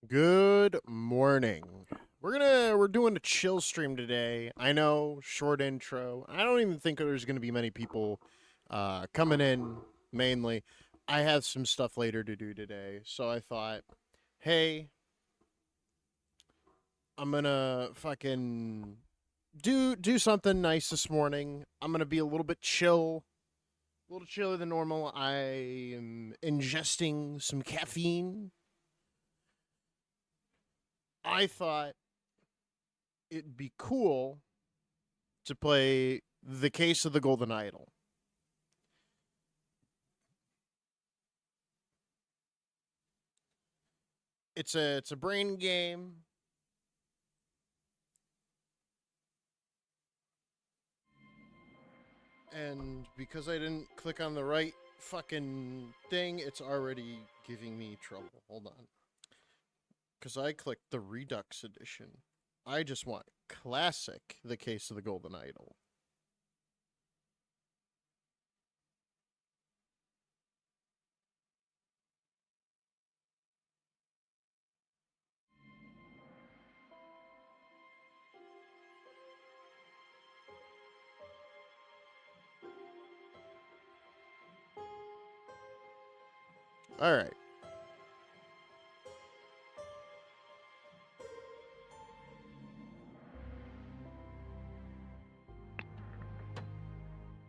Good morning. We're doing a chill stream today. I know, short intro. I don't even think there's gonna be many people coming in mainly. I have some stuff later to do today, so I thought, hey, I'm gonna fucking do something nice this morning. I'm gonna be a little bit chill, a little chiller than normal. I am ingesting some caffeine. I thought it'd be cool to play The Case of the Golden Idol. It's a brain game. And because I didn't click on the right fucking thing, it's already giving me trouble. Hold on. Because I clicked the Redux edition. I just want classic The Case of the Golden Idol. All right.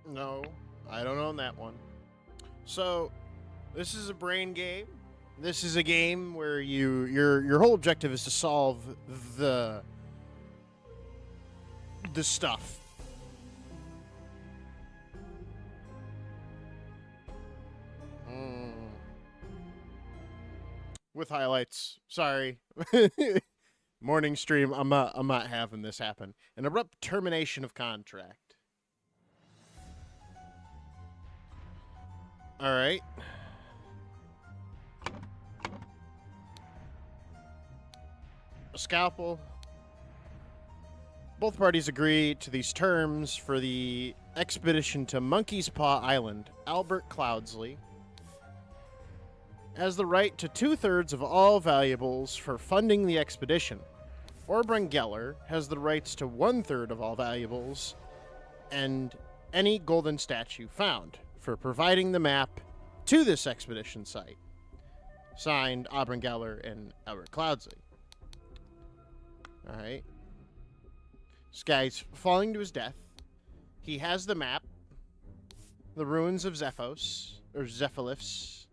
No, I don't own that one. So, this is a brain game. This is a game where your whole objective is to solve the the stuff. Mm. With highlights. Sorry. Morning stream. I'm not having this happen. An abrupt termination of contract. All right. A scalpel. Both parties agree to these terms for the expedition to Monkey's Paw Island. Albert Cloudsley has the right to 2/3 of all valuables for funding the expedition. Orbran Geller has the rights to 1/3 of all valuables and any golden statue found for providing the map to this expedition site. Signed, Orbran Geller and Albert Cloudsley. All right. This guy's falling to his death. He has the map, the ruins of Zephos, or Zephyllus.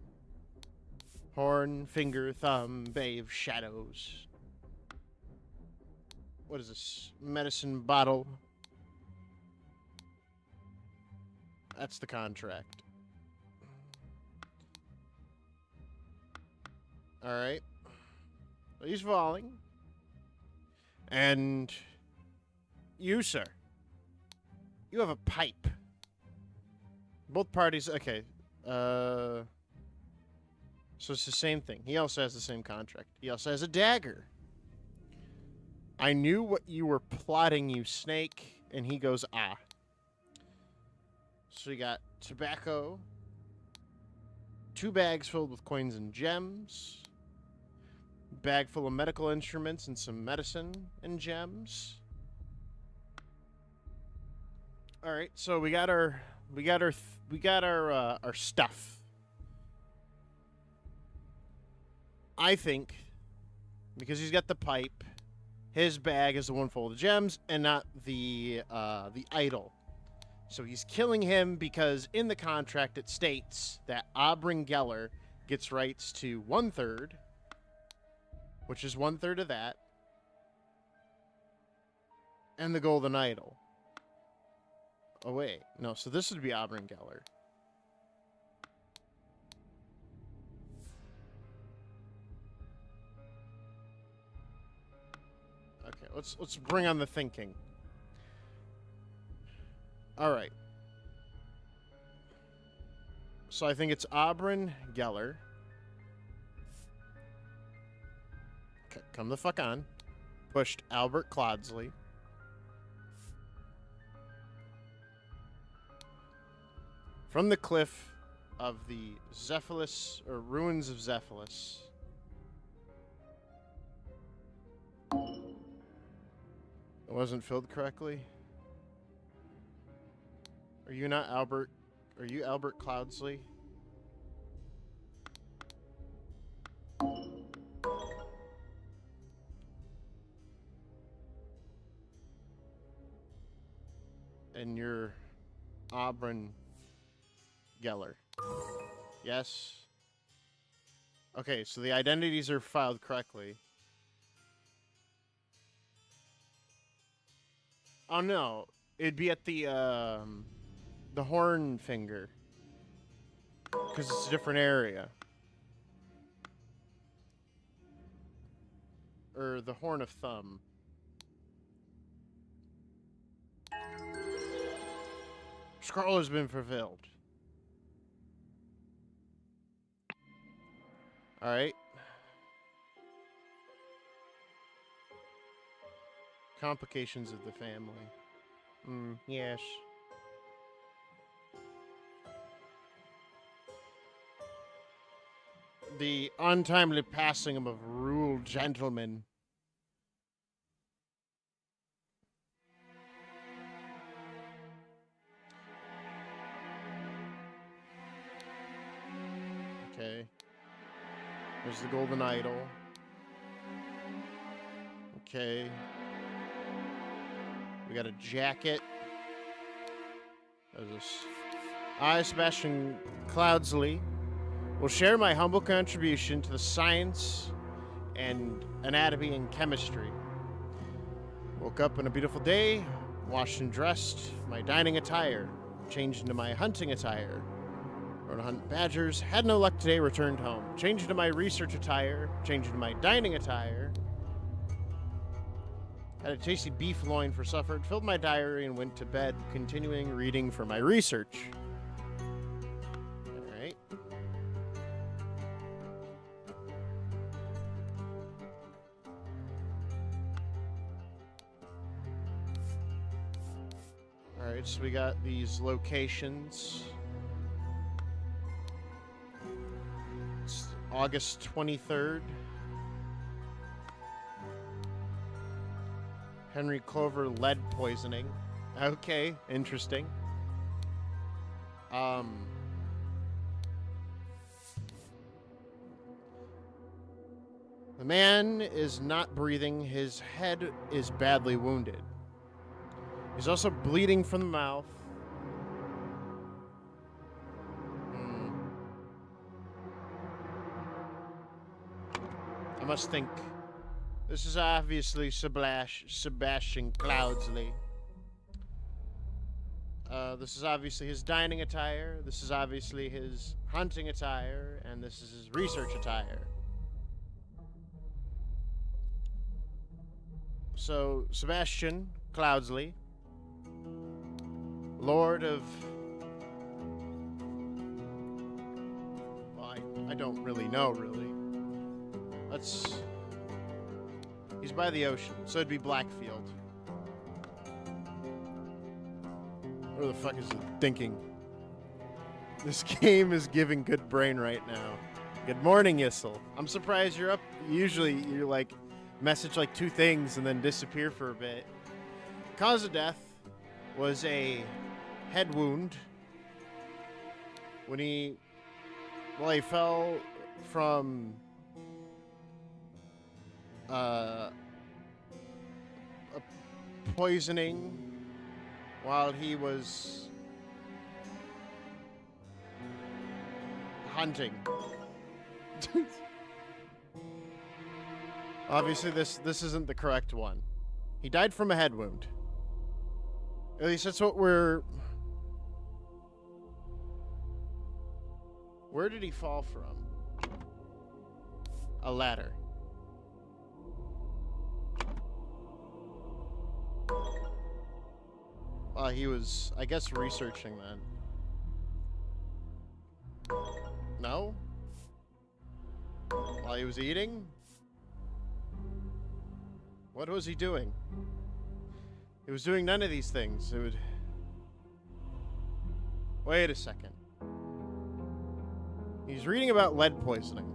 Horn, finger, thumb, bay of shadows. What is this? Medicine bottle. That's the contract. All right. He's falling. And you, sir, you have a pipe. Both parties, okay. So it's the same thing. He also has the same contract. He also has a dagger. I knew what you were plotting, you snake. And he goes, ah. So you got tobacco, 2 bags filled with coins and gems, bag full of medical instruments and some medicine and gems. All right, so we got our stuff. I think because he's got the pipe, his bag is the one full of gems and not the idol. So he's killing him because in the contract it states that Orbran Geller gets rights to 1/3, which is 1/3 of that, and the golden idol. Oh wait, no. So this would be Orbran Geller. Okay, let's bring on the thinking. All right. So I think it's Orbran Geller. Come the fuck on. Pushed Albert Cloudsley. From the cliff of the Zephyllus, or ruins of Zephyllus. wasn't filled correctly. Are you not Albert? Are you Albert Cloudsley? And you're Auburn Geller. Yes. Okay, so the identities are filed correctly. Oh no, it'd be at the horn finger, because it's a different area. Or the horn of thumb. Scroll has been fulfilled. Alright. Complications of the family. Yes. The untimely passing of a ruled gentleman. Okay. There's the golden idol. Okay. We got a jacket. There's this. I, Sebastian Cloudsley, will share my humble contribution to the science and anatomy and chemistry. Woke up on a beautiful day, washed and dressed, my dining attire, changed into my hunting attire. Rode to hunt badgers, had no luck today, returned home. Changed into my research attire, changed into my dining attire. Had a tasty beef loin for supper, filled my diary, and went to bed, continuing reading for my research. Alright. Alright, so we got these locations. It's August 23rd. Henry Clover lead poisoning. Okay, interesting. The man is not breathing. His head is badly wounded. He's also bleeding from the mouth. I must think. This is obviously Sebastian Cloudsley. This is obviously his dining attire. This is obviously his hunting attire. And this is his research attire. So, Sebastian Cloudsley, Lord of... Well, I don't really know, really. Let's... He's by the ocean, so it'd be Blackfield. Where the fuck is it thinking? This game is giving good brain right now. Good morning, Yissel. I'm surprised you're up. Usually you like message like 2 things and then disappear for a bit. Cause of death was a head wound when he fell from a poisoning while he was hunting. Obviously, this isn't the correct one. He died from a head wound. At least that's what we're... Where did he fall from? A ladder. He was, I guess, researching then. No? While he was eating? What was he doing? He was doing none of these things. It would... Wait a second. He's reading about lead poisoning.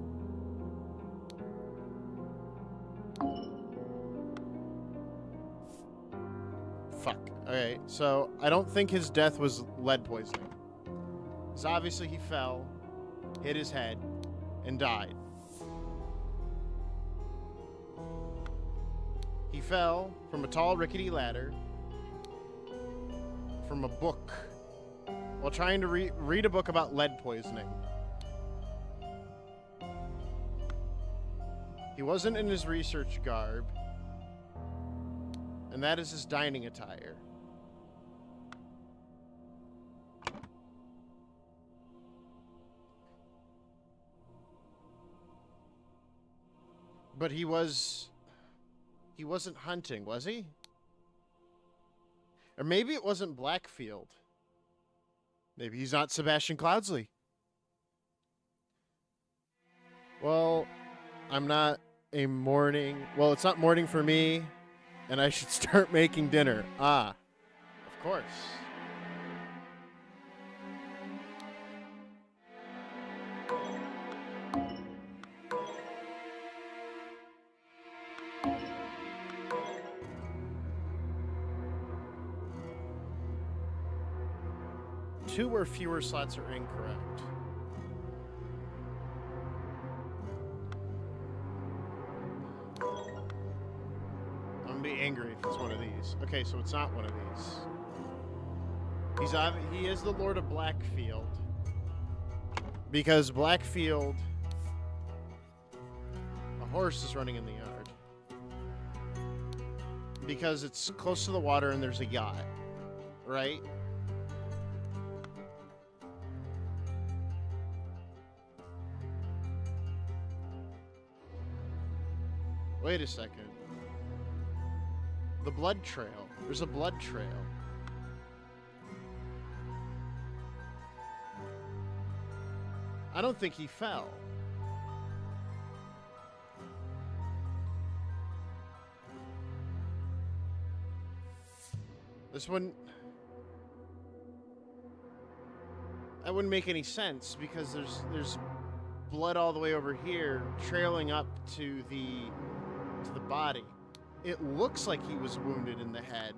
fuck. Okay, so I don't think his death was lead poisoning. Because obviously he fell, hit his head, and died. He fell from a tall, rickety ladder from a book while trying to read a book about lead poisoning. He wasn't in his research garb, and that is his dining attire. But he wasn't hunting, was he? Or maybe it wasn't Blackfield. Maybe he's not Sebastian Cloudsley. Well, I'm not a morning... Well, it's not morning for me, and I should start making dinner. Ah, of course. Two or fewer slots are incorrect. I'm gonna be angry if it's one of these. Okay, so it's not one of these. He is the Lord of Blackfield. Because Blackfield, a horse is running in the yard. Because it's close to the water and there's a yacht, right? Wait a second. The blood trail. There's a blood trail. I don't think he fell. This one... That wouldn't make any sense because there's blood all the way over here trailing up to the body. It looks like he was wounded in the head.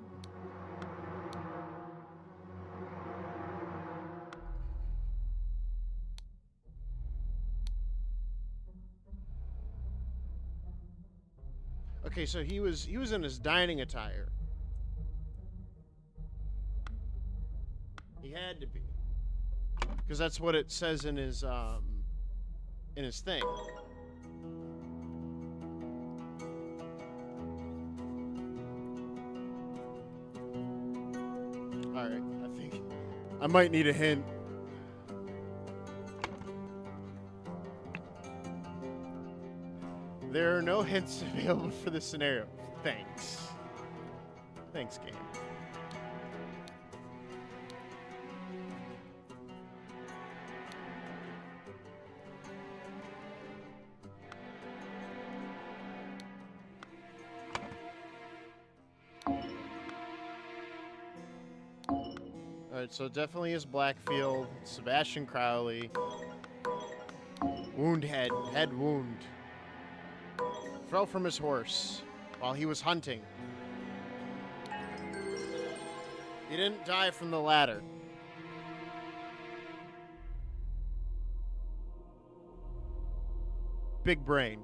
Okay, so he was in his dining attire. He had to be. Because that's what it says in his thing. Alright, I think I might need a hint. There are no hints available for this scenario. Thanks. Thanks, game. Alright, so it definitely is Blackfield, Sebastian Crowley. Wound head wound. Fell from his horse while he was hunting. He didn't die from the ladder. Big brain.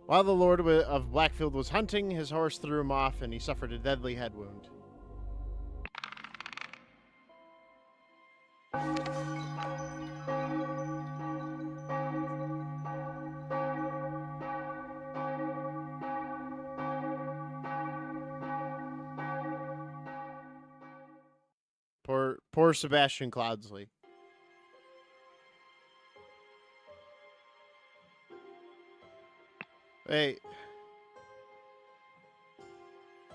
While the Lord of Blackfield was hunting, his horse threw him off and he suffered a deadly head wound. Poor Sebastian Cloudsley. Hey,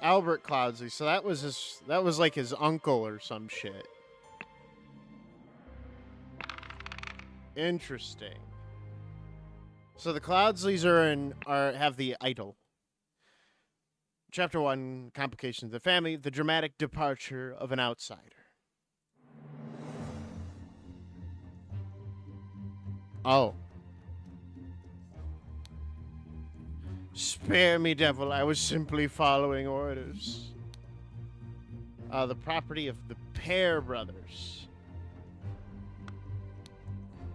Albert Cloudsley. So that was like his uncle or some shit. Interesting. So the Cloudsleys have the idol. Chapter 1, Complications of the Family, the dramatic departure of an outsider. Oh. Spare me, devil. I was simply following orders. The property of the Pear brothers.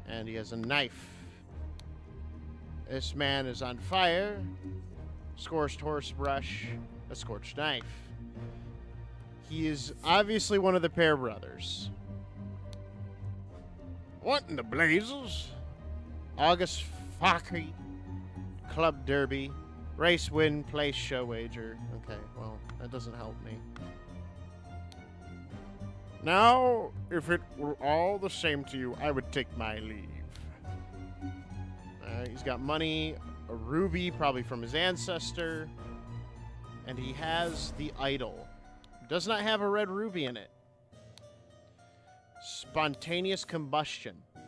And he has a knife. This man is on fire. Scorched horse brush. A scorched knife. He is obviously one of the Pear brothers. What in the blazes? August Focky. Club Derby. Race win, place show wager. Okay, well, that doesn't help me. Now, if it were all the same to you, I would take my leave. He's got money, a ruby, probably from his ancestor, and he has the idol. Does not have a red ruby in it. Spontaneous combustion. To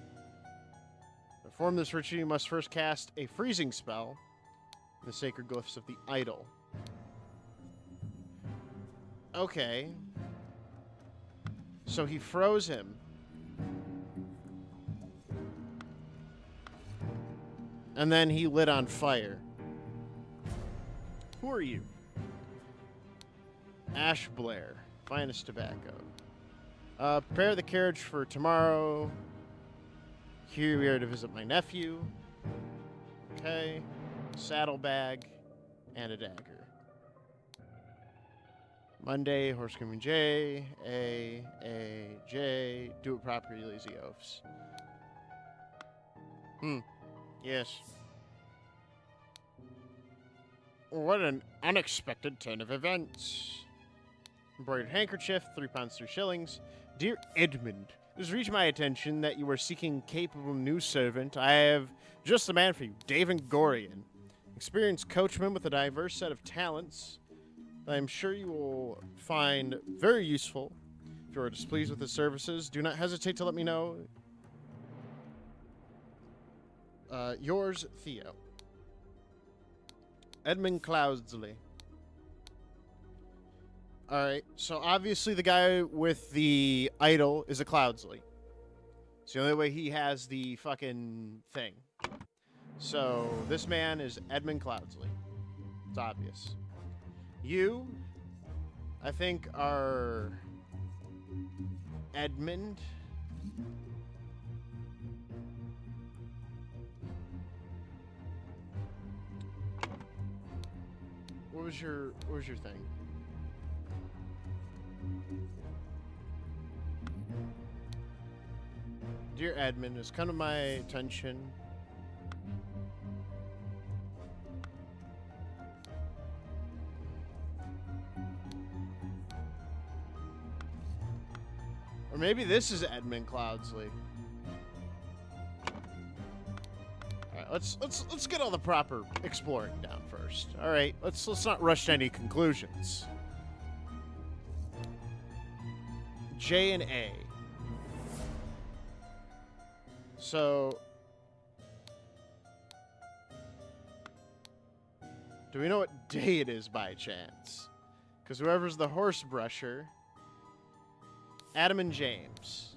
perform this ritual, you must first cast a freezing spell, the sacred glyphs of the idol. Okay. So he froze him. And then he lit on fire. Who are you? Ash Blair. Finest tobacco. Prepare the carriage for tomorrow. Here we are to visit my nephew. Okay. Saddlebag. And a dagger. Monday, horse screaming J. J. Do it properly, lazy oafs. Yes. What an unexpected turn of events. Embroidered handkerchief, 3 pounds, 3 shillings. Dear Edmund, it has reached my attention that you are seeking capable new servant. I have just the man for you, David Gorian. Experienced coachman with a diverse set of talents that I am sure you will find very useful. If you are displeased with his services, do not hesitate to let me know. Yours, Theo. Edmund Cloudsley. Alright, so obviously the guy with the idol is a Cloudsley. It's the only way he has the fucking thing. So, this man is Edmund Cloudsley. It's obvious. You, I think, are Edmund. What was your thing? Dear Edmund, it's come to my attention. Or maybe this is Edmund Cloudsley. Let's get all the proper exploring down first. All right, let's not rush to any conclusions. J and A. So, do we know what day it is by chance? Because whoever's the horse brusher, Adam and James.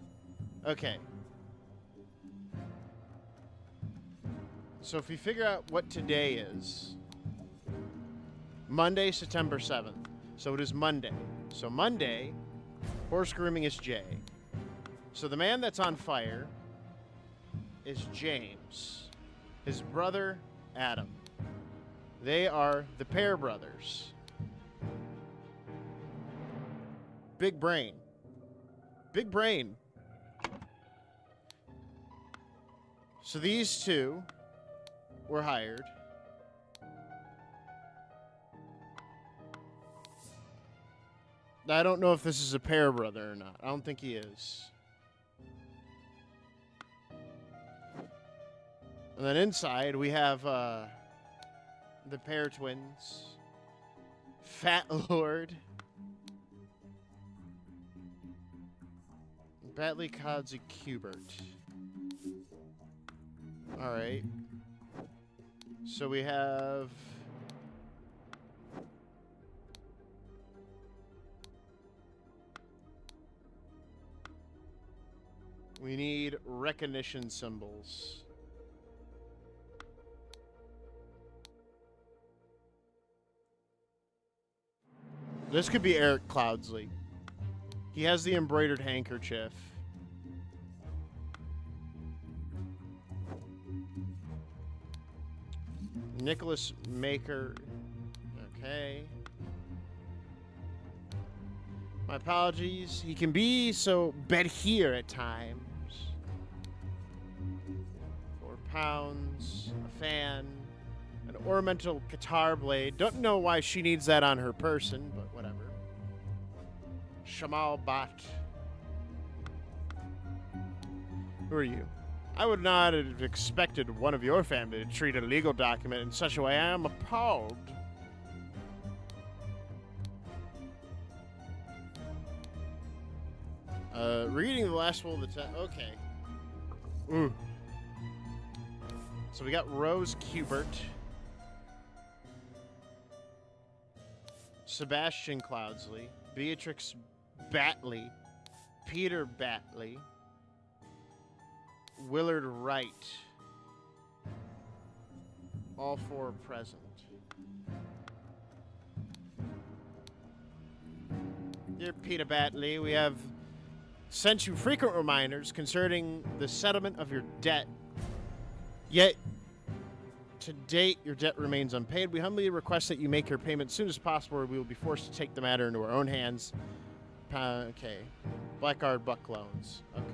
Okay. So if we figure out what today is, Monday, September 7th. So it is Monday. So Monday, horse grooming is Jay. So the man that's on fire is James. His brother, Adam. They are the Pear brothers. Big brain. Big brain. So these two were hired. I don't know if this is a Pear brother or not. I don't think he is. And then inside we have the Pear twins. Fat Lord. Batley Kodzi Kubert. Alright. So we have... We need recognition symbols. This could be Eric Cloudsley. He has the embroidered handkerchief. Nicholas Maker. Okay. My apologies. He can be so bed here at times. £4. A fan. An ornamental guitar blade. Don't know why she needs that on her person, but whatever. Shamal Bhat. Who are you? I would not have expected one of your family to treat a legal document in such a way. I am appalled. Reading the last will of the test. Okay. Ooh. So we got Rose Kubert. Sebastian Cloudsley. Beatrix Batley. Peter Batley. Willard Wright. All four present. Dear Peter Batley, we have sent you frequent reminders concerning the settlement of your debt. Yet, to date, your debt remains unpaid. We humbly request that you make your payment as soon as possible, or we will be forced to take the matter into our own hands. Okay. Blackguard Buck Loans. Okay.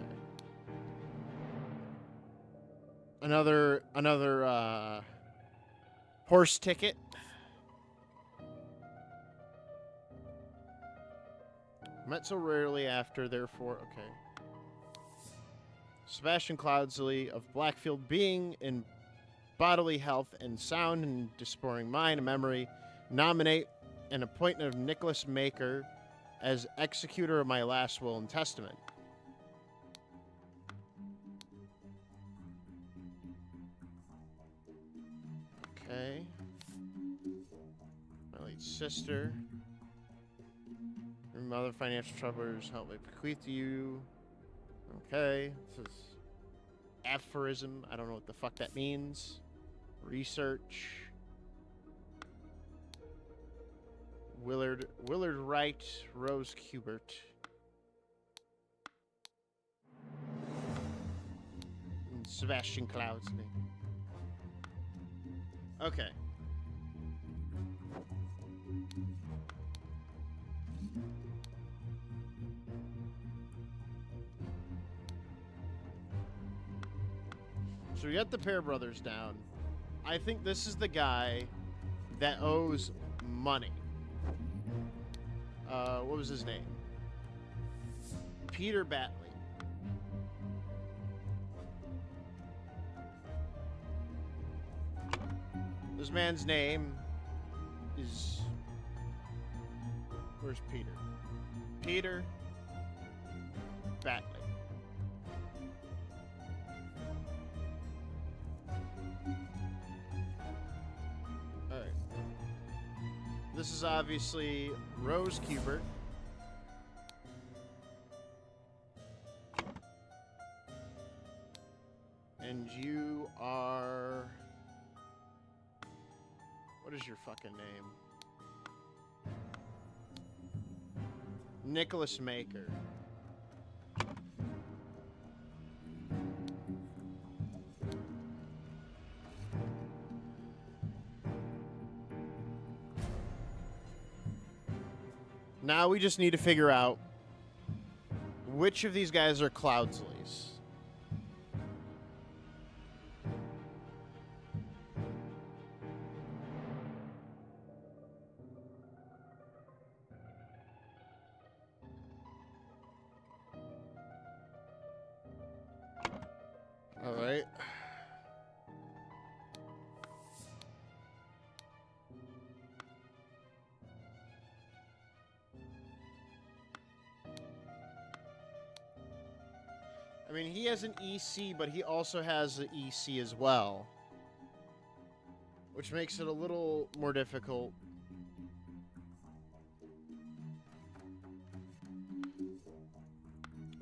Another horse ticket. Met so rarely after, therefore, okay. Sebastian Cloudsley of Blackfield, being in bodily health and sound and despairing mind and memory, nominate and appoint of Nicholas Maker as executor of my last will and testament. Okay. My late sister. Your mother, financial troublers, help me bequeath to you. Okay. This is aphorism. I don't know what the fuck that means. Research. Willard Wright, Rose Kubert. And Sebastian Cloudsley. Okay. So we got the Pair brothers down. I think this is the guy that owes money. What was his name? Peter Batley. This man's name is... Where's Peter? Peter Batley. Alright. This is obviously Rose Kubert. And you are... What is your fucking name? Nicholas Maker. Now we just need to figure out which of these guys are Cloudsleys. All right. I mean, he has an EC, but he also has an EC as well, which makes it a little more difficult.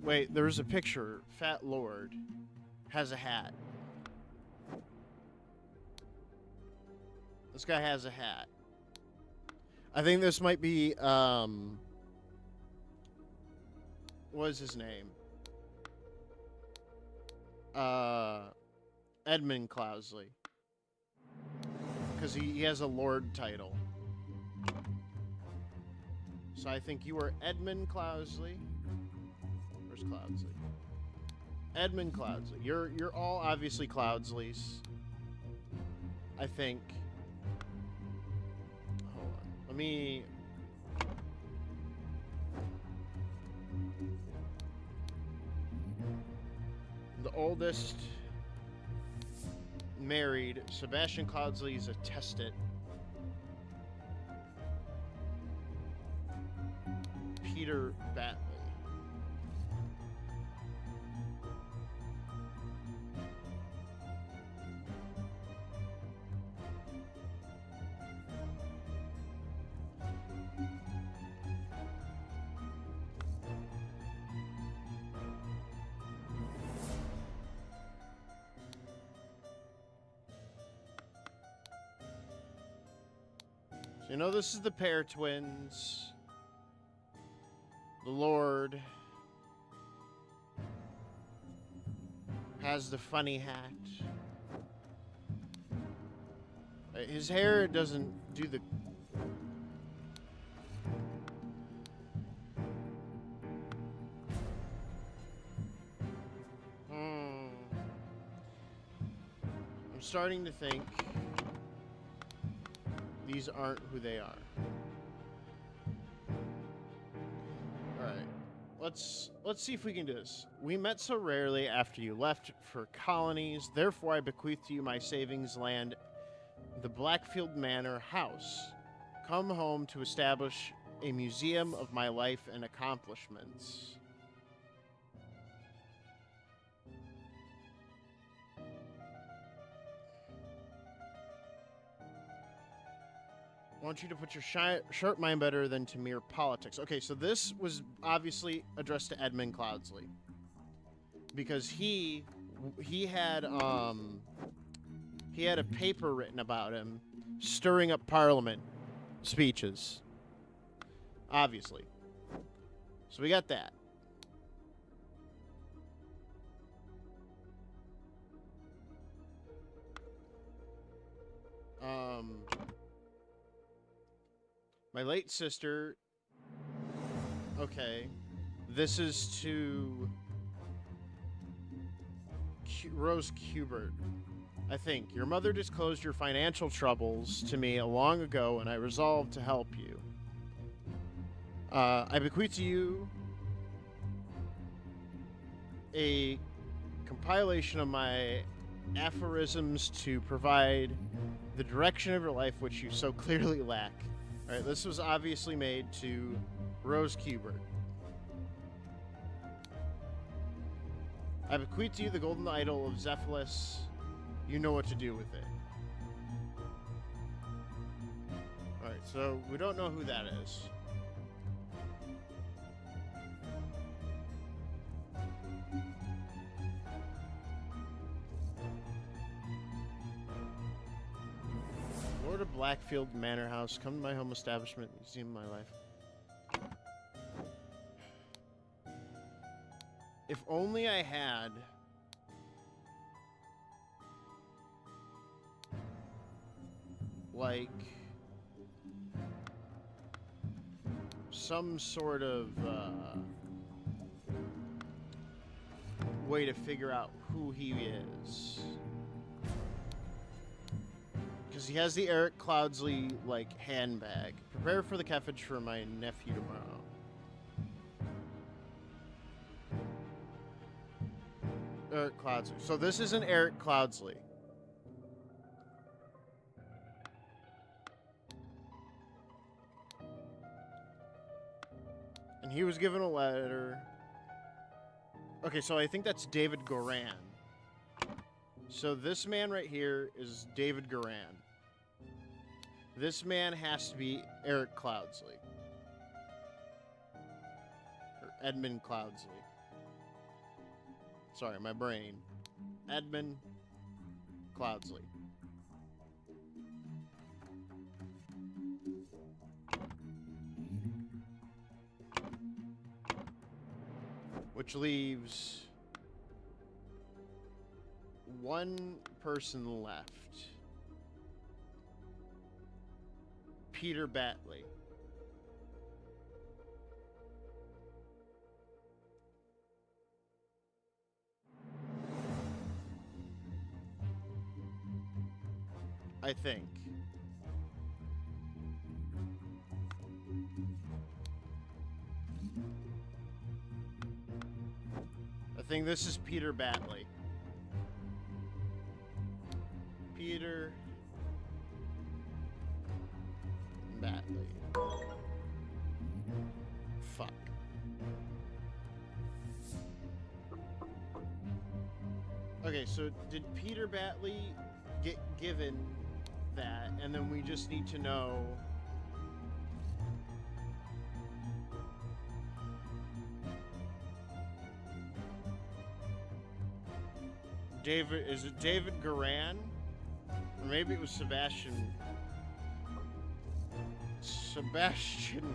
Wait, there's a picture. Fat Lord has a hat. This guy has a hat. I think this might be, what is his name? Edmund Cloudsley. Because he has a lord title. So I think you are Edmund Cloudsley. Where's Cloudsley? Edmund Cloudsley. You're all obviously Cloudsleys. I think. Hold on. Let me. The oldest married. Sebastian Cloudsley is a testet. Peter Batley. So you know this is the pair twins. The Lord has the funny hat. His hair doesn't do the... I'm starting to think these aren't who they are. Let's see if we can do this. We met so rarely after you left for colonies, therefore I bequeath to you my savings land, the Blackfield Manor house. Come home to establish a museum of my life and accomplishments. I want you to put your sharp mind better than to mere politics. Okay, so this was obviously addressed to Edmund Cloudsley. Because he had a paper written about him stirring up Parliament speeches. Obviously. So we got that. My late sister. Okay. This is to Rose Cubert. I think. Your mother disclosed your financial troubles to me long ago, and I resolved to help you. I bequeath to you a compilation of my aphorisms to provide the direction of your life which you so clearly lack. All right, this was obviously made to Rose Cubert. I bequeath to you the golden idol of Zephyllus. You know what to do with it. All right, so we don't know who that is. Lord of Blackfield Manor House, come to my home establishment, museum my life. If only I had like some sort of way to figure out who he is. Because he has the Eric Cloudsley, like, handbag. Prepare for the caffage for my nephew tomorrow. Eric Cloudsley. So this isn't Eric Cloudsley. And he was given a letter. Okay, so I think that's David Goran. So this man right here is David Goran. This man has to be Eric Cloudsley. Or Edmund Cloudsley. Sorry, my brain. Edmund Cloudsley. which leaves one person left. Peter Batley. I think. I think this is Peter Batley. Peter Batley. Fuck. Okay, so did Peter Batley get given that, and then we just need to know David, is it David Garan? Or maybe it was Sebastian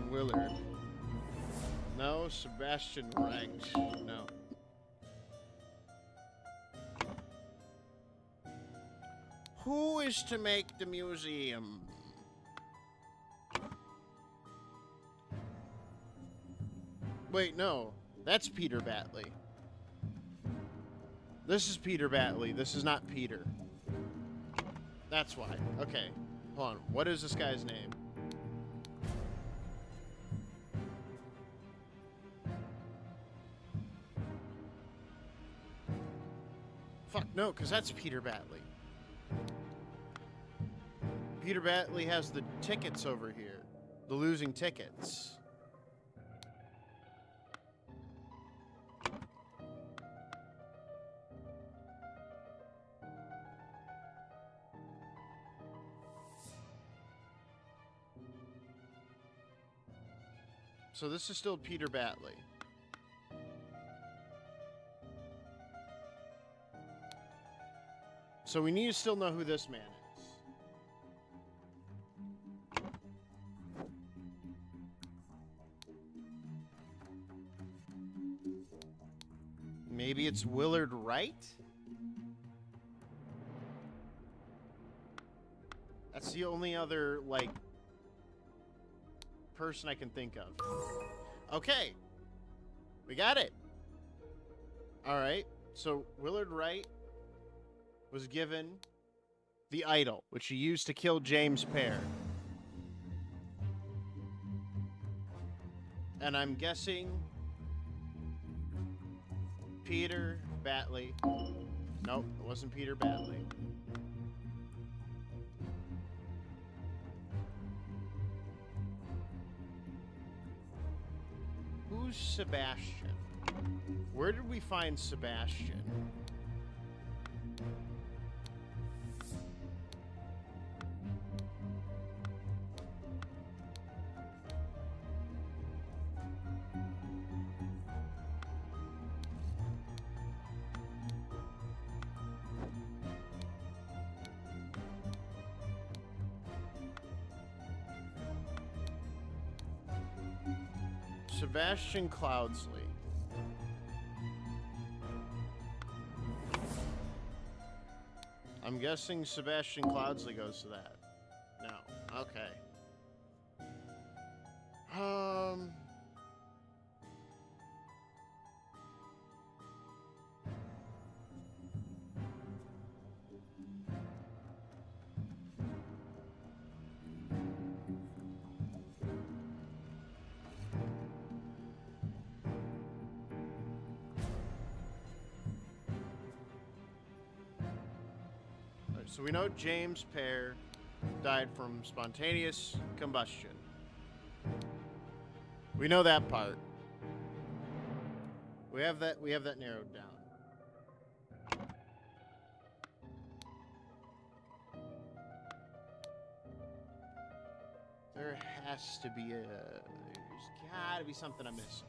Willard. No, Sebastian Wright. No. Who is to make the museum? Wait, no. That's Peter Batley. This is Peter Batley. This is not Peter. That's why. Okay. Hold on. What is this guy's name? Fuck, no, because that's Peter Batley. Peter Batley has the tickets over here. The losing tickets. So this is still Peter Batley. So we need to still know who this man is. Maybe it's Willard Wright? That's the only other, like, person I can think of. Okay. We got it. Alright. So Willard Wright was given the idol, which he used to kill James Pear. And I'm guessing Peter Batley. Nope, it wasn't Peter Batley. Who's Sebastian? Where did we find Sebastian? Sebastian Cloudsley. I'm guessing Sebastian Cloudsley goes to that. No. Okay. So we know James Pear died from spontaneous combustion. We know that part. We have that narrowed down. There has to be there's gotta be something I'm missing.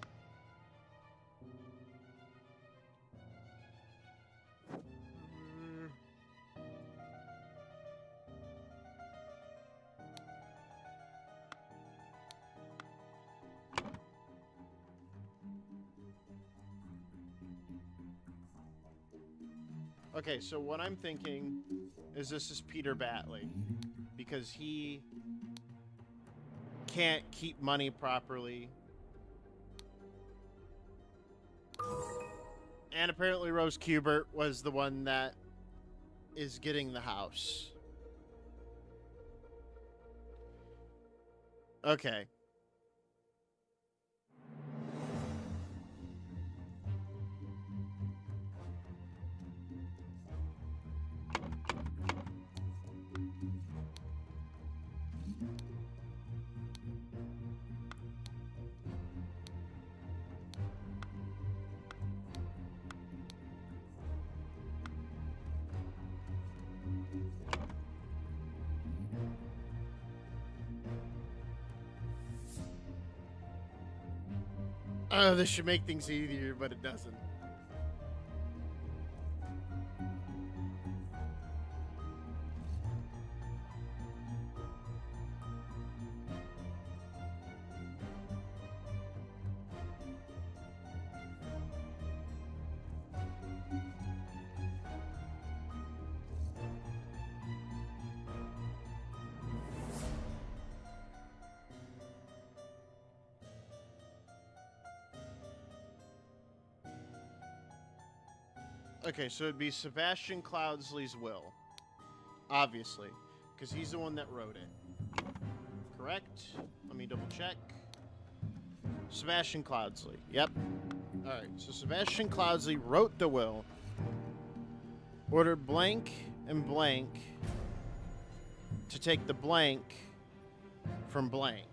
Okay, so what I'm thinking is this is Peter Batley. Because he can't keep money properly. And apparently Rose Kubert was the one that is getting the house. Okay. Oh, this should make things easier, but it doesn't. Okay, so it'd be Sebastian Cloudsley's will. Obviously. Because he's the one that wrote it. Correct? Let me double check. Sebastian Cloudsley. Yep. Alright, so Sebastian Cloudsley wrote the will. Ordered blank and blank to take the blank from blank.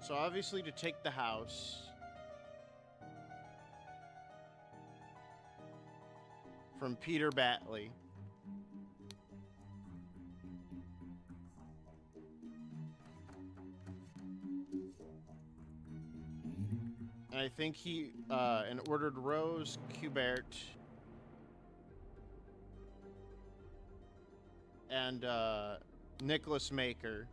So obviously to take the house from Peter Batley. And I think he and ordered Rose Kubert and Nicholas Maker.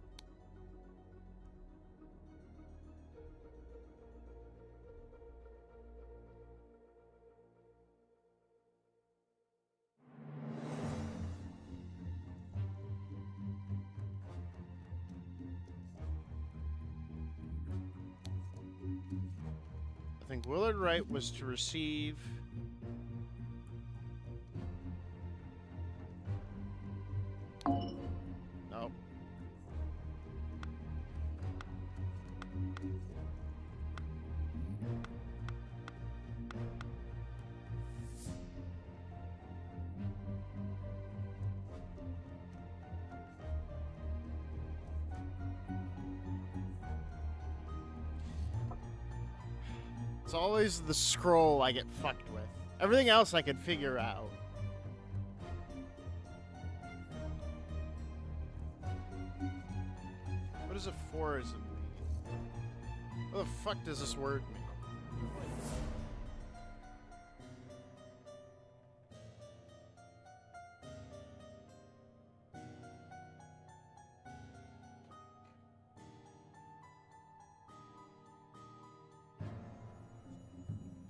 I think Willard Wright was to receive no. It's always the scroll I get fucked with. Everything else I can figure out. What does aphorism mean? What the fuck does this word mean?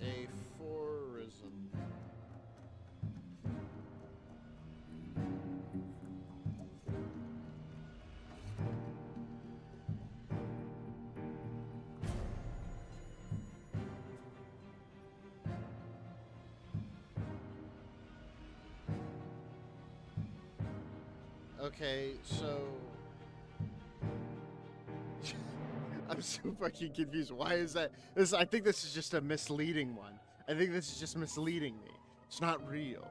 Aphorism. Okay, so I'm so fucking confused. Why is that? I think this is just a misleading one. I think this is just misleading me. It's not real.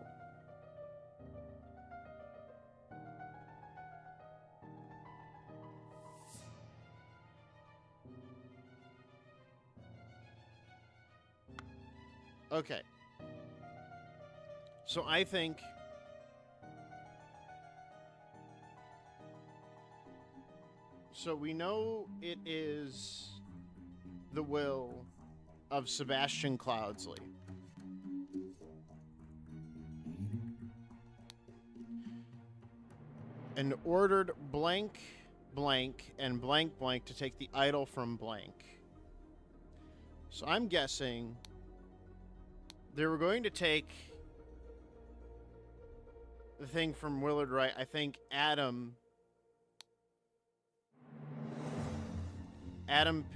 Okay. So I think So we know it is the will of Sebastian Cloudsley. And ordered blank, blank, and blank, blank to take the idol from blank. So I'm guessing they were going to take the thing from Willard Wright. I think Adam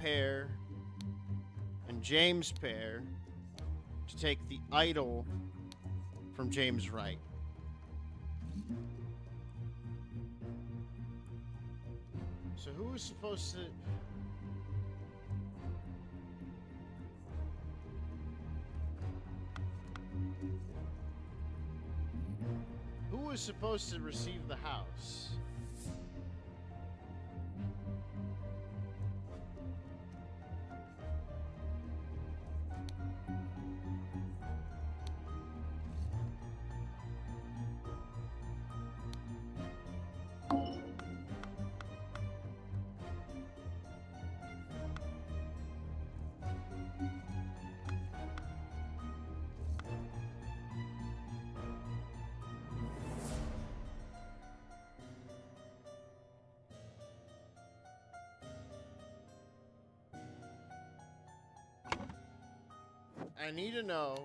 Pear and James Pear to take the idol from James Wright. So who was supposed to... Who was supposed to receive the house? I need to know.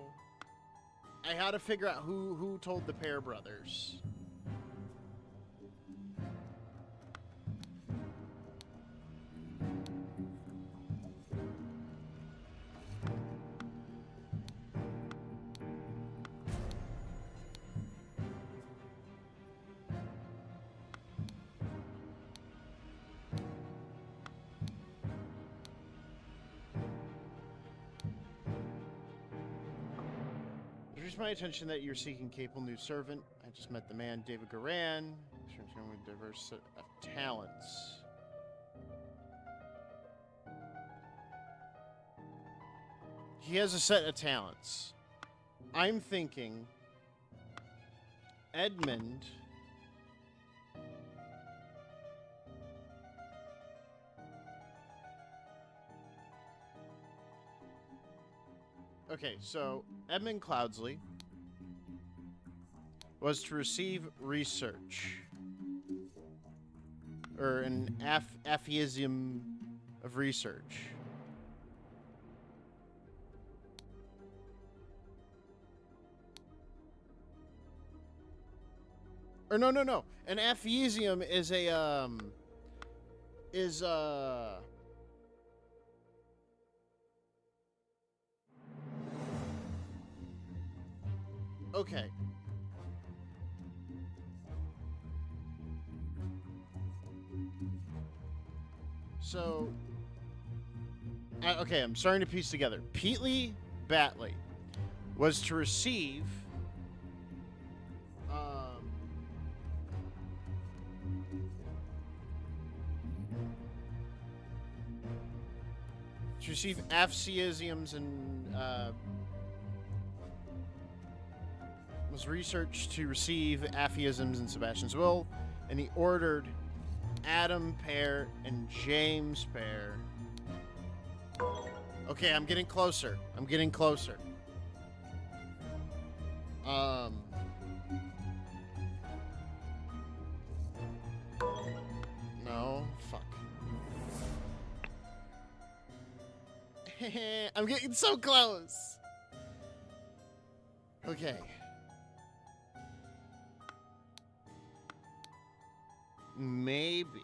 I had to figure out who told the Pear brothers. It my attention that you're seeking capable new servant. I just met the man, David Garan, with a diverse set of talents. He has a set of talents. I'm thinking Edmund Okay, so Edmund Cloudsley was to receive research, or an aphaism of research. Or no. An aphaism is a okay. So, okay, I'm starting to piece together. Peatley Batley was to receive aphaisms and was researched to receive aphaisms in Sebastian's will, and he ordered Adam Pear and James Pear. Okay, I'm getting closer. No, fuck. I'm getting so close. Okay. Maybe.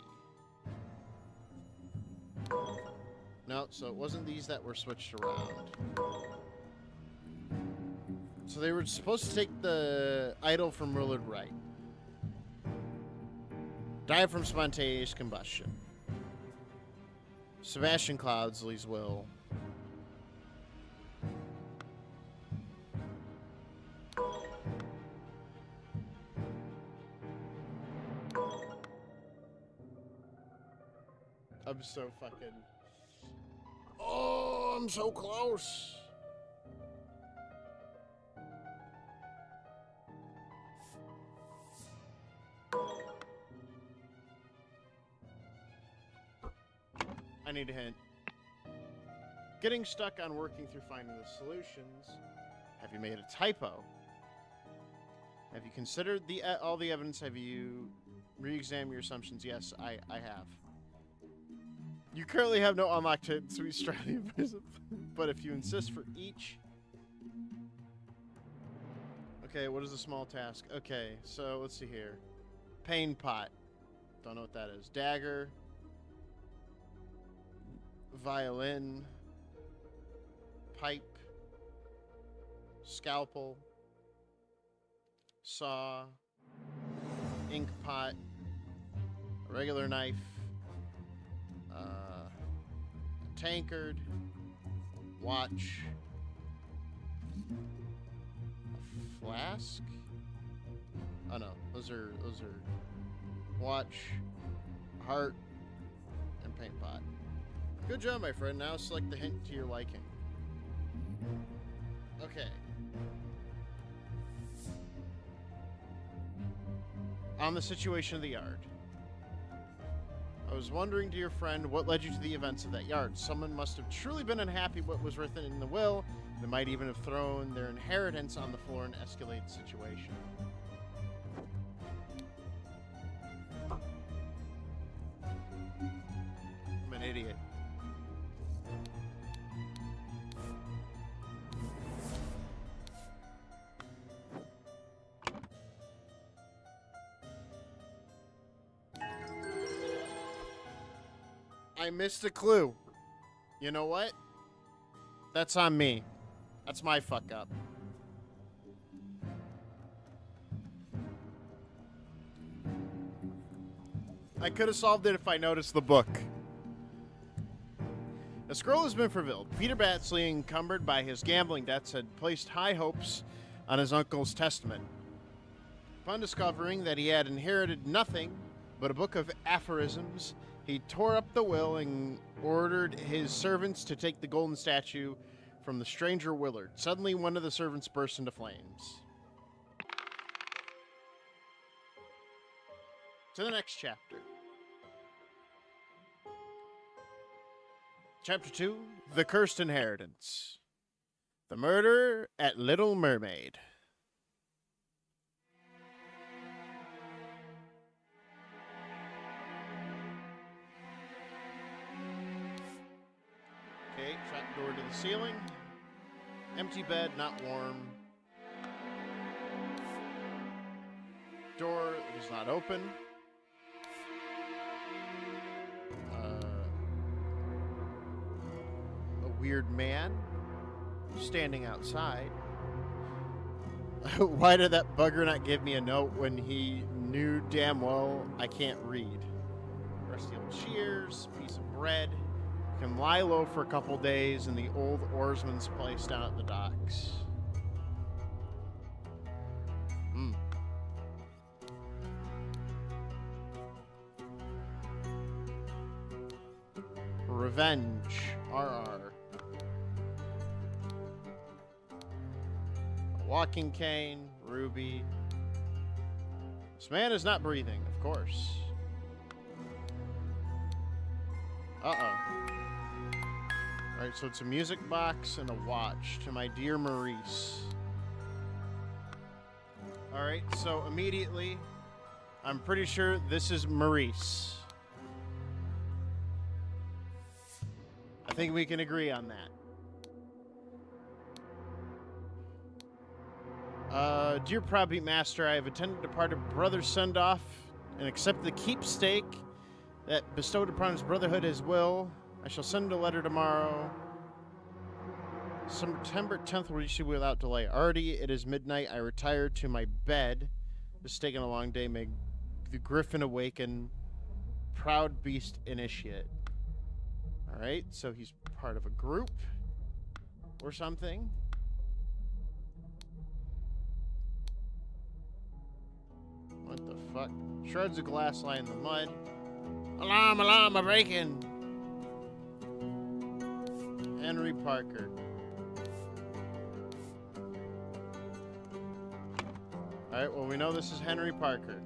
No, so it wasn't these that were switched around. So they were supposed to take the idol from Willard Wright. Die from spontaneous combustion. Sebastian Cloudsley's will. I'm so fucking... Oh, I'm so close. I need a hint. Getting stuck on working through finding the solutions. Have you made a typo? Have you considered all the evidence? Have you re-examined your assumptions? Yes, I have. You currently have no unlocked hidden sweet strategy, but if you insist for each... Okay, what is a small task? Okay, so let's see here. Pain pot. Don't know what that is. Dagger. Violin. Pipe. Scalpel. Saw. Ink pot. A regular knife. A tankard. Watch. A flask? Oh no, those are watch, heart, and paint pot. Good job, my friend. Now select the hint to your liking. Okay. On the situation of the yard. I was wondering, dear friend, what led you to the events of that yard? Someone must have truly been unhappy what was written in the will. They might even have thrown their inheritance on the floor and escalated the situation. I'm an idiot. I missed a clue. You know what? That's on me. That's my fuck up. I could have solved it if I noticed the book. The scroll has been revealed. Peter Batsley, encumbered by his gambling debts, had placed high hopes on his uncle's testament. Upon discovering that he had inherited nothing but a book of aphorisms, he tore up the will and ordered his servants to take the golden statue from the stranger Willard. Suddenly, one of the servants burst into flames. To the next chapter. Chapter 2, The Cursed Inheritance. The Murder at Little Mermaid. Okay, trapdoor to the ceiling. Empty bed, not warm. Door is not open. A weird man standing outside. Why did that bugger not give me a note when he knew damn well I can't read? Rusty old shears, piece of bread. Can lie low for a couple days in the old oarsman's place down at the docks. Revenge. RR. A walking cane. Ruby. This man is not breathing, of course. Uh-oh. Alright, so it's a music box and a watch to my dear Maurice. Alright, so immediately, I'm pretty sure this is Maurice. I think we can agree on that. Dear Proudbeat Master, I have attended departed brother's send-off and accepted the keepsake that bestowed upon his brotherhood his will. I shall send a letter tomorrow. September 10th will reach you without delay. Already it is midnight. I retire to my bed. It's taken a long day. May the griffin awaken. Proud beast initiate. Alright, so he's part of a group or something. What the fuck? Shards of glass lie in the mud. Alarm, alarm, a break-in! Henry Parker. Alright, well, we know this is Henry Parker.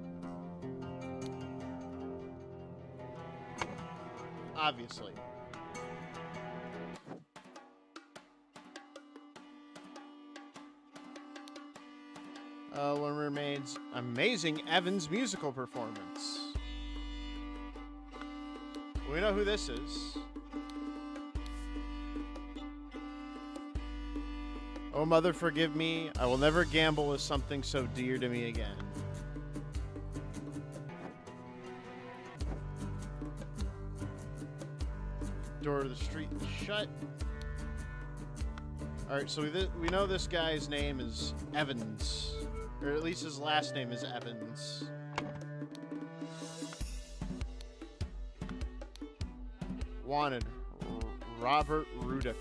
Obviously. Little Mermaid's amazing Evans musical performance. We know who this is. Oh, mother, forgive me. I will never gamble with something so dear to me again. Door to the street is shut. Alright, so we know this guy's name is Evans. Or at least his last name is Evans. Wanted. Robert Rudruth.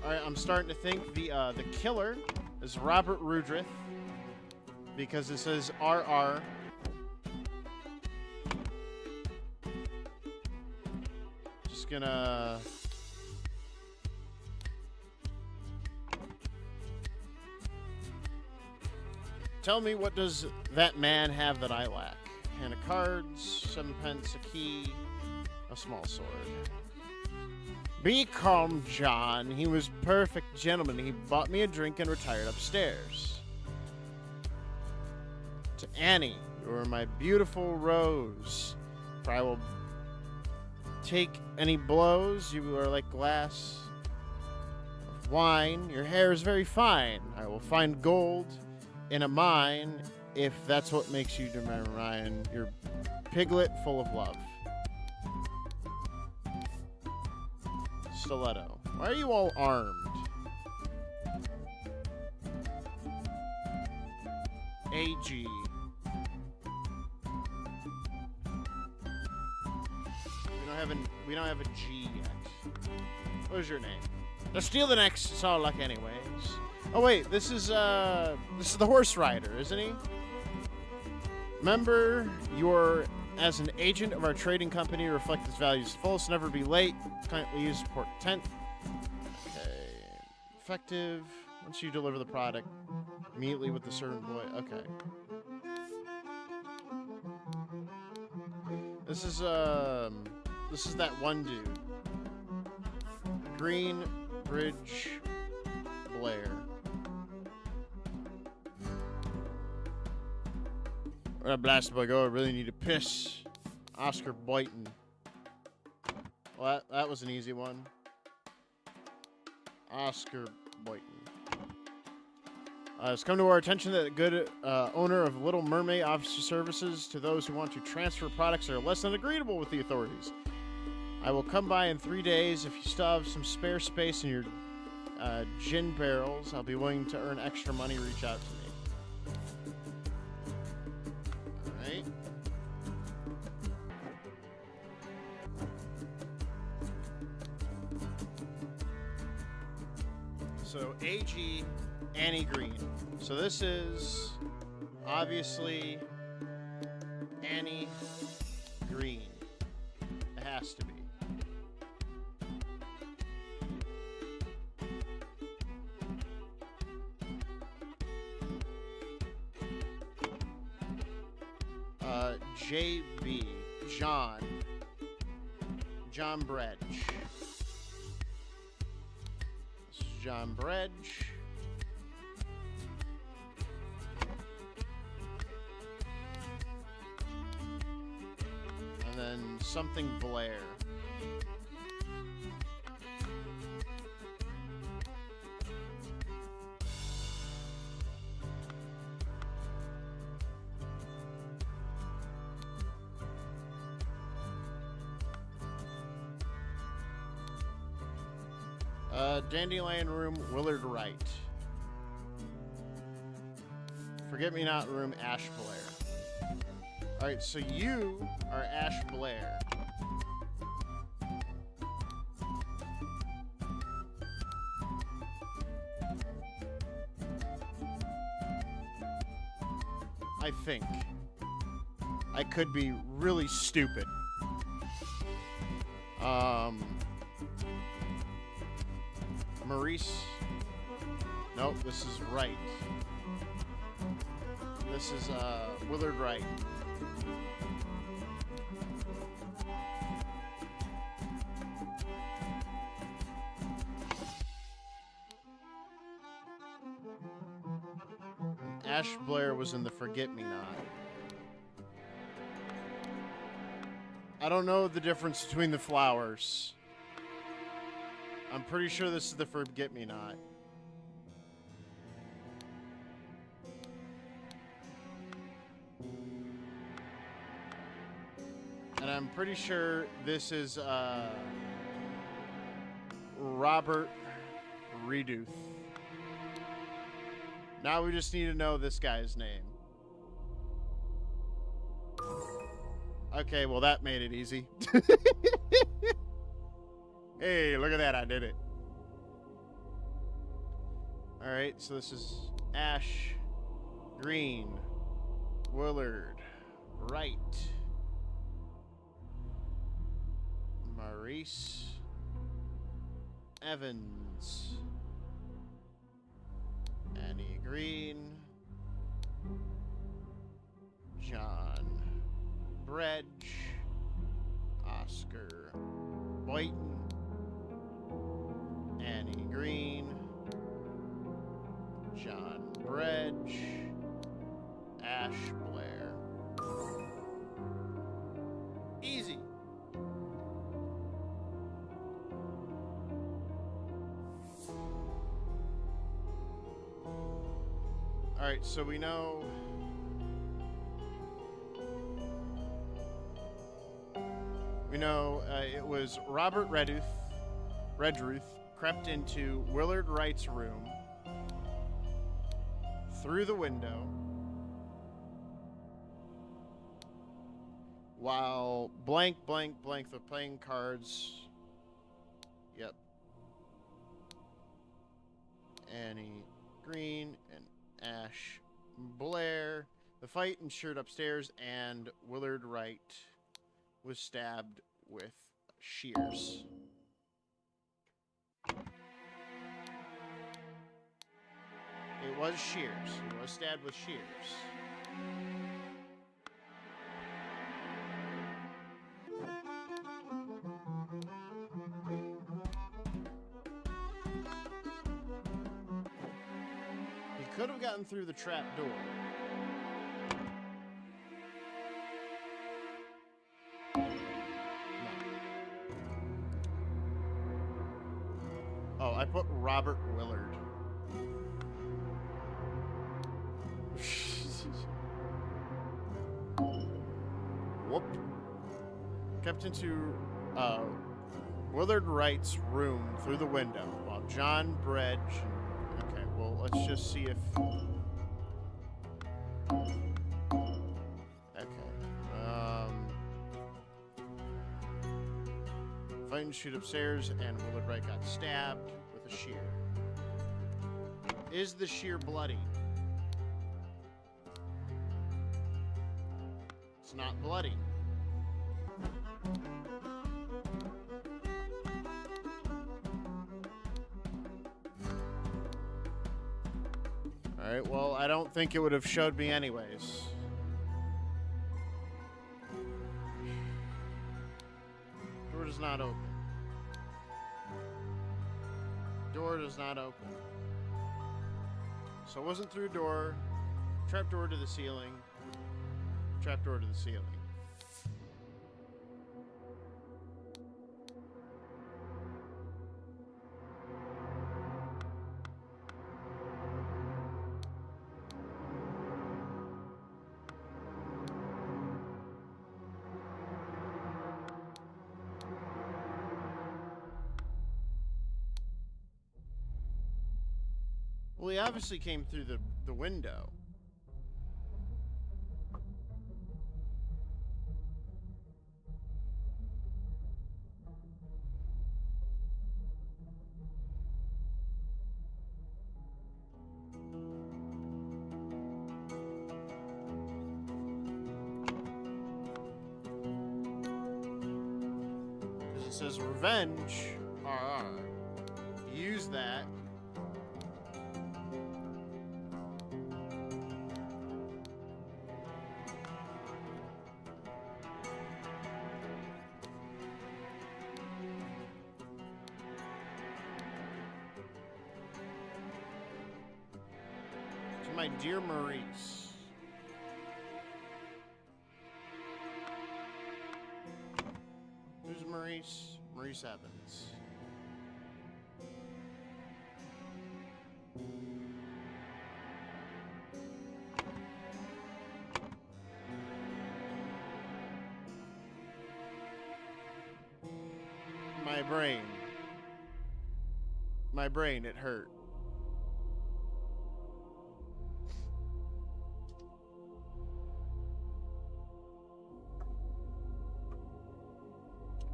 Alright, I'm starting to think the killer is Robert Rudruth. Because it says RR. Just gonna... Tell me, what does that man have that I lack? Hand of cards, 7 pence, a key, a small sword. Be calm, John. He was a perfect gentleman. He bought me a drink and retired upstairs. To Annie, you are my beautiful rose, for I will take any blows. You are like glass of wine. Your hair is very fine. I will find gold in a mine, if that's what makes you mine. Your piglet full of love. Stiletto. Why are you all armed? AG. We don't have a G yet. What is your name? Let's steal the next. It's all luck anyways. Oh wait, this is the horse rider, isn't he? Remember, you're as an agent of our trading company, reflect its values to fullest, never be late. Kindly use port 10th. Okay. Effective. Once you deliver the product, immediately with the servant boy. Okay. This is that one dude. Green Bridge Blair. Where'd that blasted boy go? I really need to piss. Oscar Boynton. Well, that was an easy one. Oscar Boynton. It's come to our attention that a good owner of Little Mermaid offers services to those who want to transfer products that are less than agreeable with the authorities. I will come by in 3 days. If you still have some spare space in your gin barrels, I'll be willing to earn extra money. Reach out to me. Alright. So, AG Annie Green. So this is obviously Annie Green. It has to be. JB. John Bredge. This is John Bredge. And then something Blair. Dandelion Room, Willard Wright. Forget Me Not Room, Ash Blair. Alright, so you are Ash Blair. I think. I could be really stupid. Maurice. Nope, this is Wright. This is Willard Wright. Ash Blair was in the Forget-Me-Not. I don't know the difference between the flowers. I'm pretty sure this is the Forget-Me-Not. And I'm pretty sure this is Robert Redooth. Now we just need to know this guy's name. Okay, well that made it easy. Hey, look at that, I did it. Alright, so this is Ash, Green, Willard, Wright, Maurice, Evans, Annie Green, John Bredge, Oscar Boynton, Annie Green, John Bredge, Ash Blair. Easy. Alright, so we know it was Robert Redruth crept into Willard Wright's room through the window while blank they're playing cards. Yep. Annie Green and Ash Blair. The fight ensued upstairs, and Willard Wright was stabbed with shears. It was shears. He was stabbed with shears. He could have gotten through the trap door. Oh, I put Robert Willard. Whoop. Kept into Willard Wright's room through the window while John Bredge. Okay, well, let's just see if. Fight and shoot upstairs, and Willard Wright got stabbed with a shear. Is the shear bloody? It's not bloody. Alright, well, I don't think it would have showed me anyways. Door does not open. Door does not open. So it wasn't through door. Trap door to the ceiling. Trap door to the ceiling. Well, he obviously came through the window. Because it says revenge. Use that. My dear Maurice. Who's Maurice? Maurice Evans. My brain. My brain, it hurt.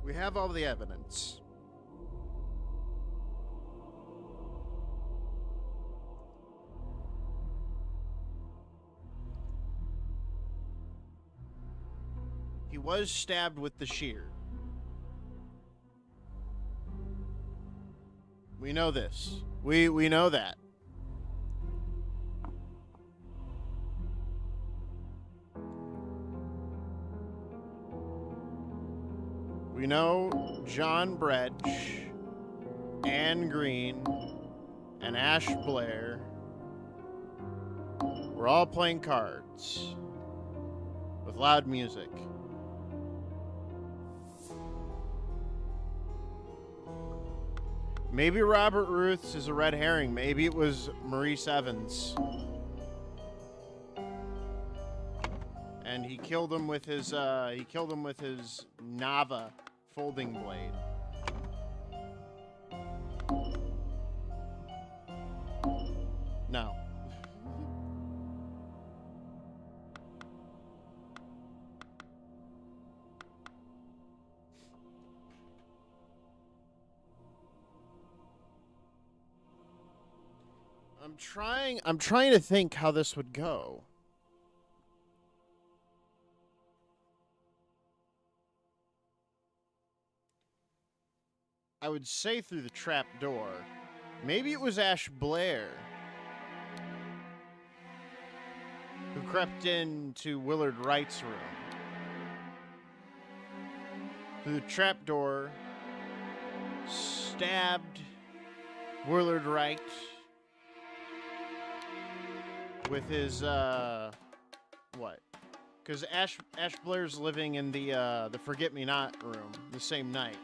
We have all the evidence. He was stabbed with the shear. We know this. We know that. We know John Bredge, Anne Green, and Ash Blair were all playing cards with loud music. Maybe Robert Ruth's is a red herring. Maybe it was Maurice Evans. And he killed him with his Nava folding blade. No. I'm trying to think how this would go. I would say through the trap door. Maybe it was Ash Blair who crept into Willard Wright's room. Through the trap door, stabbed Willard Wright with his, what? Because Ash Blair's living in the Forget-Me-Not room the same night.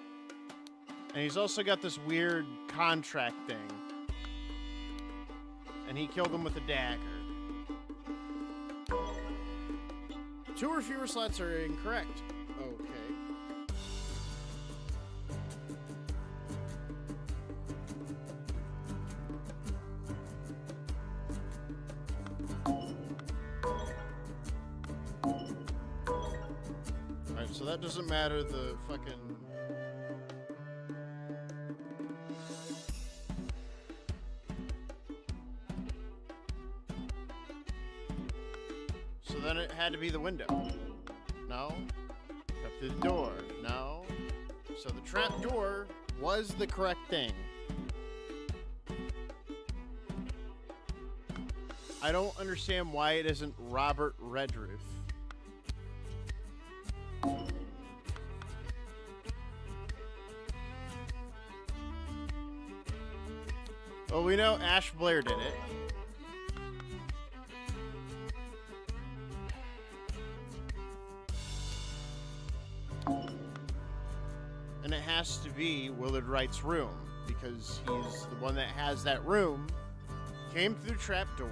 And he's also got this weird contract thing. And he killed him with a dagger. 2 or fewer slots are incorrect. Okay. Alright, so that doesn't matter, the fucking... So then it had to be the window. No. Up through the door. No. So the trap door was the correct thing. I don't understand why it isn't Robert Redruth. Well, we know Ash Blair did it. And it has to be Willard Wright's room, because he's the one that has that room, came through the trap door.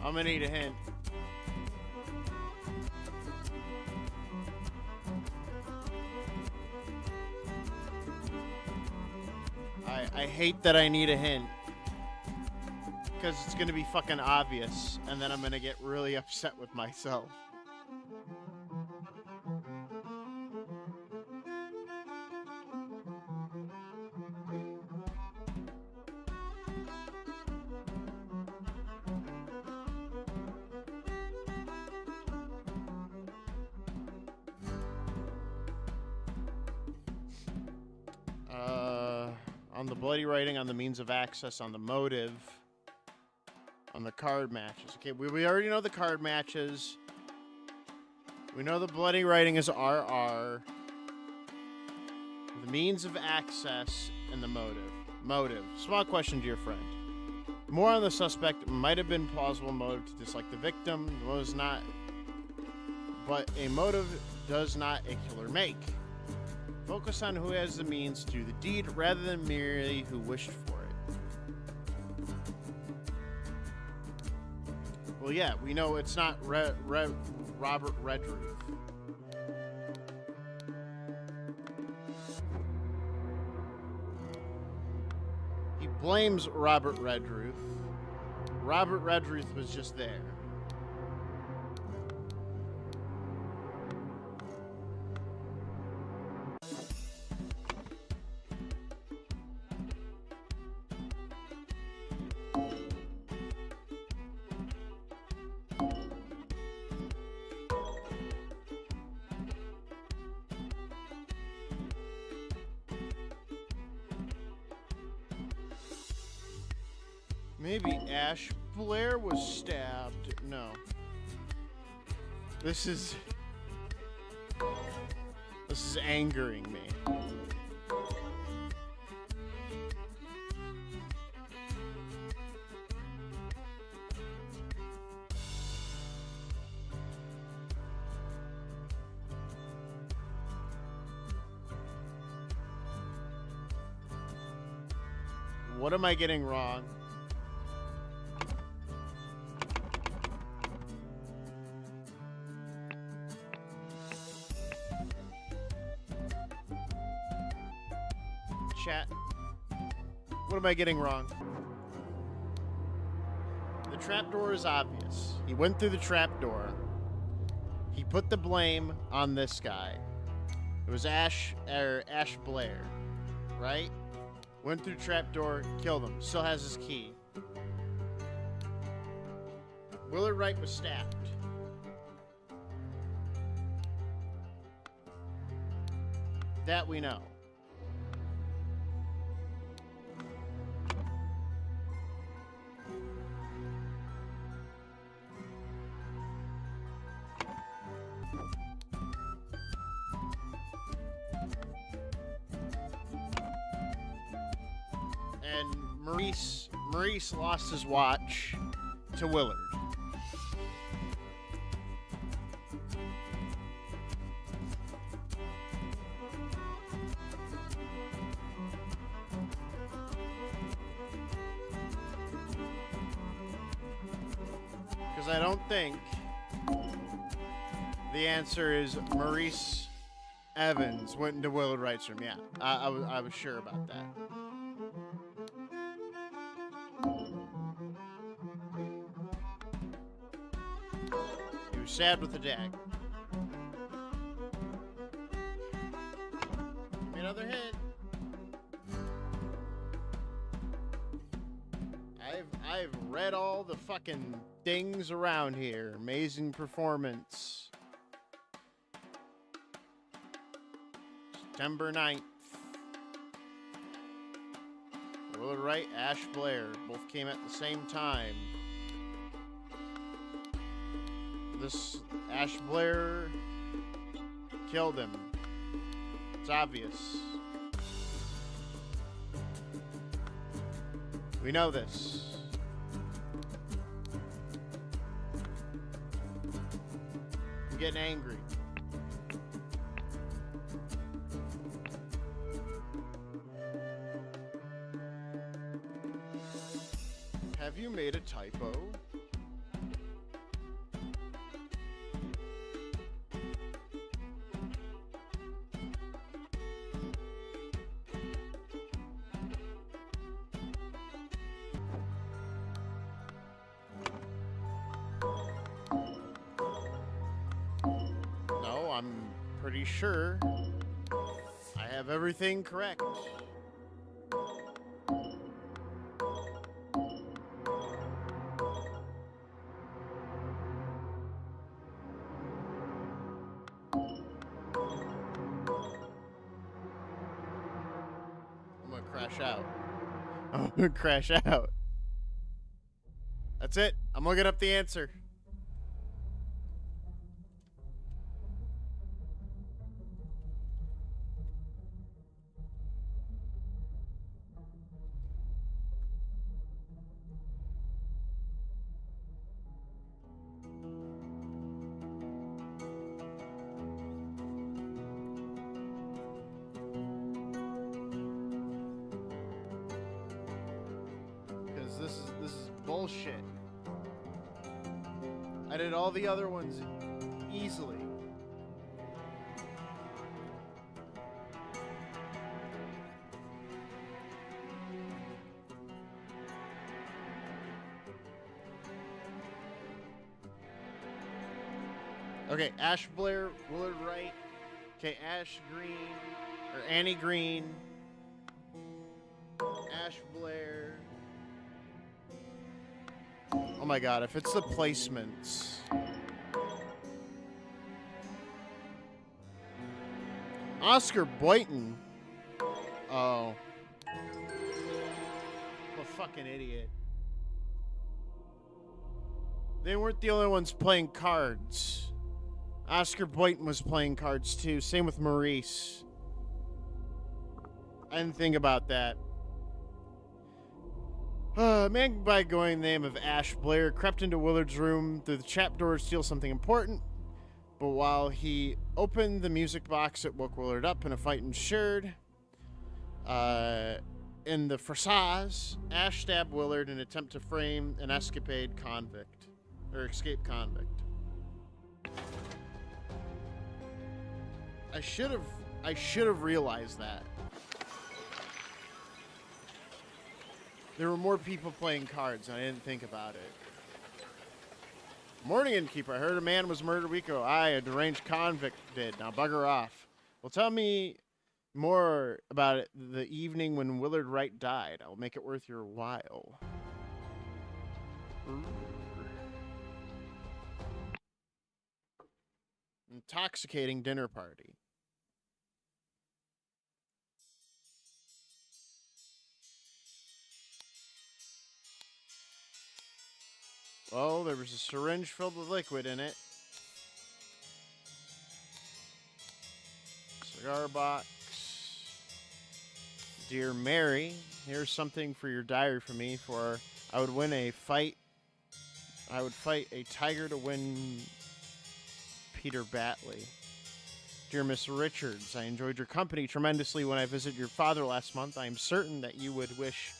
I'm gonna need a hint. I hate that I need a hint. Because it's gonna be fucking obvious, and then I'm gonna get really upset with myself. on the bloody writing, on the means of access, on the motive, on the card matches. Okay, we already know the card matches. We know the bloody writing is RR. The means of access and the motive. Motive. Small question, dear friend. More on the suspect might have been plausible motive to dislike the victim. Was not. But a motive does not a killer make. Focus on who has the means to do the deed rather than merely who wished for it. Well, yeah, we know it's not Robert Redruth. He blames Robert Redruth. Robert Redruth was just there. Maybe Ash Blair was stabbed. No. This is angering me. What am I getting wrong? Chat. What am I getting wrong? The trapdoor is obvious. He went through the trapdoor. He put the blame on this guy. It was Ash Blair, right? Went through the trapdoor, killed him. Still has his key. Willard Wright was stabbed. That we know. And Maurice lost his watch to Willard. Because I don't think the answer is Maurice Evans went into Willard Wright's room. Yeah, I was sure about that. He was stabbed with a dagger. Give me another hit. I've read all the fucking things around here. Amazing performance. September 9th. Willard Wright, Ash Blair, both came at the same time. This Ash Blair killed him. It's obvious. We know this. I'm getting angry. Have you made a typo? No, I'm pretty sure I have everything correct. crash out. I'm gonna crash out. That's it. I'm looking up the answer. Because this is bullshit. I did all the other ones easily. Okay, Ash Blair, Willard Wright. Okay, Ash Green, or Annie Green. Ash Blair. Oh my god, if it's the placements. Oscar Boynton. Oh. I'm a fucking idiot. They weren't the only ones playing cards. Oscar Boynton was playing cards too. Same with Maurice. I didn't think about that. A man by going the name of Ash Blair crept into Willard's room through the trapdoor to steal something important. But while he opened the music box, it woke Willard up and a fight ensued. In the facade, Ash stabbed Willard in an attempt to frame an escape convict. I should have realized that. There were more people playing cards, and I didn't think about it. Morning, innkeeper. I heard a man was murdered a week ago. Aye, a deranged convict did. Now bugger off. Well, tell me more about it the evening when Willard Wright died. I'll make it worth your while. Intoxicating dinner party. Well, there was a syringe filled with liquid in it. Cigar box. Dear Mary, here's something for your diary for me, for I would fight a tiger to win Peter Batley. Dear Miss Richards, I enjoyed your company tremendously when I visited your father last month. I am certain that you would wish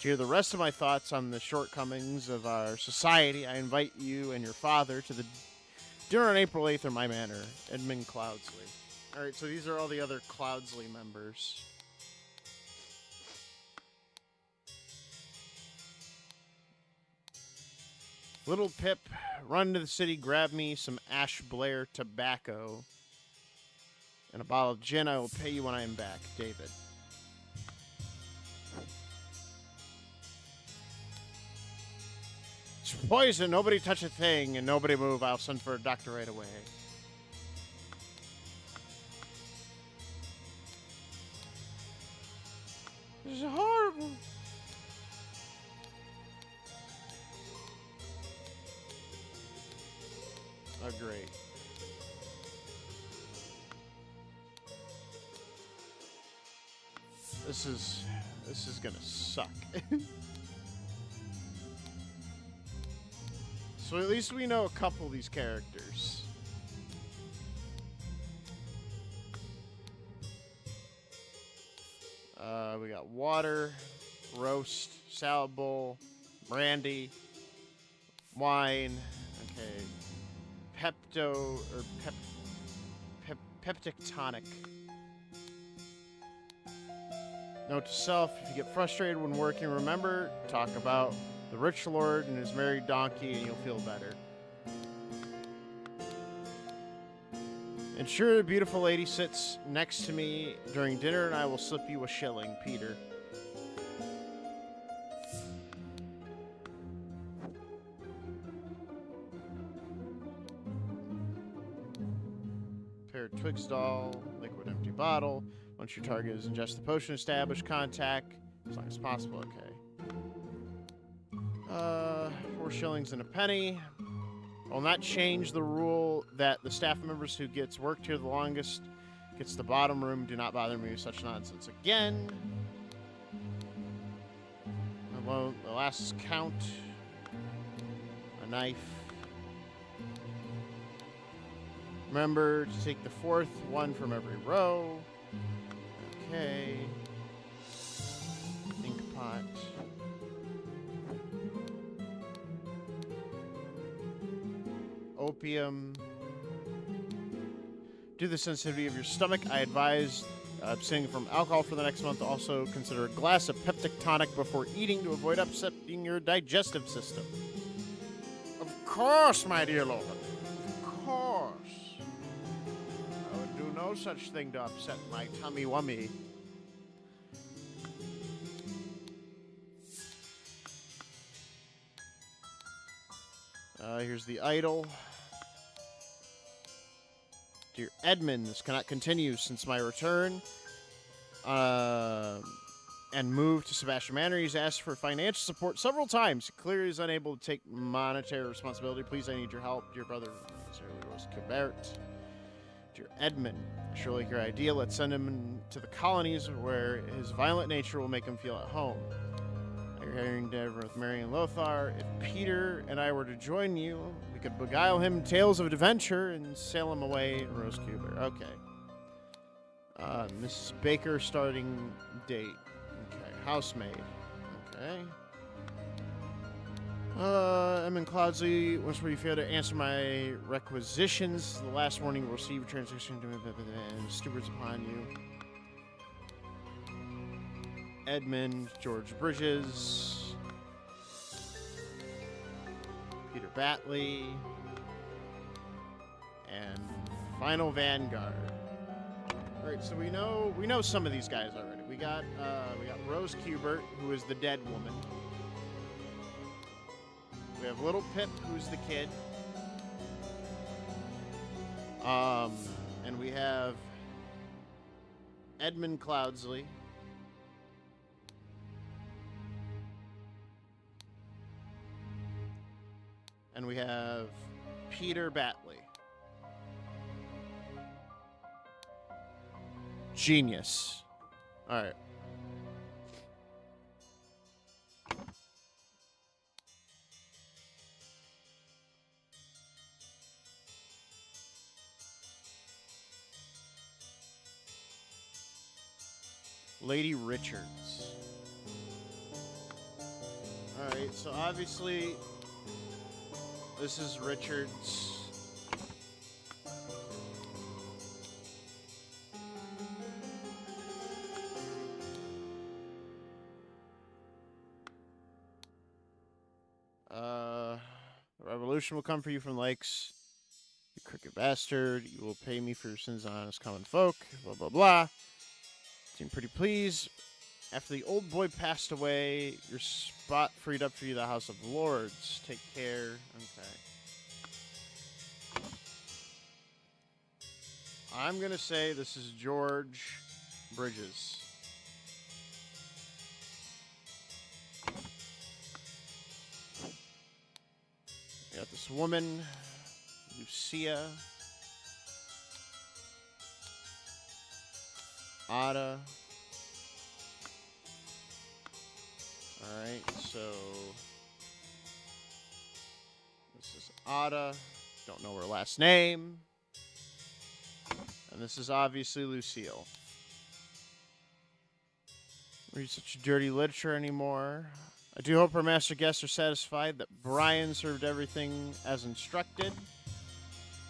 to hear the rest of my thoughts on the shortcomings of our society. I invite you and your father to the dinner on April 8th in my manor. Edmund Cloudsley. All right, so these are all the other Cloudsley members. Little Pip, run to the city, grab me some Ash Blair tobacco and a bottle of gin. I will pay you when I am back. David. It's poison. Nobody touch a thing and nobody move. I'll send for a doctor right away. This is horrible. Oh, great. This is gonna suck. So at least we know a couple of these characters. We got water, roast, salad bowl, brandy, wine. Okay. Peptic tonic. Note to self, if you get frustrated when working, remember, talk about the rich lord and his married donkey and you'll feel better. Ensure a beautiful lady sits next to me during dinner and I will slip you a shilling, Peter. Pair of Twigs doll, liquid empty bottle. Once your target is ingest the potion, establish contact As long as possible, okay. 4 shillings and a penny. Will not change the rule that the staff members who gets worked here the longest gets the bottom room. Do not bother me with such nonsense again. The last count. A knife. Remember to take the 4th one from every row. Okay. Ink pot. Opium. Due to the sensitivity of your stomach, I advise abstaining from alcohol for the next month. Also consider a glass of peptic tonic before eating to avoid upsetting your digestive system. Of course, my dear Lord. Of course. I would do no such thing to upset my tummy-wummy. Here's the idol. Dear Edmund, this cannot continue since my return and move to Sebastian Manor. He's asked for financial support several times. Clearly is unable to take monetary responsibility. Please, I need your help. Dear brother, sincerely, Rose Quebert. Dear Edmund, surely your idea. Let's send him to the colonies where his violent nature will make him feel at home. You're hearing Deborah with Mary and Lothar. If Peter and I were to join you, we could beguile him in tales of adventure and sail him away in Rose Cuber. Okay. Mrs. Baker starting date. Okay. Housemaid. Okay. Edmund Cloudsley, once where you fail to answer my requisitions, the last warning will receive a transaction and stewards upon you. Edmund, George Bridges, Peter Batley, and final Vanguard. All right, so we know some of these guys already. We got Rose Cubert, who is the dead woman. We have Little Pip, who's the kid. And we have Edmund Cloudsley. And we have Peter Batley. Genius. All right. Lady Richards. All right, so obviously this is Richards. The revolution will come for you from the lakes. You crooked bastard. You will pay me for your sins on honest common folk. Blah, blah, blah. Seem pretty pleased. After the old boy passed away, your spot freed up for you, the House of Lords. Take care. Okay. I'm going to say this is George Bridges. We got this woman, Lucia. Ada. Alright, so this is Ada. Don't know her last name. And this is obviously Lucille. Read such dirty literature anymore. I do hope our master guests are satisfied that Brian served everything as instructed.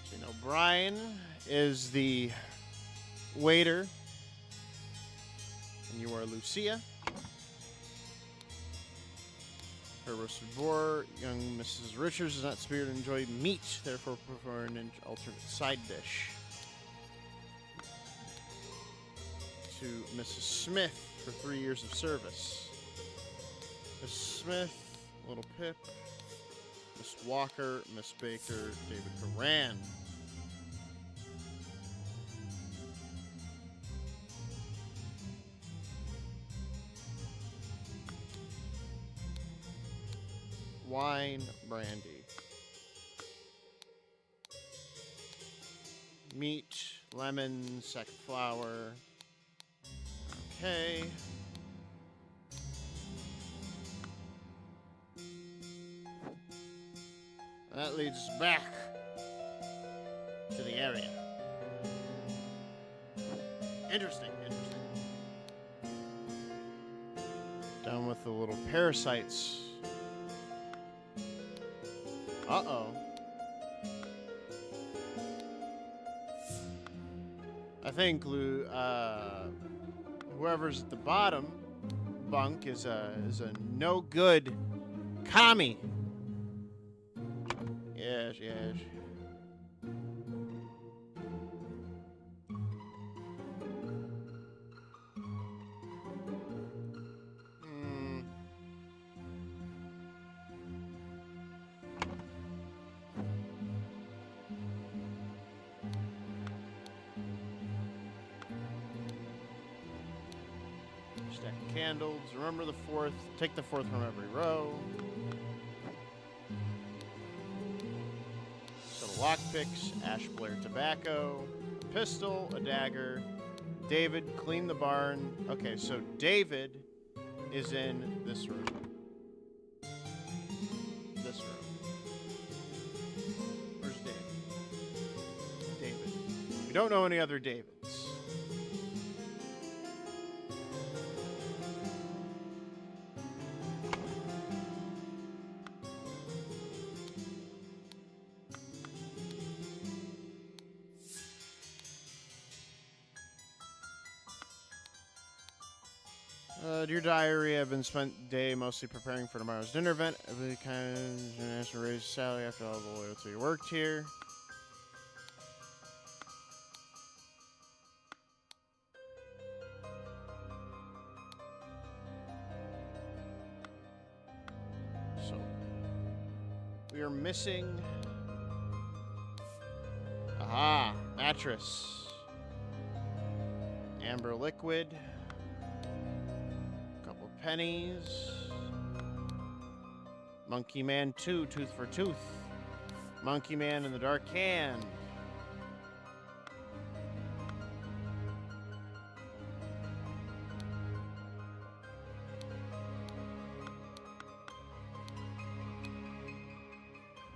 So you know Brian is the waiter. And you are Lucia. Her roasted boar. Young Mrs. Richards does not spirit enjoy meat, therefore prefer an alternate side dish. To Mrs. Smith for 3 years of service. Miss Smith, Little Pip, Miss Walker, Miss Baker, David Duran. wine, brandy. Meat, lemon, second flour. Okay. That leads us back to the area. Interesting. Down with the little parasites. Uh-oh. I think whoever's at the bottom bunk is a no good commie. Yes. Stack of candles. Remember the fourth. Take the fourth from every row. So the lockpicks, ash blare tobacco, a pistol, a dagger. David, clean the barn. Okay, so David is in this room. This room. Where's David? David. We don't know any other Davids. Dear diary, I've been spent day mostly preparing for tomorrow's dinner event. I really kind of asked to raise salary after all the loyalty you worked here. So we are missing. Aha, mattress, amber liquid. Pennies. Monkey Man 2, tooth for tooth. Monkey Man in the dark can.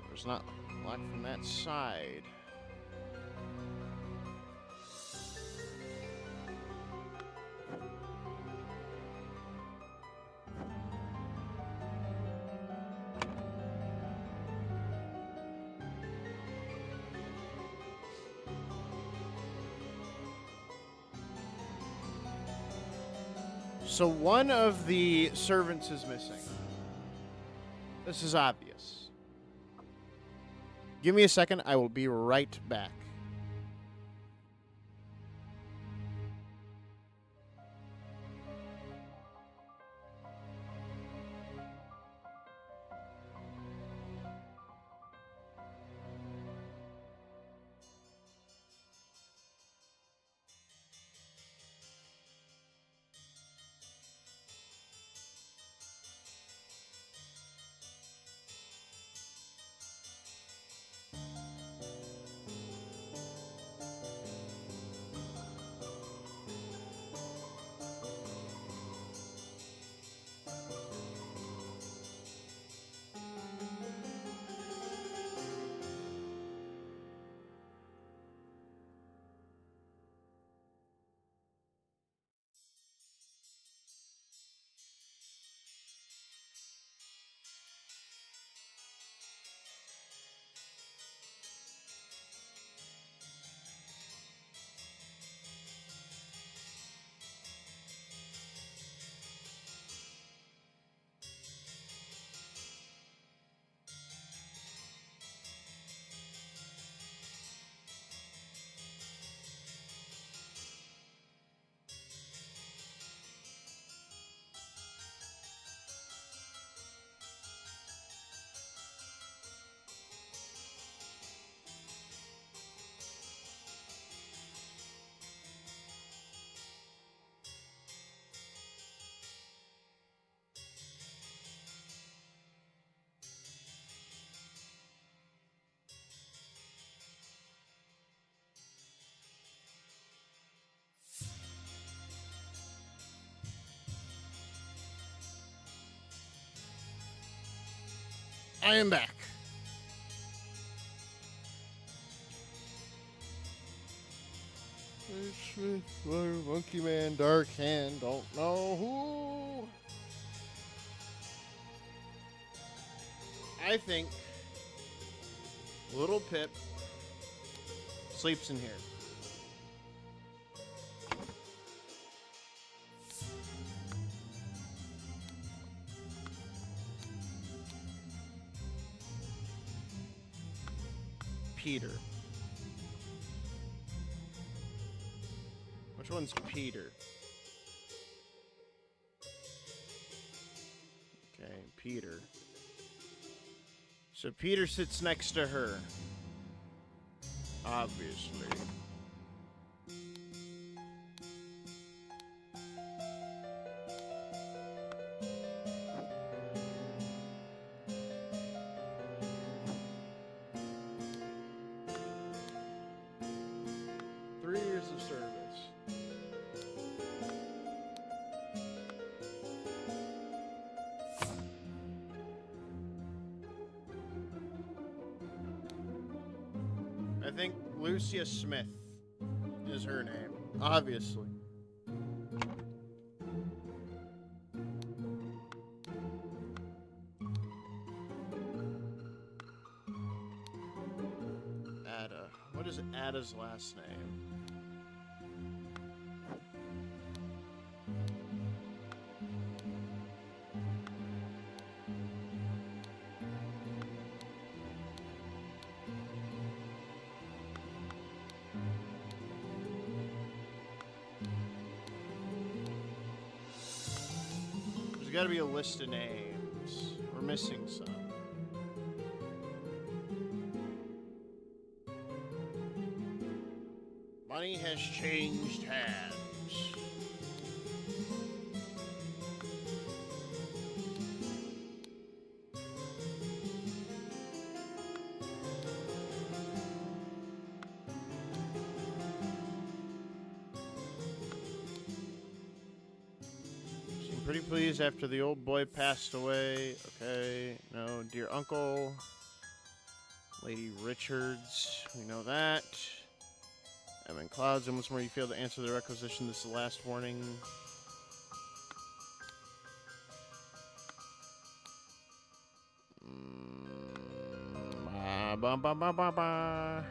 There's not a lot from that side. So one of the servants is missing. This is obvious. Give me a second. I will be right back. I am back. Monkey Man, Dark Hand, don't know who. I think Little Pip sleeps in here. Peter. Which one's Peter? Okay, Peter. So Peter sits next to her. Obviously. Of service. I think Lucia Smith is her name, obviously. Ada. What is Ada's last name? There's got to be a list of names. We're missing some. Money has changed hands. Seemed pretty pleased after the old boy passed away. Okay, no, dear uncle. Lady Richards, we know that. I'm in clouds, and once more you fail to answer the requisition. This is the last warning. Ba, ba, ba, ba, ba.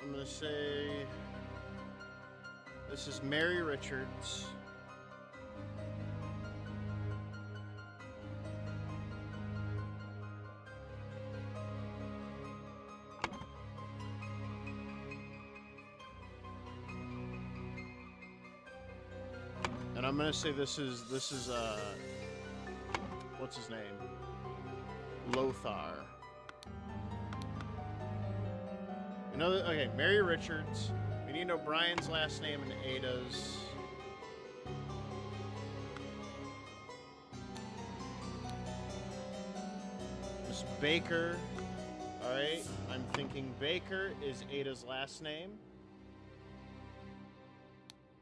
I'm gonna say this is Mary Richards. And I'm gonna say this is what's his name? Lothar. You know, okay, Mary Richards. We need to know Brian's last name and Ada's. Miss Baker. Alright, I'm thinking Baker is Ada's last name.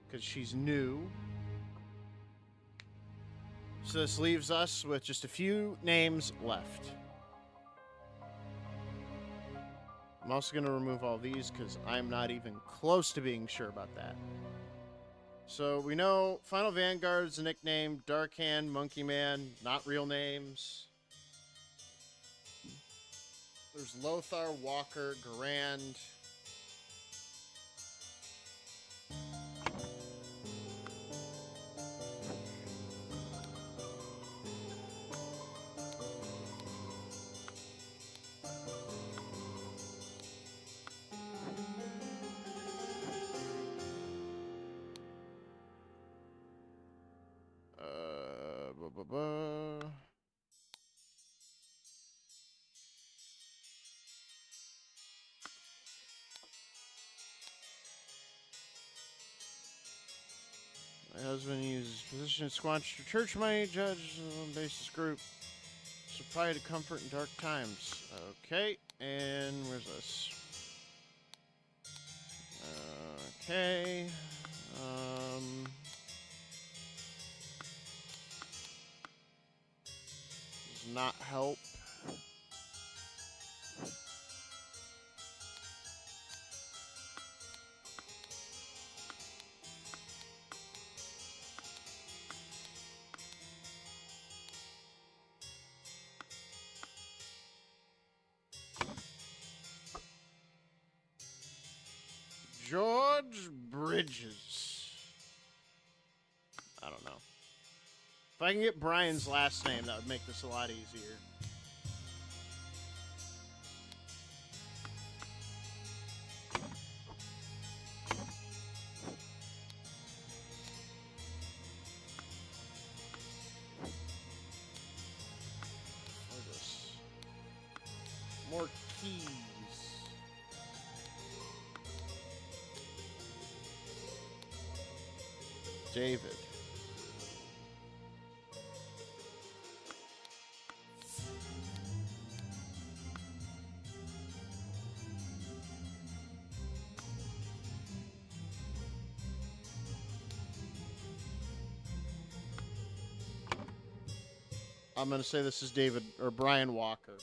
Because she's new. So this leaves us with just a few names left. I'm also going to remove all these because I'm not even close to being sure about that. So we know Final Vanguard's a nickname, Dark Hand, Monkey Man, not real names. There's Lothar, Walker, Garand. husband uses position to squander church money. Judge basis group. Supply to comfort in dark times. Okay, and where's this? Okay. Does not help. George Bridges. I don't know. If I can get Brian's last name, that would make this a lot easier. What is this? More keys. David. I'm going to say this is David or Brian Walker.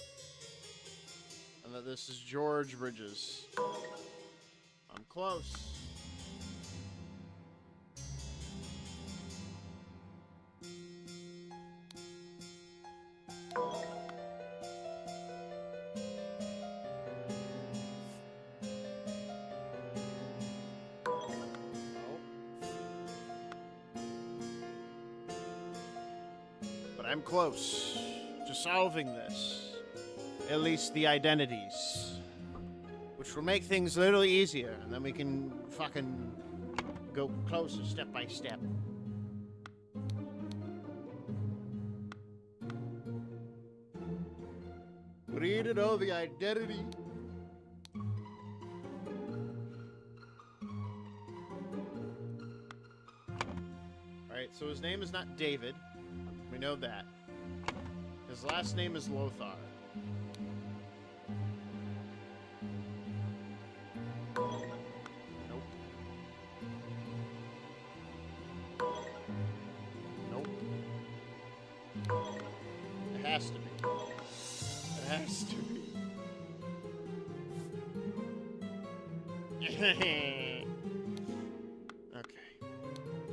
And that this is George Bridges. I'm close. I'm close to solving this. At least the identities. Which will make things a little easier, and then we can fucking go closer step by step. We need to know the identity. Alright, so his name is not David. We know that. His last name is Lothar. Nope. Nope. It has to be. It has to be. Okay.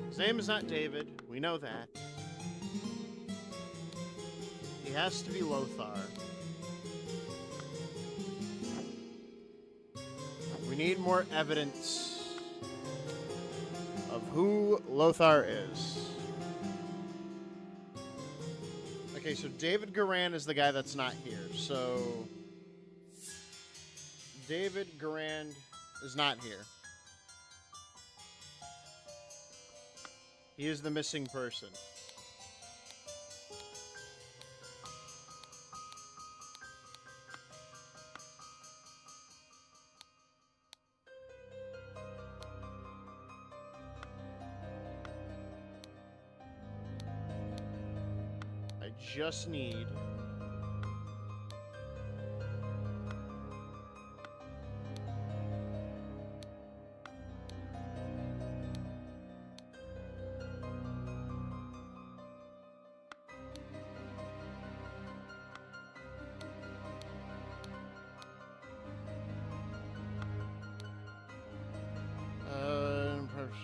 His name is not David. We know that. He has to be Lothar. We need more evidence of who Lothar is. Okay, so David Garand is the guy that's not here. So David Garand is not here. He is the missing person. Just need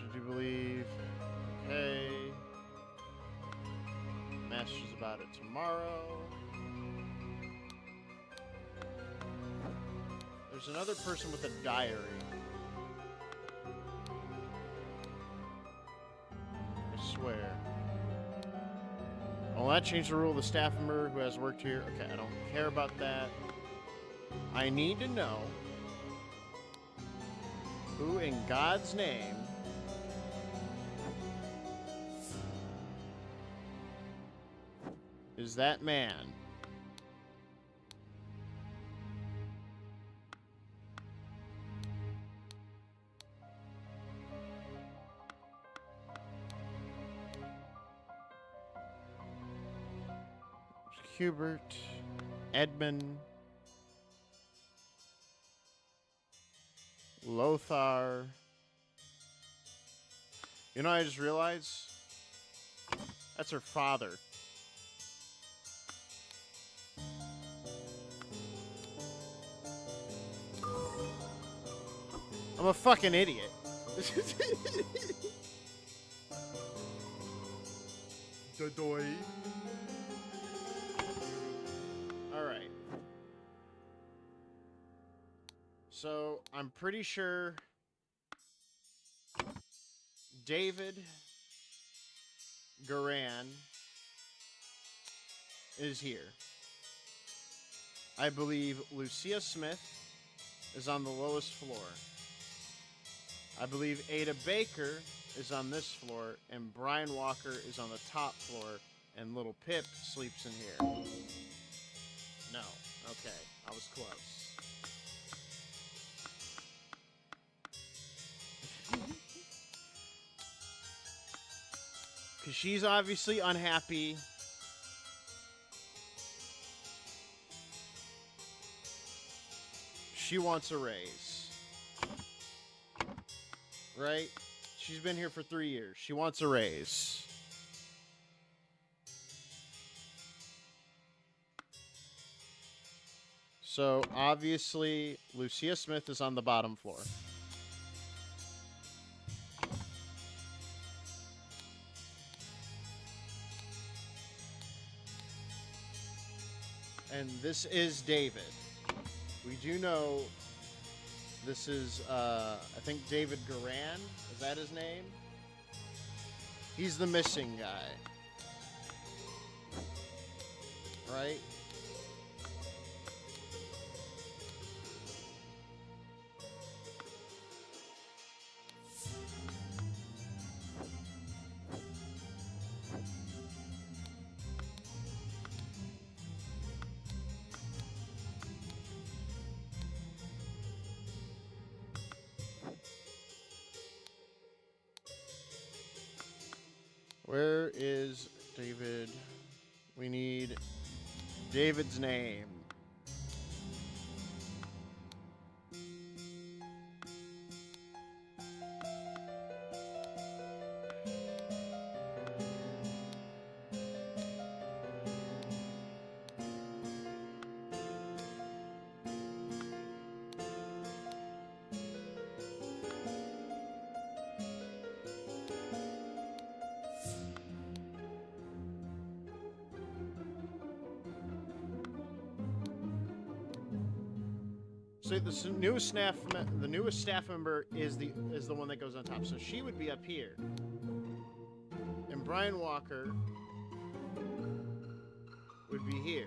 should you believe? Okay. Masters about it tomorrow. There's another person with a diary. I swear. Will that change the rule of the staff member who has worked here? Okay, I don't care about that. I need to know who in God's name is that man? Hubert, Edmund, Lothar. You know, I just realized that's her father. I'm a fucking idiot. Doin. Alright. So, I'm pretty sure David Garan is here. I believe Lucia Smith is on the lowest floor. I believe Ada Baker is on this floor, and Brian Walker is on the top floor, and little Pip sleeps in here. No. Okay. I was close. Because she's obviously unhappy. She wants a raise. Right? She's been here for 3 years. She wants a raise. So, obviously, Lucia Smith is on the bottom floor. And this is David. We do know this is, I think David Garan. Is that his name? He's the missing guy. Right? Where is David? We need David's name. So the newest staff member is the one that goes on top. So she would be up here, and Brian Walker would be here.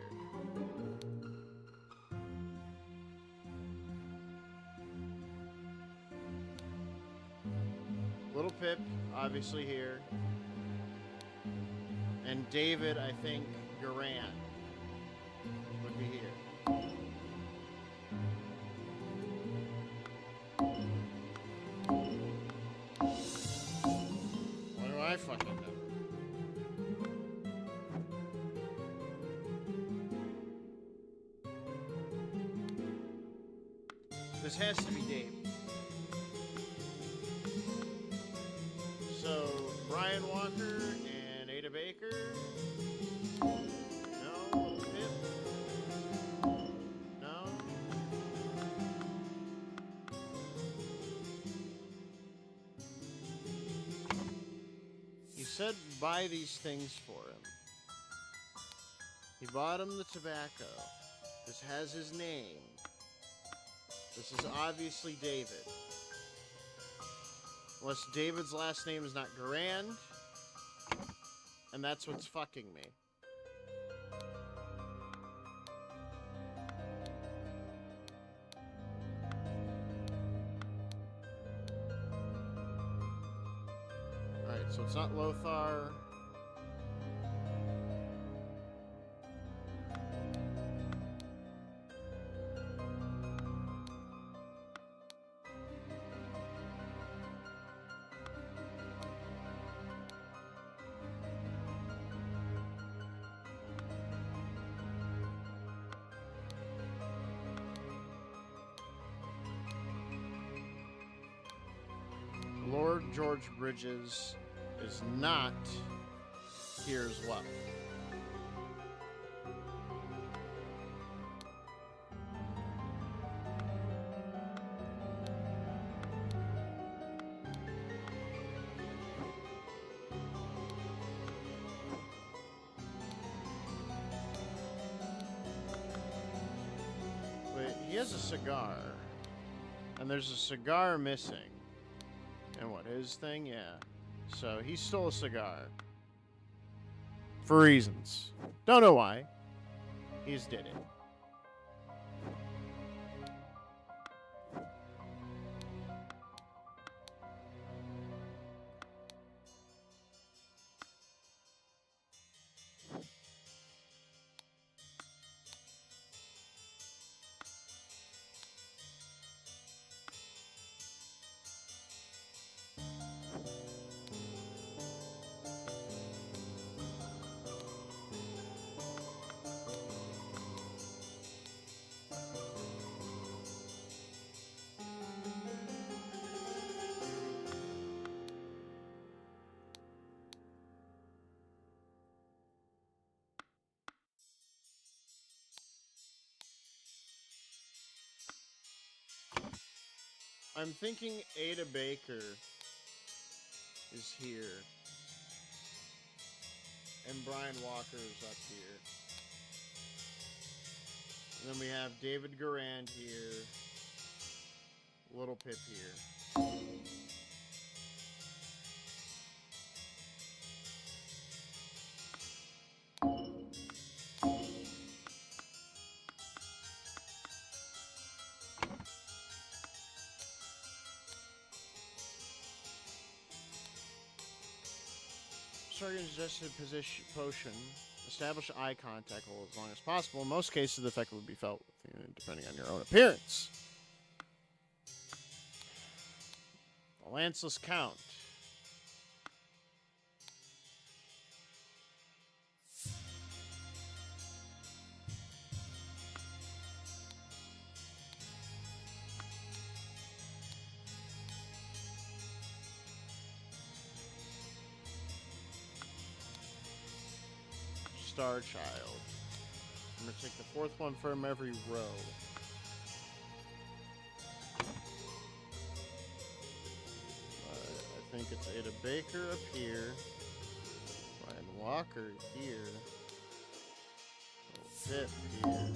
Little Pip, obviously here, and David, I think Garan would be here. I fucking know. This has to be Dave. So, Brian Walker and Ada Baker. No. Pip. No. He said buy these things for him. He bought him the tobacco. This has his name. This is obviously David. Unless David's last name is not Garand. And that's what's fucking me. Alright, so it's not Lothar. Lord George Bridges is not here as well. Wait, he has a cigar. And there's a cigar missing. And what, his thing? Yeah. So he stole a cigar. For reasons. Don't know why. He just did it. I'm thinking Ada Baker is here. And Brian Walker is up here. And then we have David Garand here. Little Pip here. Starting suggested position potion. Establish eye contact as long as possible. In most cases, the effect would be felt depending on your own appearance. The Lanceless Count. Star Child. I'm going to take the fourth one from every row. I think it's Ada Baker up here. Brian Walker here. Pip here.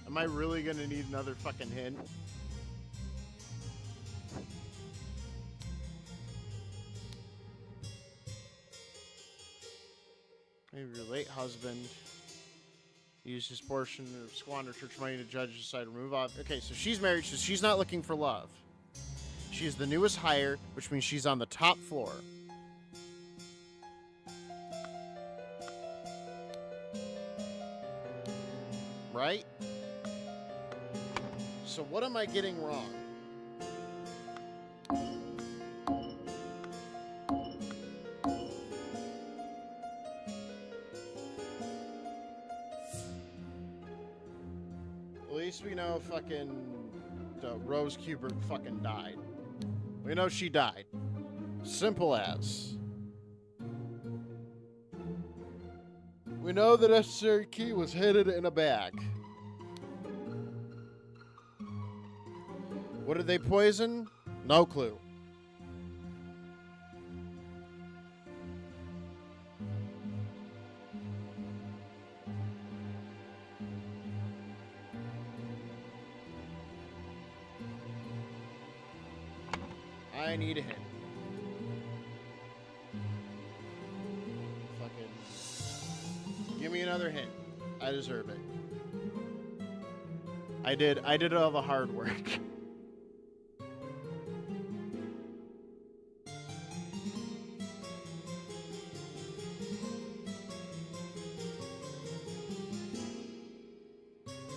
Am I really going to need another fucking hint? Maybe your late husband used his portion of squander church money to judge decide to remove off. Okay, so she's married, so she's not looking for love. She's the newest hire, which means she's on the top floor. Right? So what am I getting wrong? At least we know fucking Rose Kubert fucking died. We know she died. Simple as. We know the necessary key was hidden in a bag. What did they poison? No clue. I need a hint. Fucking give me another hint. I deserve it. I did all the hard work.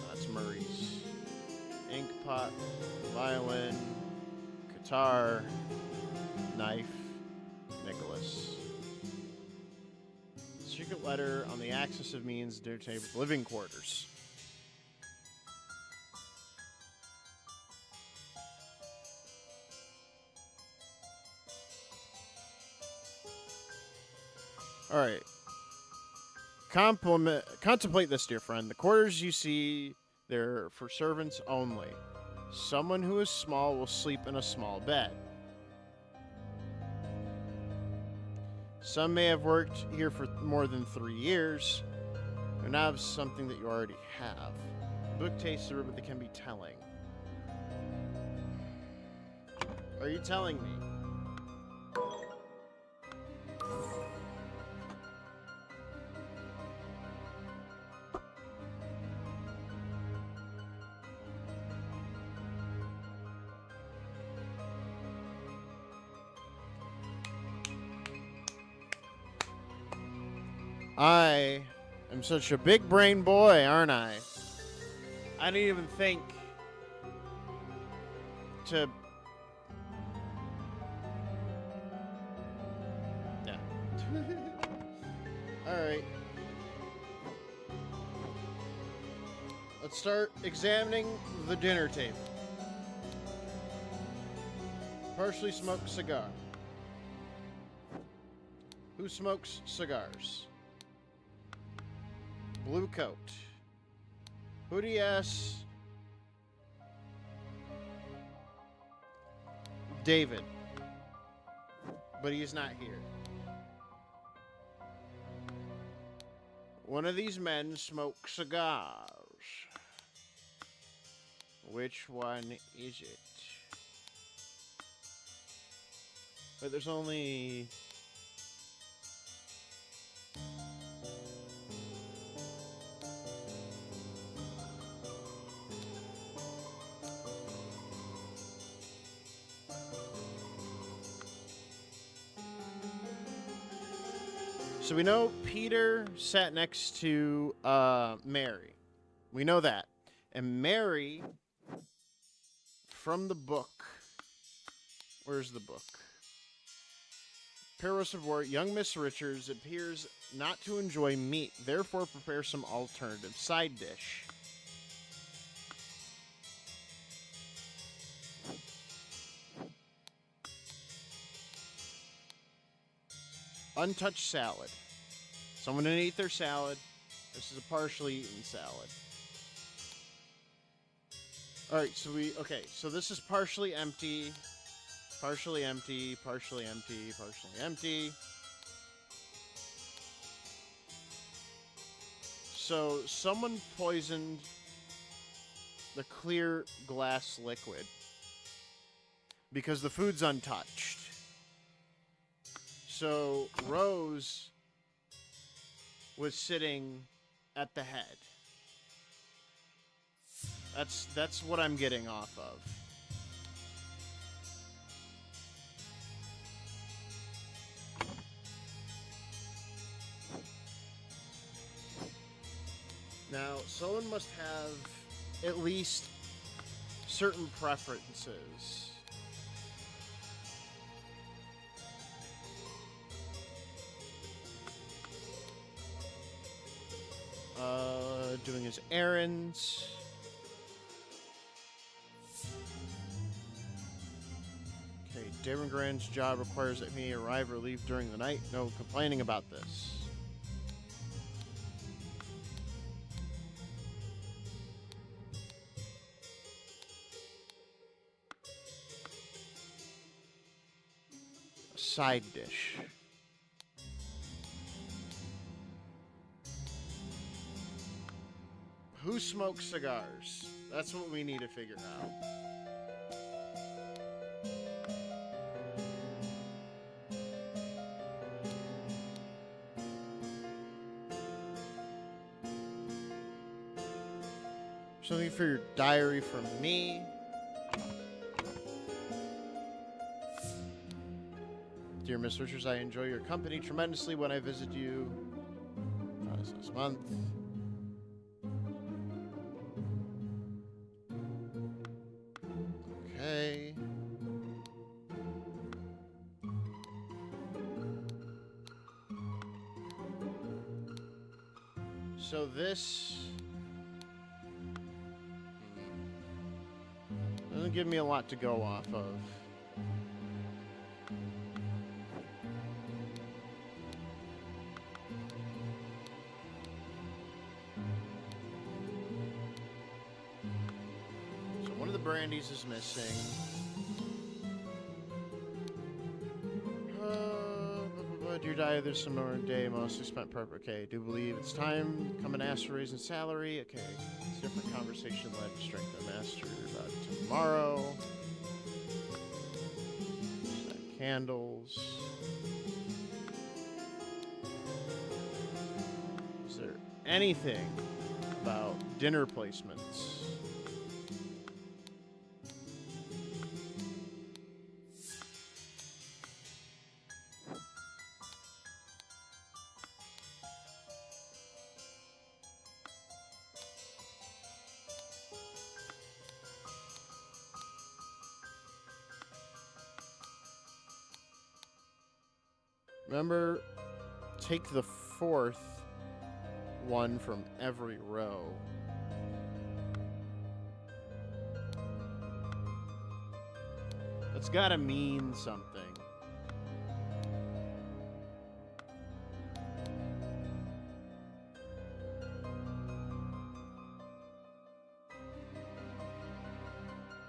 That's Murray's. Ink pot, violin, guitar, knife, Nicholas. Secret letter on the axis of means to living quarters. All right. Contemplate this, dear friend. The quarters you see, they're for servants only. Someone who is small will sleep in a small bed. Some may have worked here for more than 3 years, and now have something that you already have. The book tastes rude, but they can be telling. Are you telling me? I am such a big brain boy, aren't I? I didn't even think to... Yeah. Alright. Let's start examining the dinner table. Partially smoked cigar. Who smokes cigars? Blue coat. Hoodie ass. David. But he's not here. One of these men smokes cigars. Which one is it? But there's only... So we know Peter sat next to Mary. We know that. And Mary, from the book, where's the book? Perils of War, young Miss Richards appears not to enjoy meat, therefore prepare some alternative side dish. Untouched salad. Someone didn't eat their salad. This is a partially eaten salad. Alright, so this is partially empty. Partially empty, partially empty, partially empty. So someone poisoned the clear glass liquid because the food's untouched. So Rose was sitting at the head. That's what I'm getting off of. Now, someone must have at least certain preferences. Doing his errands. Okay, Darren Grant's job requires that he arrive or leave during the night. No complaining about this. Side dish. Who smokes cigars? That's what we need to figure out. Something for your diary from me. Dear Miss Richards, I enjoy your company tremendously when I visit you. This month. Okay. So this doesn't give me a lot to go off of. brandies is missing. Dear Diary, there's some more day mostly spent perfect. Okay, do believe it's time. Come and ask for raise in salary. Okay, it's a different conversation led to strength the master about tomorrow. Candles. Is there anything about dinner placements? Remember, take the fourth one from every row. That's gotta mean something.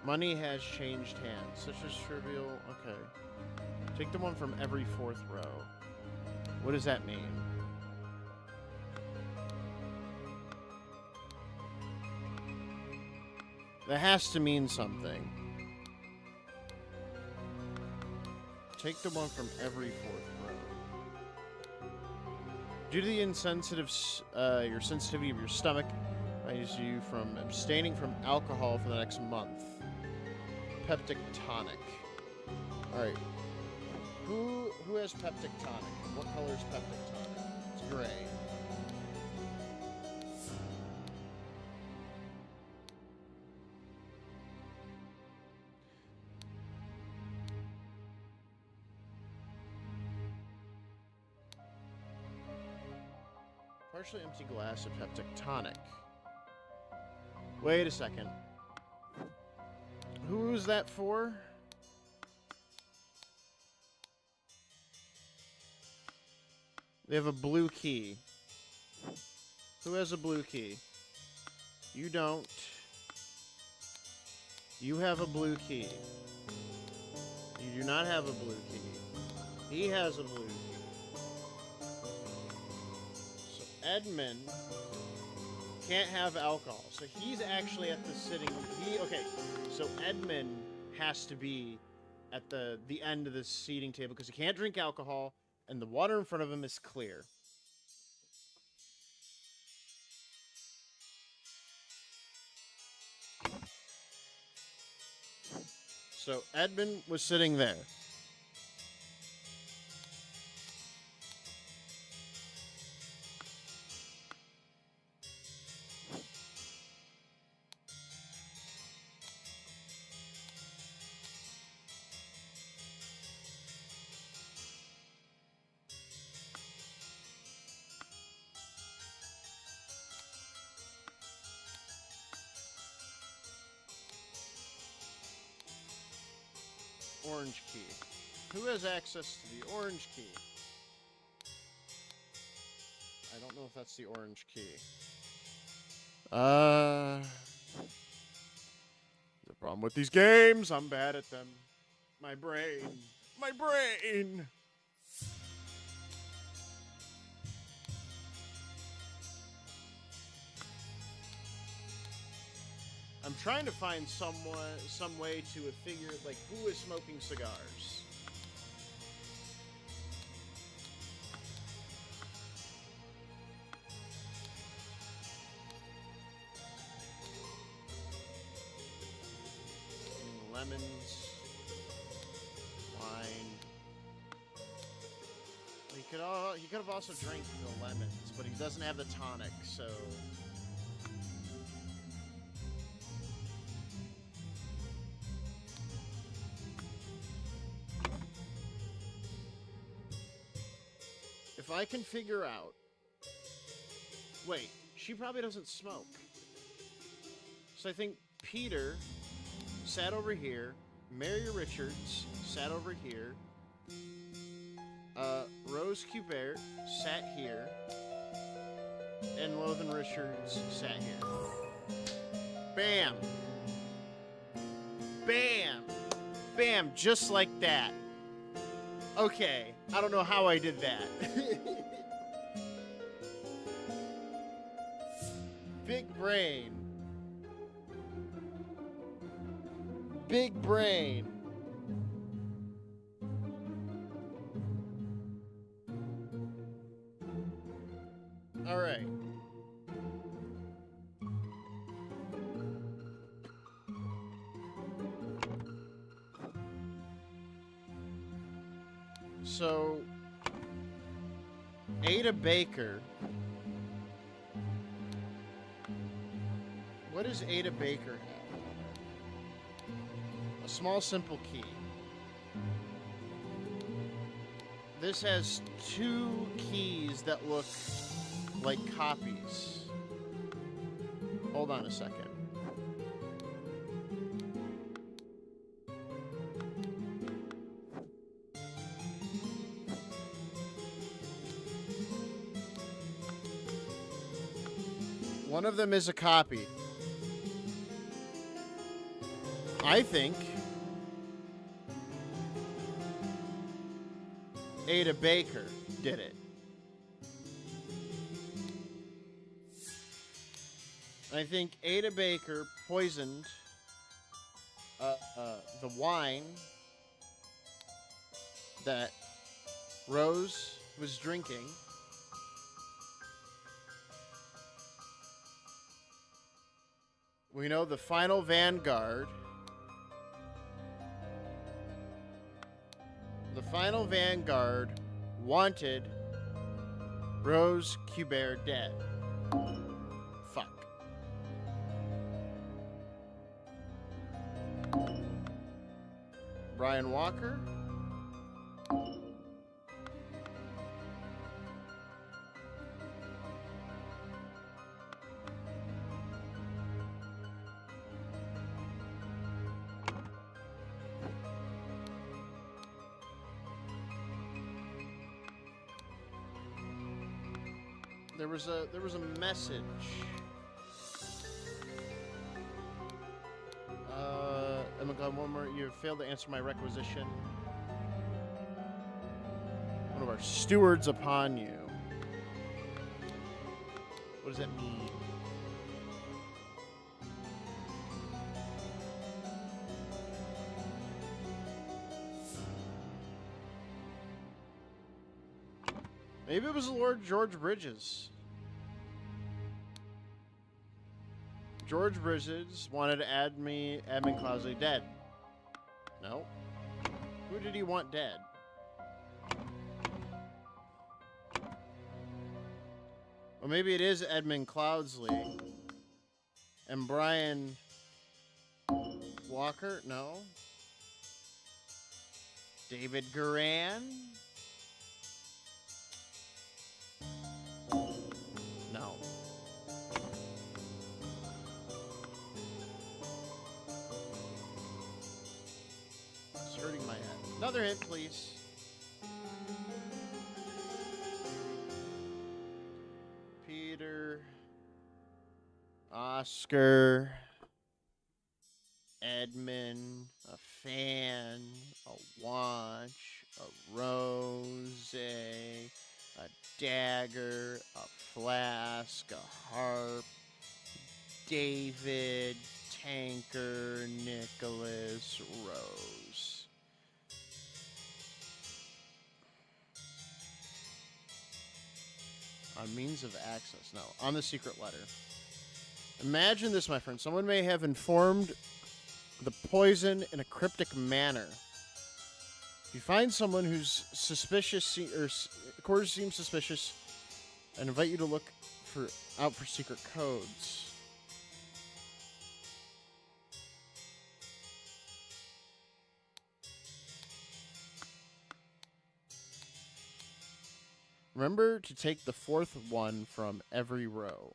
Money has changed hands. Such as trivial. Okay. Take the one from every fourth row. What does that mean? That has to mean something. Take the one from every fourth row. Due to the your sensitivity of your stomach, I use you from abstaining from alcohol for the next month. Peptic tonic. All right. Who has peptic tonic? What color is peptic tonic? It's gray. Partially empty glass of peptic tonic. Wait a second. Who is that for? They have a blue key. Who has a blue key? You don't. You have a blue key. You do not have a blue key. He has a blue key. So Edmund can't have alcohol. So he's actually at the sitting. Okay. So Edmund has to be at the end of the seating table because he can't drink alcohol. And the water in front of him is clear. So Edmund was sitting there. Orange key. Who has access to the orange key? I don't know if that's the orange key. The problem with these games, I'm bad at them. My brain. My brain! I'm trying to find some way to figure, like, who is smoking cigars. Lemons. Wine. He could have also drank the lemons, but he doesn't have the tonic, so... If I can figure out... Wait, she probably doesn't smoke. So I think Peter sat over here, Mary Richards sat over here, Rose Cubert sat here, and Lothan Richards sat here. Bam! Bam! Bam, just like that. Okay, I don't know how I did that. Big brain. Big brain. All right. So, Ada Baker. What does Ada Baker have? A small, simple key. This has two keys that look like copies. Hold on a second. One of them is a copy. I think Ada Baker did it. I think Ada Baker poisoned the wine that Rose was drinking. We know the final vanguard. The final vanguard wanted Rose Kubert dead. Fuck. Brian Walker. There was a message. I'm gonna go one more. You have failed to answer my requisition. One of our stewards upon you. What does that mean? Maybe it was Lord George Bridges. George Bridges wanted Admin Clousley dead. No. Who did he want dead? Well, maybe it is Edmund Cloudsley. And Brian Walker? No. David Guerin? No. It's hurting my head. Another hint, please. Peter, Oscar, Edmund, a fan, a watch, a rose, a dagger, a flask, a harp, David, Tanker, Nicholas, Rose. On means of access. No, on the secret letter. Imagine this, my friend. Someone may have informed the poison in a cryptic manner. If you find someone who's suspicious, or quarters seem suspicious, and invite you to look out for secret codes. Remember to take the fourth one from every row.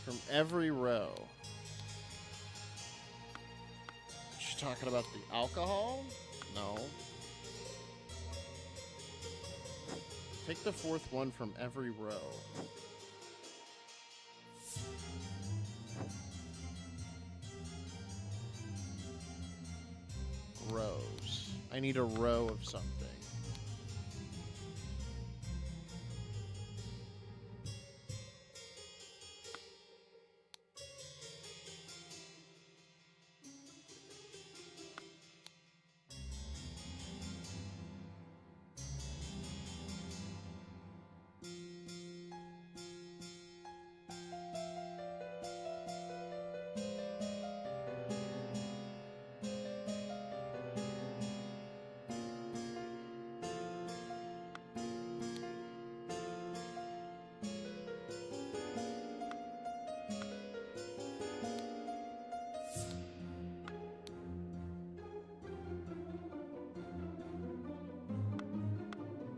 from every row. She's talking about the alcohol? No. Take the fourth one from every row. Rows. I need a row of something.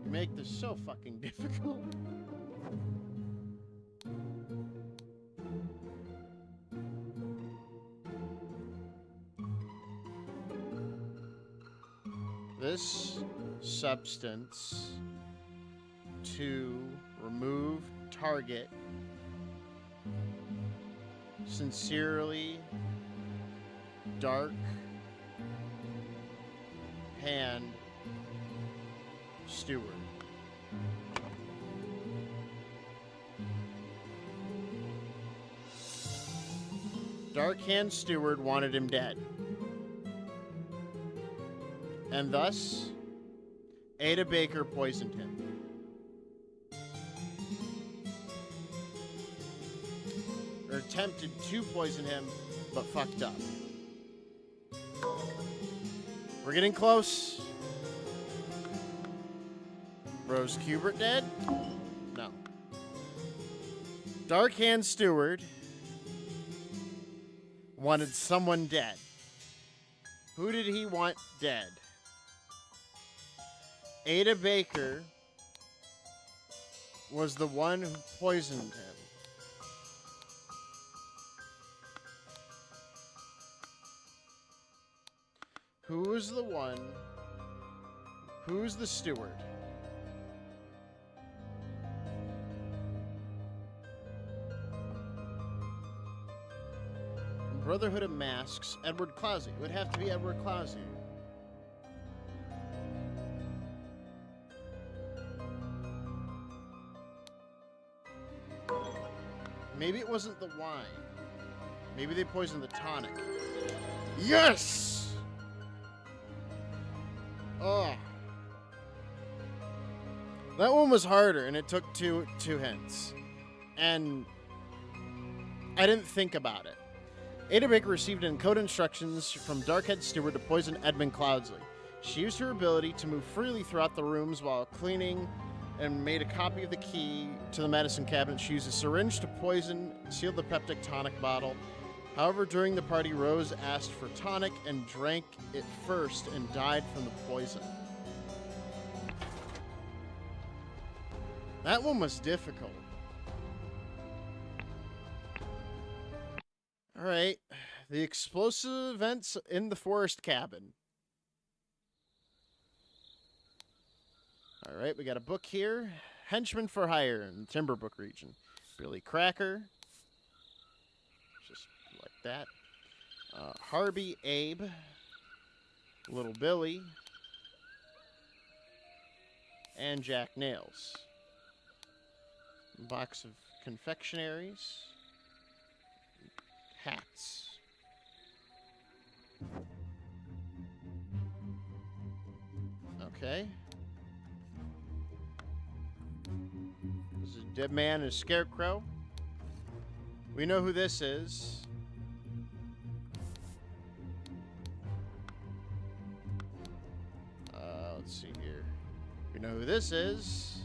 You make this so fucking difficult. This substance to remove target. Sincerely, Dark Hand Steward. Dark Hand Steward wanted him dead. And thus, Ada Baker poisoned him. Or attempted to poison him, but fucked up. We're getting close. Rose Kubert dead? No. Dark Hand Steward wanted someone dead. Who did he want dead? Ada Baker was the one who poisoned him. Who was the one? Who's the steward? Brotherhood of Masks, Edward Clausey. It would have to be Edward Clausey. Maybe it wasn't the wine. Maybe they poisoned the tonic. Yes! Oh. That one was harder, and it took two hints. And I didn't think about it. Ada Baker received encoded instructions from Darkhead Steward to poison Edmund Cloudsley. She used her ability to move freely throughout the rooms while cleaning and made a copy of the key to the medicine cabinet. She used a syringe to poison, sealed the peptic tonic bottle. However, during the party, Rose asked for tonic and drank it first and died from the poison. That one was difficult. All right, the explosive events in the forest cabin. All right, we got a book here. Henchman for Hire in the Timberbrook region. Billy Cracker. Just like that. Harvey Abe. Little Billy. And Jack Nails. A box of confectionaries. Hats. Okay. This is a dead man and a scarecrow. We know who this is. Let's see here. We know who this is.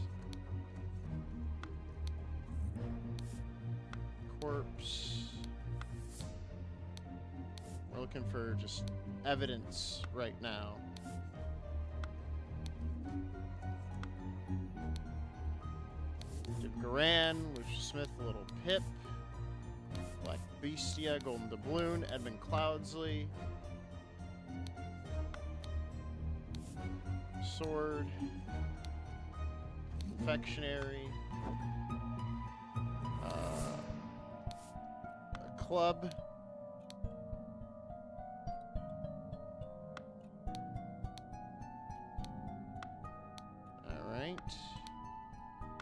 Corpse. We're looking for just evidence right now. Jim Garan, Lucia Smith, Little Pip. Black Beastia, Golden Doubloon, Edmund Cloudsley. Sword. Confectionery. A club. Alright.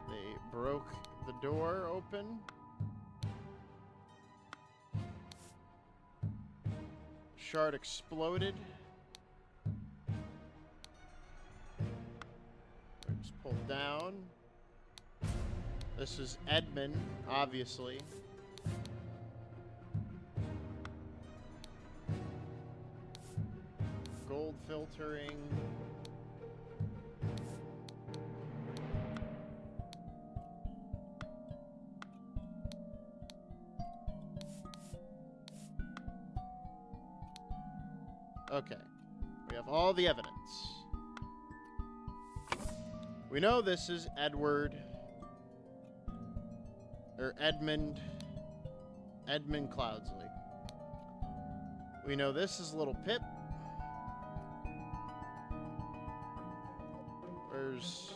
They broke the door open. Shard exploded. It was pulled down. This is Edmund, obviously. Gold filtering. Okay. We have all the evidence. We know this is Edmund Cloudsley. We know this is Little Pip. There's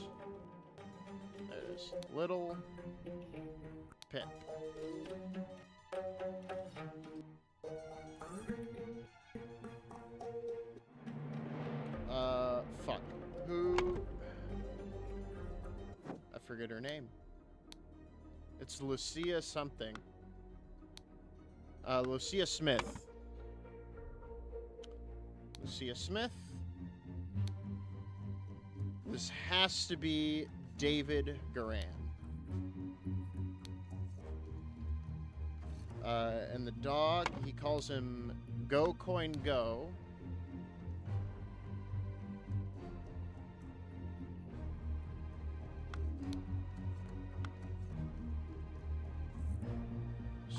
Little Pip. Fuck. Who? I forget her name. It's Lucia something. Lucia Smith. Lucia Smith. This has to be David Garan. And the dog, he calls him Go Coin Go.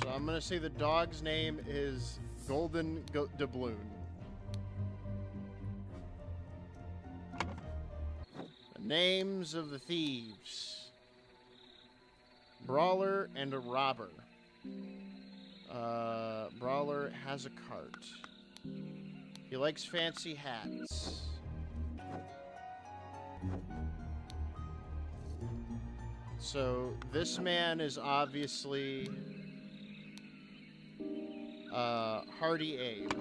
So I'm going to say the dog's name is Golden Doubloon. The names of the thieves. Brawler and a robber. Brawler has a cart. He likes fancy hats. So this man is obviously Hardy Abe.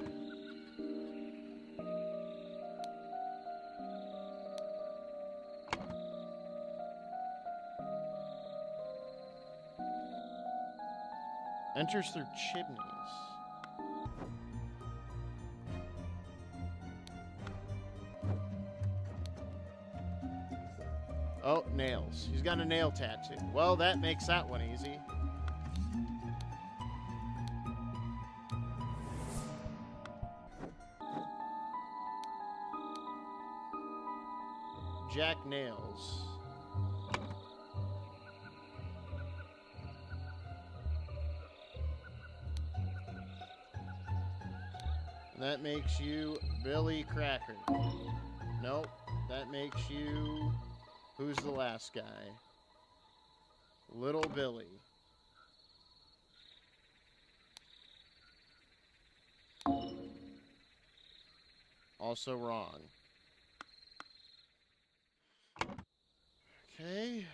Enters through chimneys. Oh, nails. He's got a nail tattoo. Well, that makes that one easy. Jack Nails. That makes you Billy Cracker. Nope. That makes you... Who's the last guy? Little Billy. Also wrong. Okay.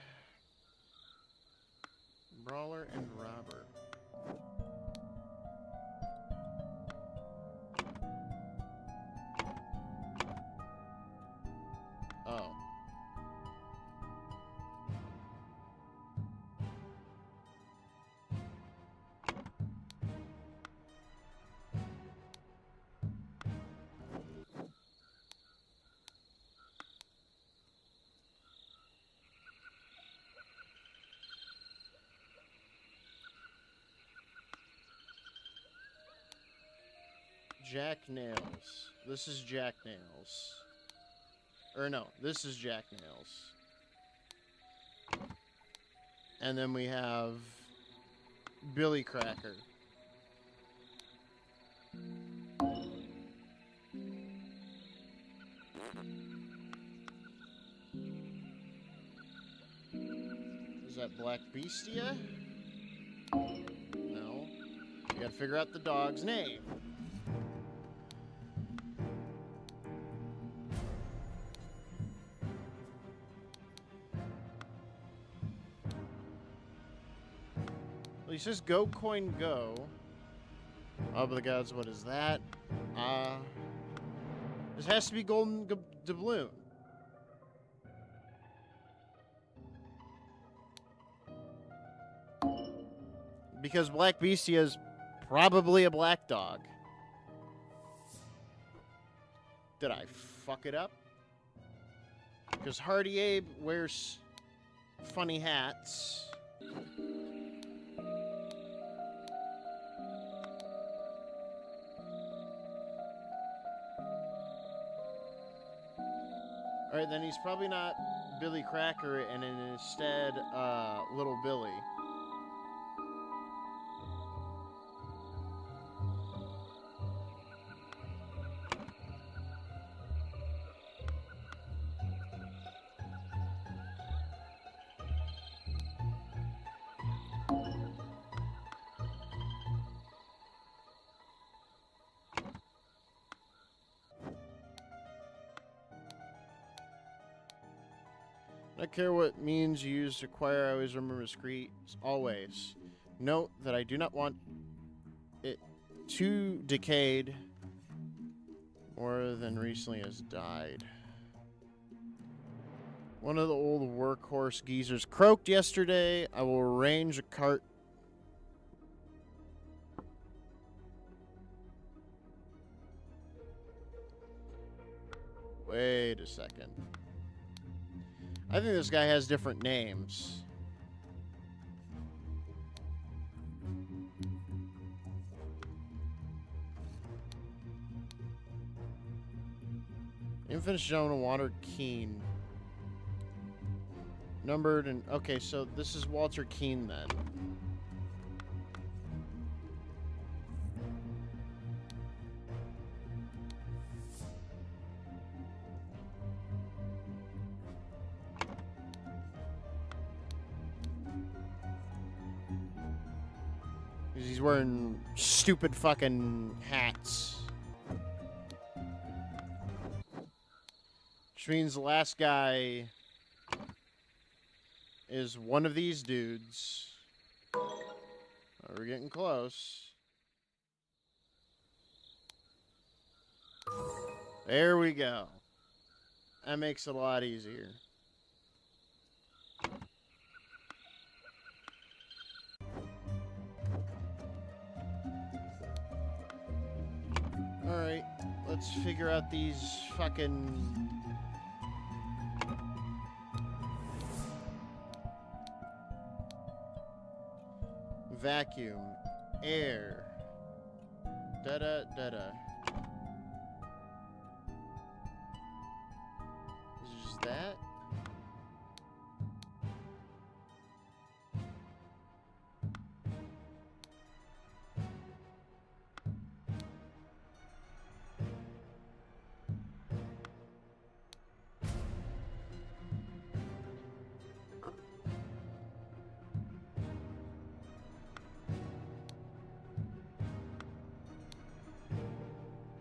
Brawler and robber. Oh. Jack Nails. This is Jack Nails. Or no, this is Jack Nails. And then we have Billy Cracker. Is that Black Beastia? No. Gotta figure out the dog's name. Well, he says go, coin, go. Oh, but the gods, what is that? This has to be golden doubloon. Because Black Beastie is probably a black dog. Did I fuck it up? Because Hardy Abe wears funny hats. Alright, then he's probably not Billy Cracker and instead Little Billy. I don't care what means you use to acquire, I always remember discreet. Always. Note that I do not want it too decayed more than recently has died. One of the old workhorse geezers croaked yesterday. I will arrange a cart. Wait a second. I think this guy has different names. Infant Jonah Water Keene. Numbered and... Okay, so this is Walter Keene then. He's wearing stupid fucking hats. Which means the last guy is one of these dudes. Oh, we're getting close. There we go. That makes it a lot easier. Alright, let's figure out these fucking... Vacuum. Air. Da-da-da-da. Is it just that?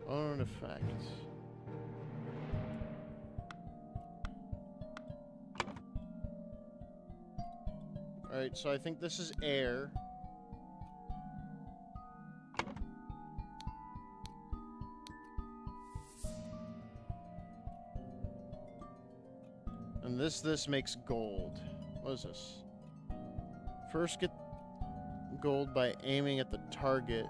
On effect. Alright, so I think this is air. And this makes gold. What is this? First get gold by aiming at the target.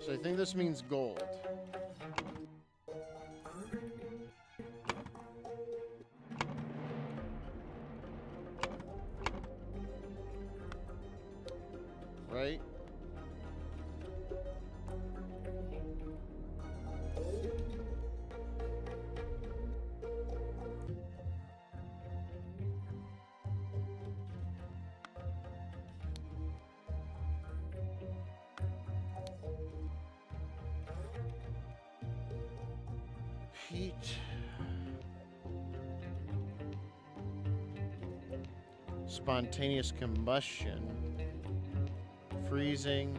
So I think this means gold. Right? Heat. Spontaneous combustion. Freezing.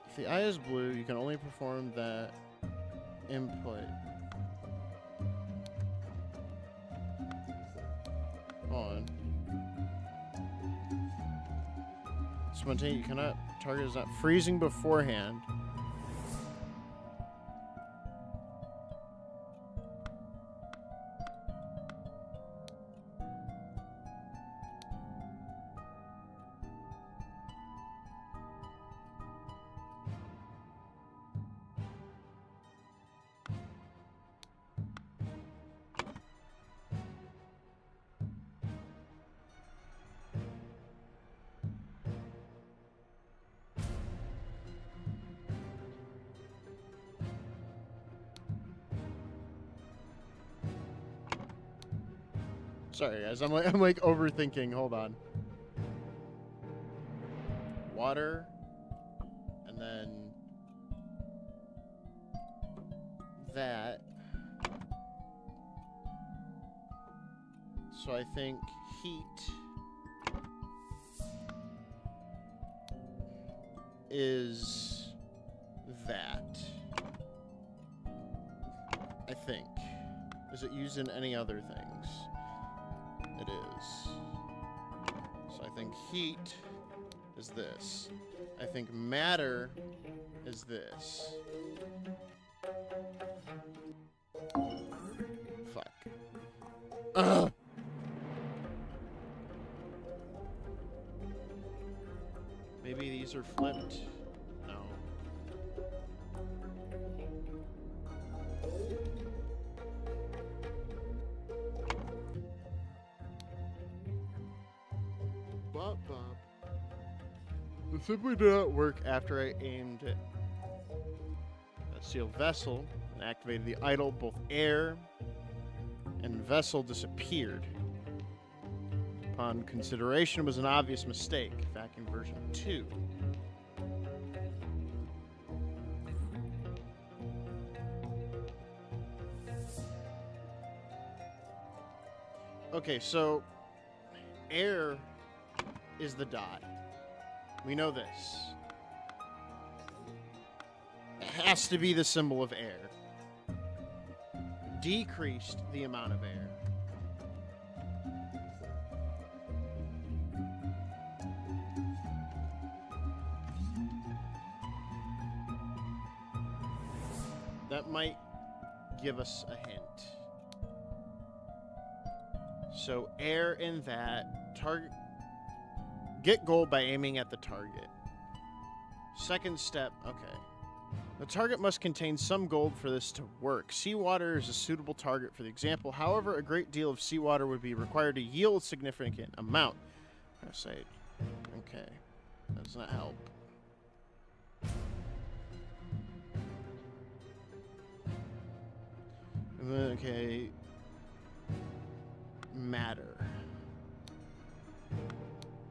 If the eye is blue, you can only perform that input. On. Spontaneous, you cannot, target is not freezing beforehand. Sorry, guys. I'm like overthinking. Hold on. Water, and then that. So I think heat is that. I think. Is it used in any other things? It is. So I think heat is this. I think matter is this. Fuck. Ugh. Maybe these are flipped. No. Bop, bop. It simply did not work after I aimed it. A sealed vessel and activated the idle. Both air and vessel disappeared. Upon consideration, it was an obvious mistake. Vacuum version 2. Okay, so air is the dot. We know this. It has to be the symbol of air. Decreased the amount of air. That might give us a hint. So air in that. Target. Get gold by aiming at the target. Second step. Okay. The target must contain some gold for this to work. Seawater is a suitable target for the example. However, a great deal of seawater would be required to yield a significant amount. I'm gonna say, okay, that does not help. Okay, matter.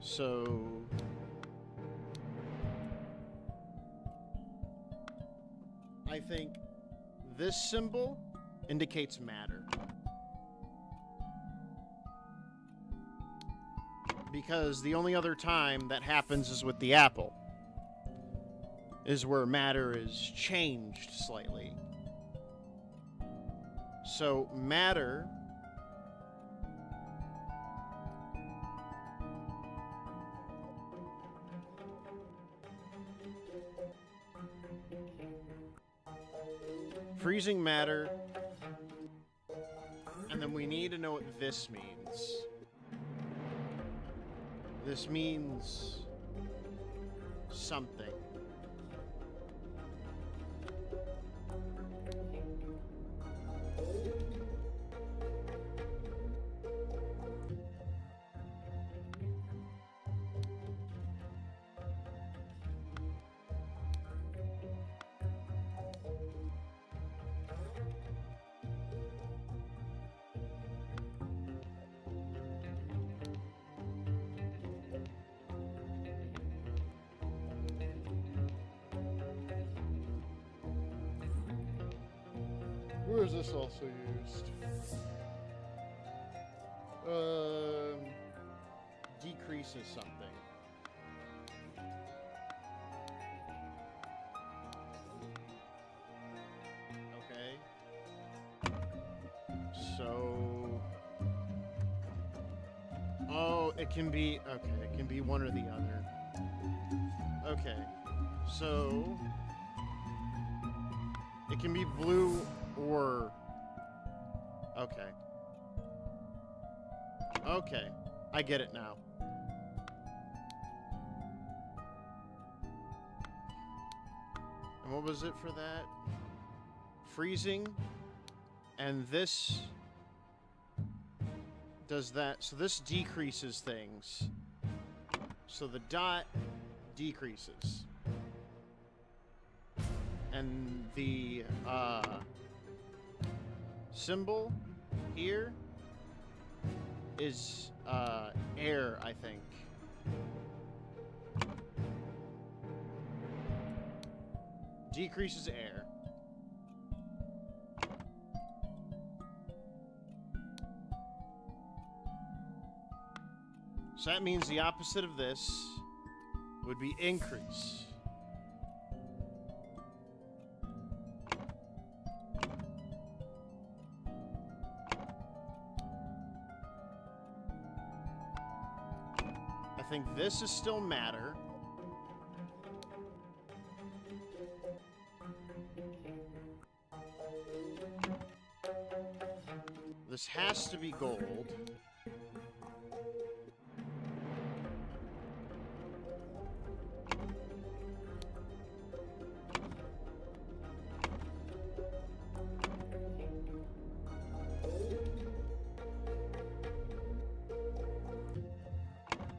So I think this symbol indicates matter. Because the only other time that happens is with the apple. Is where matter is changed slightly. So matter freezing matter, and then we need to know what this means. This means something. Where is this also used? Decreases something. Okay. So... Oh, it can be... Okay, it can be one or the other. Okay. So... It can be blue or... Okay. Okay. I get it now. And what was it for that? Freezing. And this does that. So this decreases things. So the dot decreases. And the symbol here is air, I think. Decreases air. So that means the opposite of this would be increase. I think this is still matter. This has to be gold.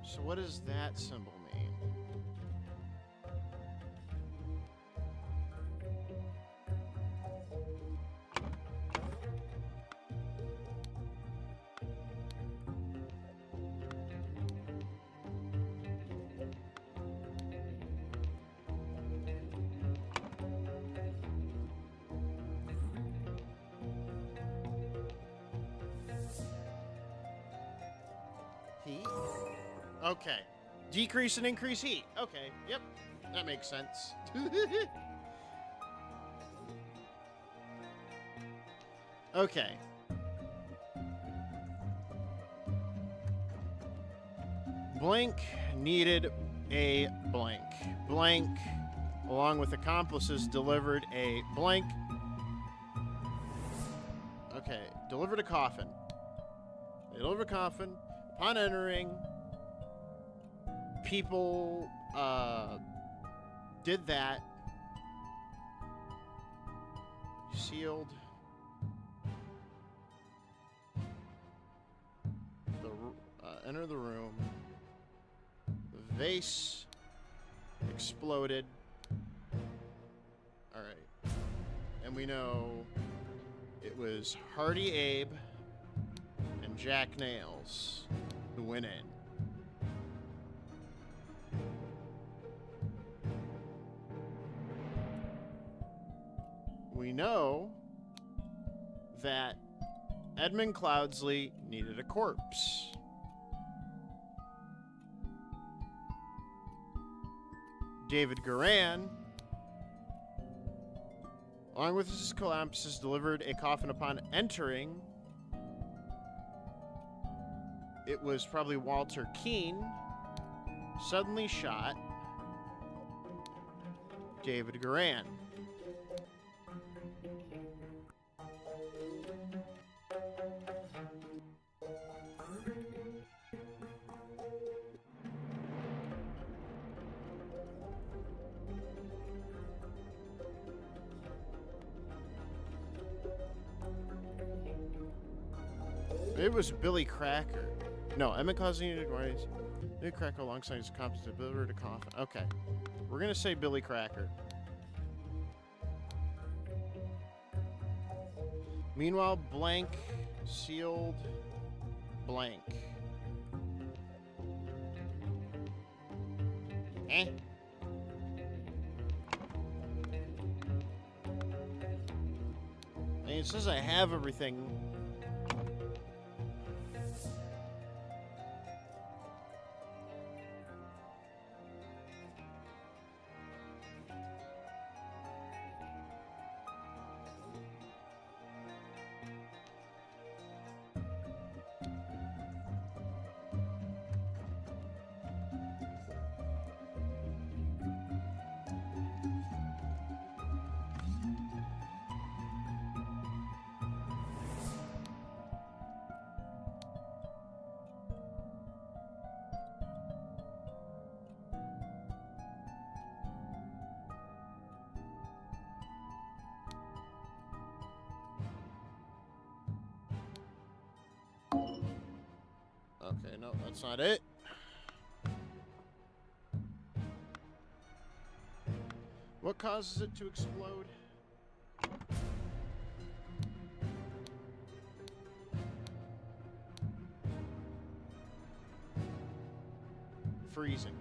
So what does that symbol mean? Heat? Okay. Decrease and increase heat. Okay. Yep. That makes sense. Okay. Blank needed a blank. Blank, along with accomplices, delivered a blank. Okay. Delivered a coffin. They delivered a coffin. Upon entering, people did that. Sealed. Enter the room. The vase exploded. Alright. And we know it was Hardy Abe and Jack Nails who went in. We know that Edmund Cloudsley needed a corpse. David Garan, along with his accomplices, delivered a coffin upon entering. It was probably Walter Keane, suddenly shot David Garan. It was Billy Cracker. No, Emmett Cloudsley needed Warriors. Billy Cracker alongside his accomplice delivered a coffin. Okay. We're going to say Billy Cracker. Meanwhile, blank, sealed, blank. Eh? it says I have everything. Okay, no, that's not it. What causes it to explode? Freezing.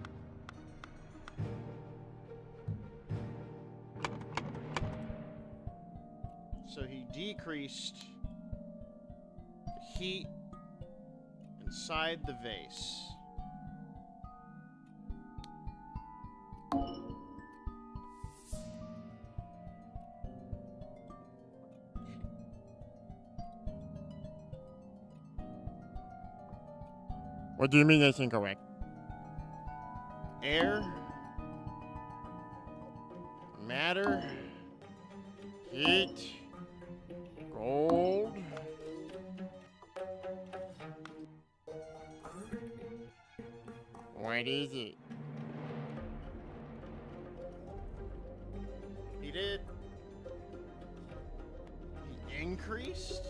So he decreased the heat inside the vase. What do you mean that's incorrect? Air, matter, heat, gold. What is it? He did. He increased.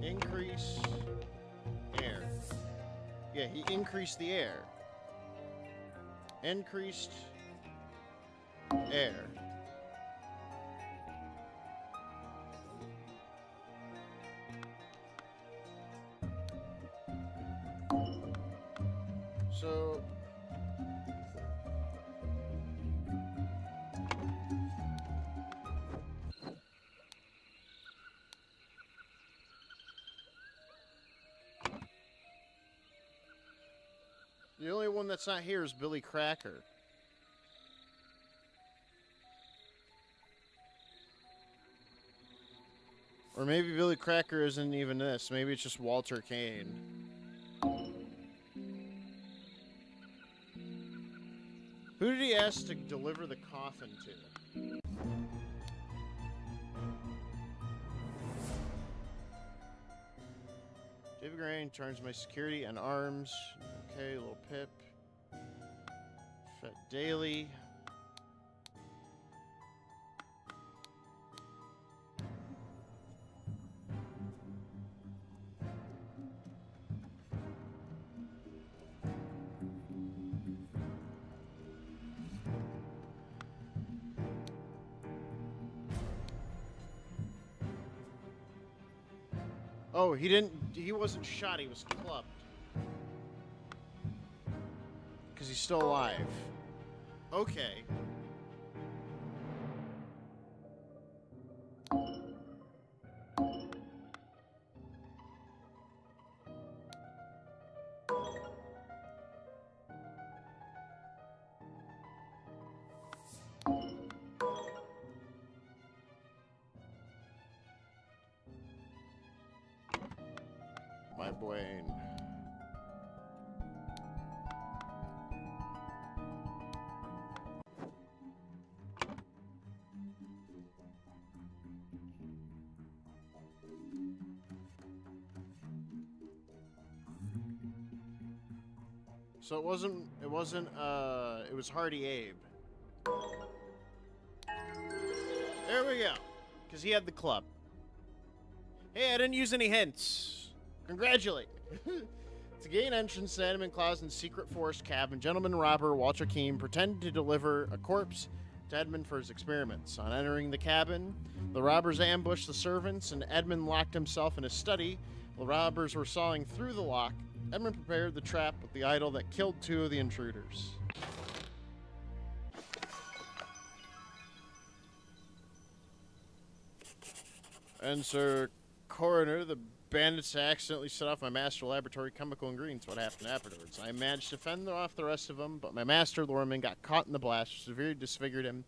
Increase air. Yeah, he increased the air. Increased air. So the only one that's not here is Billy Cracker. Or maybe Billy Cracker isn't even this. Maybe it's just Walter Kane. Who did he ask to deliver the coffin to? David Grain turns my security and arms. Okay, little Pip. Fed Daily. Oh, he wasn't shot, he was clubbed. Because he's still alive. Okay. My brain. So it was Hardy Abe. There we go. Because he had the club. Hey, I didn't use any hints. Congratulate me. To gain entrance to Edmund Clausen's secret forest cabin, gentleman robber Walter Keene pretended to deliver a corpse to Edmund for his experiments. On entering the cabin, the robbers ambushed the servants, and Edmund locked himself in his study. While robbers were sawing through the lock, Edmund prepared the trap with the idol that killed 2 of the intruders. And Sir Coroner, the bandits accidentally set off my master laboratory chemical ingredients. What happened afterwards? I managed to fend off the rest of them, but my master Lorman got caught in the blast, which severely disfigured him.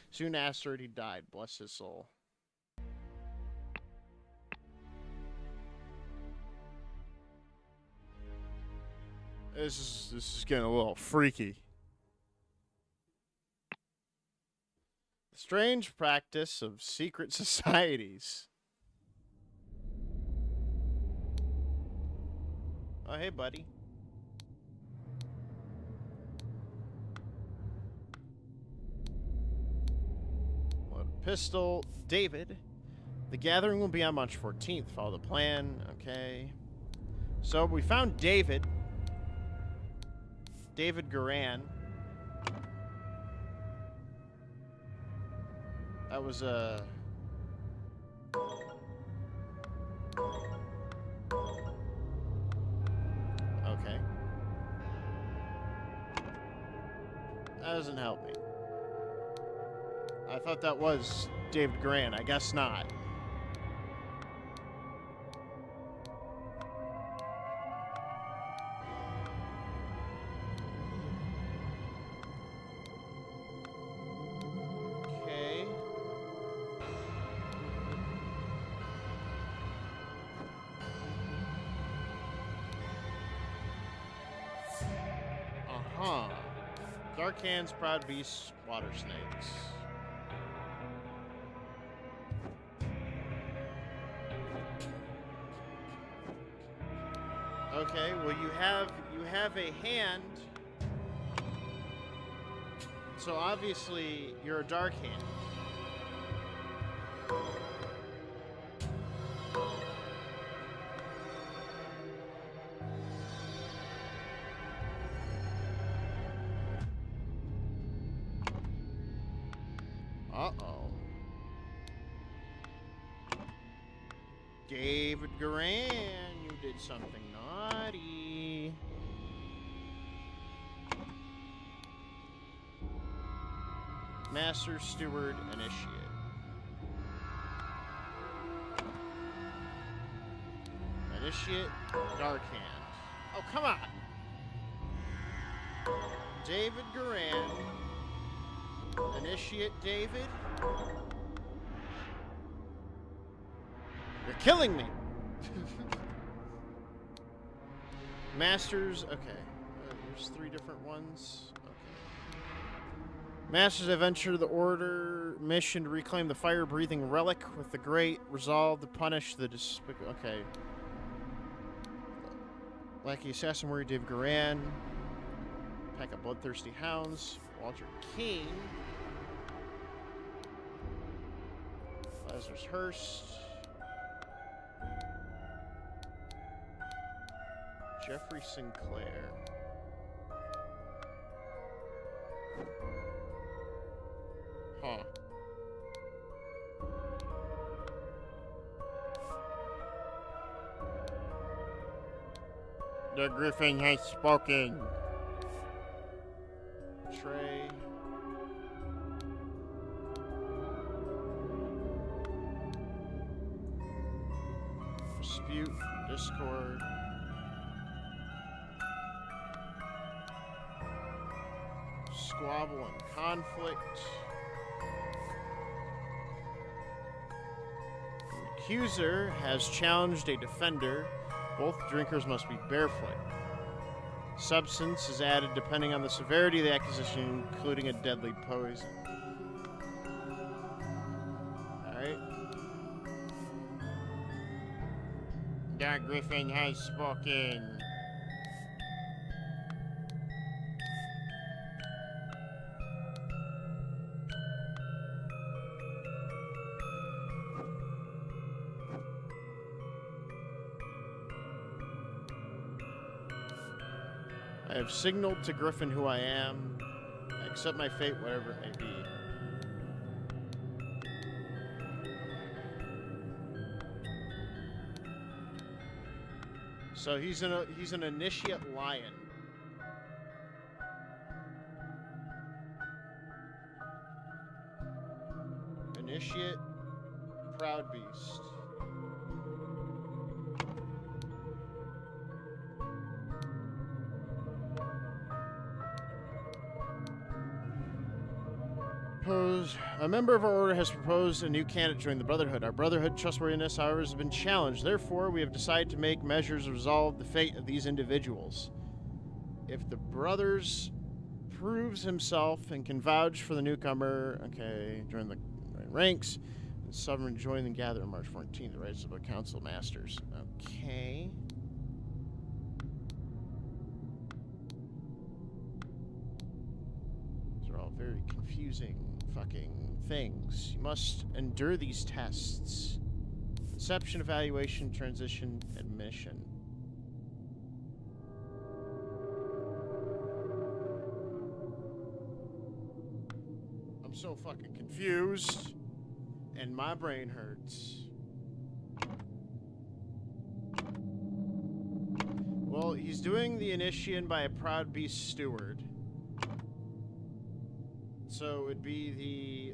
Soon after, he died. Bless his soul. This is getting a little freaky. The strange practice of secret societies. Oh, hey, buddy. Load a pistol. David. The gathering will be on March 14th. Follow the plan. Okay. So we found David. David Garan. That was a... Okay. That doesn't help me. I thought that was David Garan. I guess not. Okay. Uh-huh. Dark Hands, Proud Beasts, Water Snakes. Okay, well you have a hand. So obviously you're a dark hand. Uh-oh. David Garan, you did something naughty. Master, Steward, Initiate. Initiate, Dark Hand. Oh, come on! David Garan. Initiate David. You're killing me! Masters, okay. There's 3 different ones. Okay. Masters adventure the Order mission to reclaim the fire-breathing relic with the great resolve to punish the despicable... Okay. Lackey Assassin Warrior Dave Garan. Pack of Bloodthirsty Hounds. Walter King. Lazarus Hurst. Jeffrey Sinclair. Huh. The Griffin has spoken. Trey. Dispute. Discord. Squabble and conflict. An accuser has challenged a defender. Both drinkers must be barefoot. Substance is added depending on the severity of the accusation, including a deadly poison. Alright. The Griffin has spoken. I have signaled to Griffin who I am. I accept my fate, whatever it may be. So he's an initiate lion. Initiate proud beast. A member of our order has proposed a new candidate to join the Brotherhood. Our Brotherhood trustworthiness, however, has been challenged. Therefore, we have decided to make measures to resolve the fate of these individuals. If the Brothers proves himself and can vouch for the newcomer, okay, join the ranks, and Sovereign join and gather on March 14th, the rights of the Council Masters. Okay. These are all very confusing fucking things. You must endure these tests. Inception, evaluation, transition, admission. I'm so fucking confused. And my brain hurts. Well, he's doing the initiation by a proud beast steward. So it'd be the,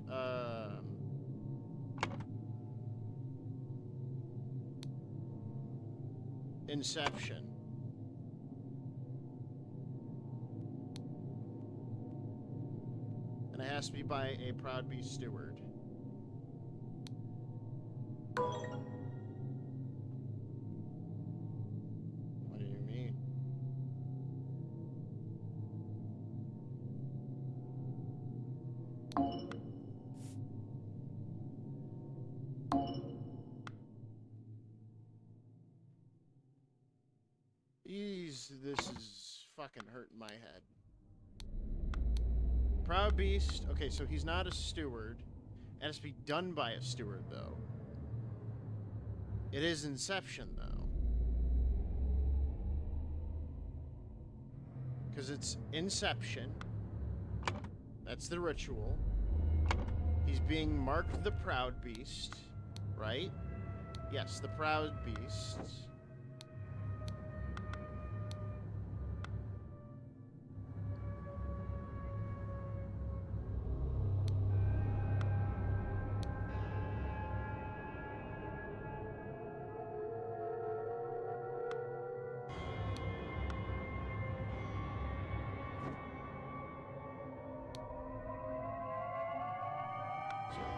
Inception. And it has to be by a proud beast steward. What do you mean? This is fucking hurting my head. Proud beast. Okay, so he's not a steward. It has to be done by a steward, though. It is Inception, though. Because it's Inception. That's the ritual. He's being marked the Proud Beast, right? Yes, the Proud Beast.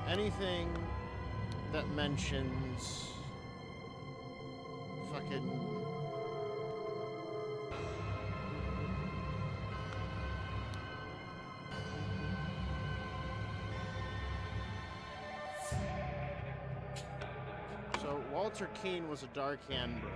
Anything that mentions fucking so Walter Keane was a Dark Hand brother.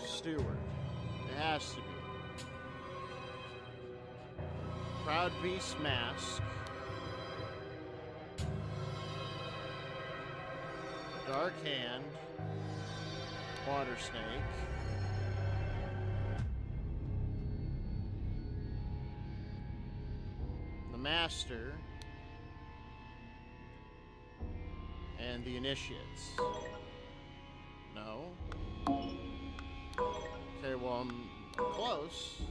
Steward. It has to be. Proud Beast Mask. Dark Hand. Water Snake. The Master. And the Initiates. No. Okay, well, I'm close.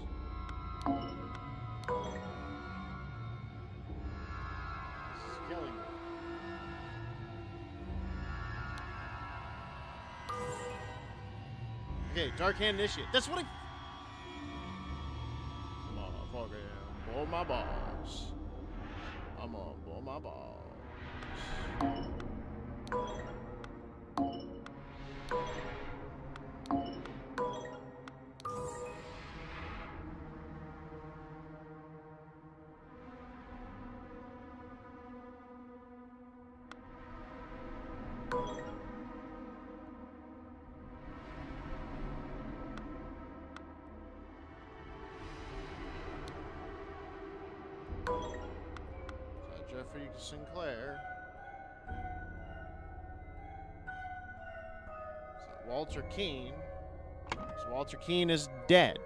This is killing me. Okay, Dark Hand Initiate. That's what I... Motherfucker, blow my balls. I'm gonna blow my balls. Sinclair. Is that Walter Keane? So Walter Keane is dead.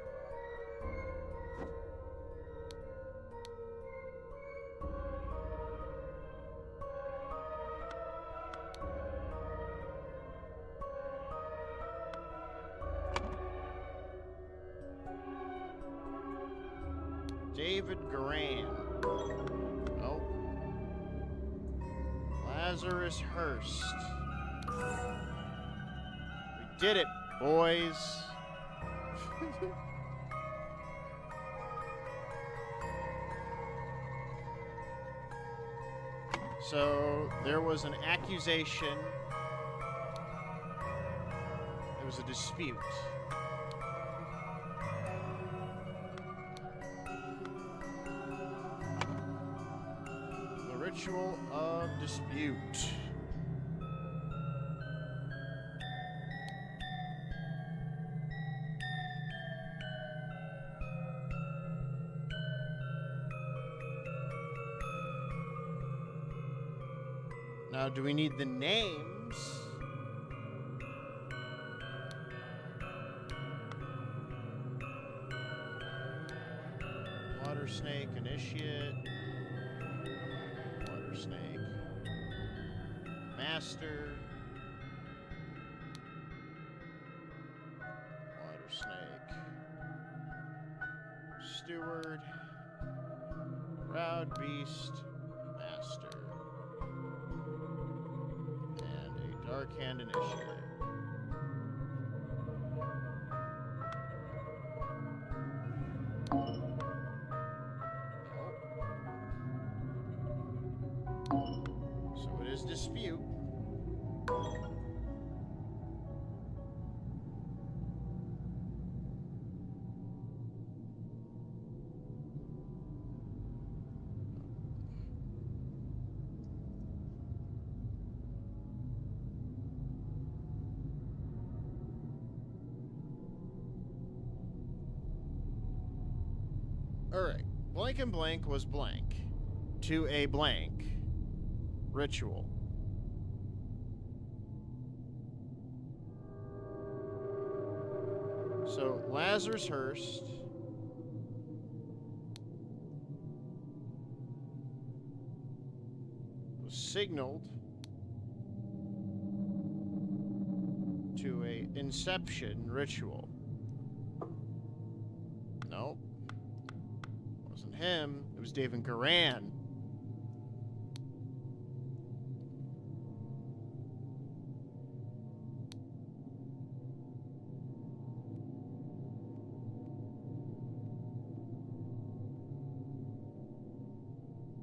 David Garan. Nope. Lazarus Hurst. We did it, boys. So there was an accusation. There was a dispute. The ritual of dispute. Now, do we need the names? Water Snake Initiate. Water Snake Master. Water Snake Steward. Proud Beast Master. Dark Hand Initiate. So it is dispute. Alright, blank and blank was blank to a blank ritual. So, Lazarus Hurst was signaled to a inception ritual. Nope. Wasn't him. It was David Garan.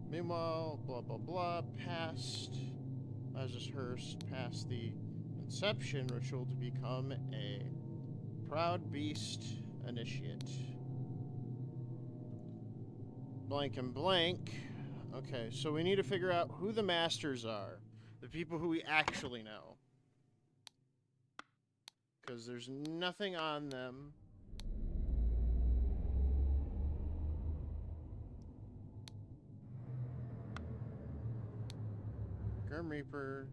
Meanwhile, blah, blah, blah, passed Lazarus Hurst passed the inception ritual to become a Proud Beast Initiate. Blank and blank. Okay, so we need to figure out who the masters are. The people who we actually know. Because there's nothing on them. Grim Reaper.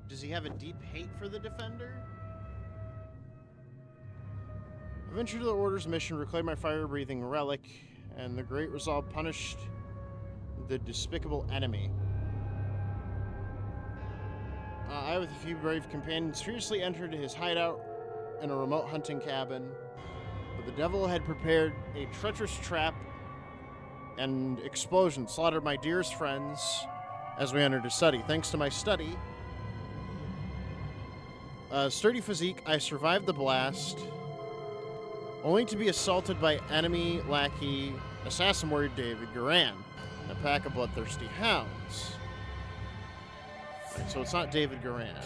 Does he have a deep hate for the Defender? I ventured to the Order's mission, reclaim my fire-breathing relic, and the Great Resolve punished the despicable enemy. I, with a few brave companions, fiercely entered his hideout in a remote hunting cabin, but the devil had prepared a treacherous trap and explosion slaughtered my dearest friends as we entered his study. Thanks to my study, sturdy physique, I survived the blast, only to be assaulted by enemy lackey, assassin warrior David Garan, and a pack of bloodthirsty hounds. Right, so it's not David Garan.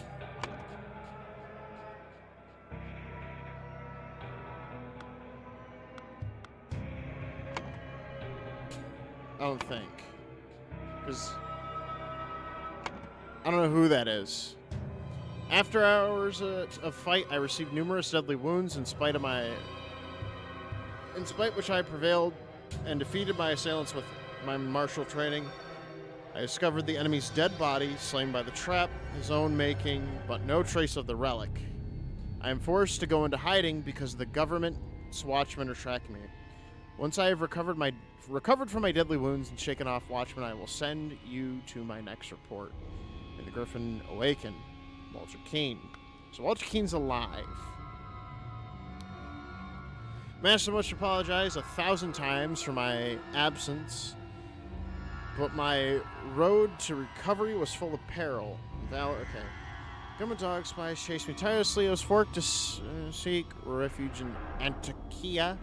I don't think. Because I don't know who that is. After hours of fight, I received numerous deadly wounds in spite which I prevailed and defeated my assailants with my martial training. I discovered the enemy's dead body, slain by the trap, his own making, but no trace of the relic. I am forced to go into hiding because the government's watchmen are tracking me. Once I have recovered from my deadly wounds and shaken off watchmen, I will send you to my next report. May the Griffin awaken. Walter Keene. So Walter Keene's alive. Master must apologize 1,000 times for my absence, but my road to recovery was full of peril. Okay. Government dog spies chased me tirelessly. I was forced to seek refuge in Antequera,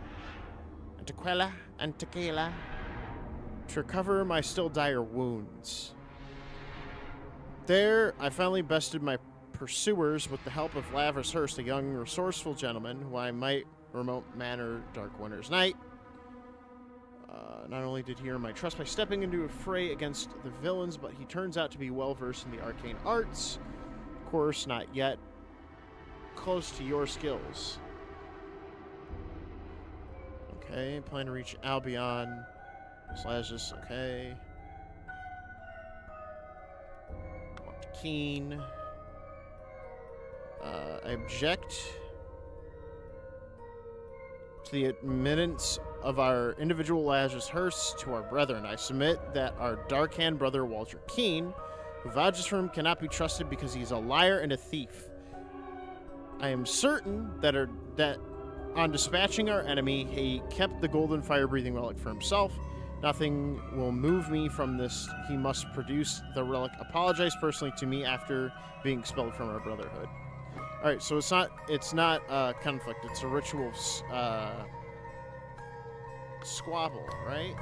to recover my still dire wounds. There, I finally bested my pursuers with the help of Lavers Hurst, a young, resourceful gentleman who I might remote manor dark winter's night. Not only did he earn my trust by stepping into a fray against the villains, but he turns out to be well-versed in the arcane arts. Of course, not yet close to your skills. Okay, plan to reach Albion. Slazis, okay. Walter Keene. I object to the admittance of our individual Lazarus Hearsts to our brethren. I submit that our dark-hand brother Walter Keene, who vouches for him, cannot be trusted because he is a liar and a thief. I am certain that on dispatching our enemy, he kept the golden fire-breathing relic for himself. Nothing will move me from this. He must produce the relic. Apologize personally to me after being expelled from our brotherhood. All right, so it's not conflict. It's a ritual squabble, right?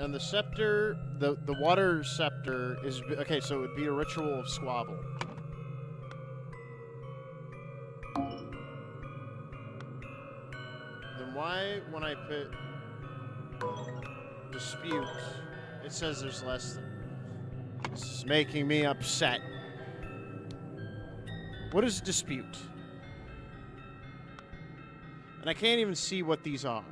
And the scepter, the water scepter is okay. So it would be a ritual of squabble. Then why, when I put dispute, it says there's less than? This is making me upset. What is dispute? And I can't even see what these are.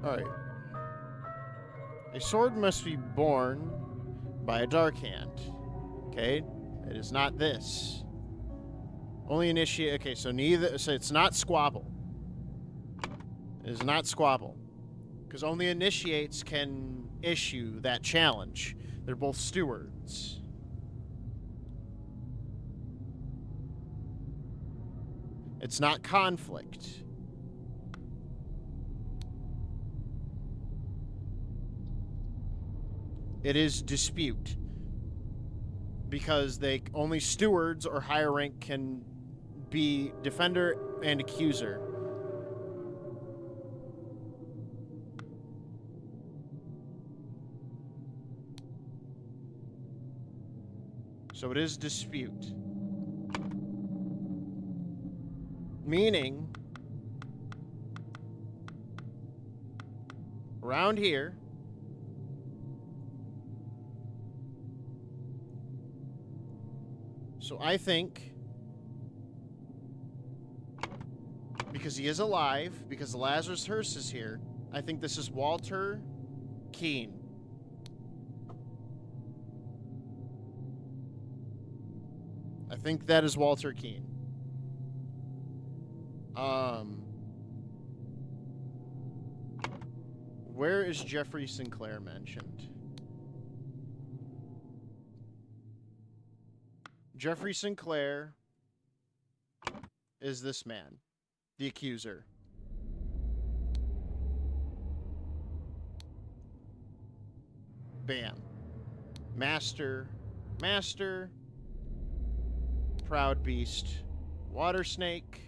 Alright. A sword must be borne by a dark hand. Okay? It is not this. Only initiate. Okay, so it's not squabble. It is not squabble. Because only initiates can issue that challenge. They're both stewards. It's not conflict. It is dispute. Because only stewards or higher rank can be defender and accuser. So it is dispute. Meaning, around here, so I think, because he is alive, because Lazarus Hearst is here, I think this is Walter Keene. I think that is Walter Keene. Where is Jeffrey Sinclair mentioned? Jeffrey Sinclair is this man, the accuser. Bam. Master. Master. Proud Beast. Water Snake.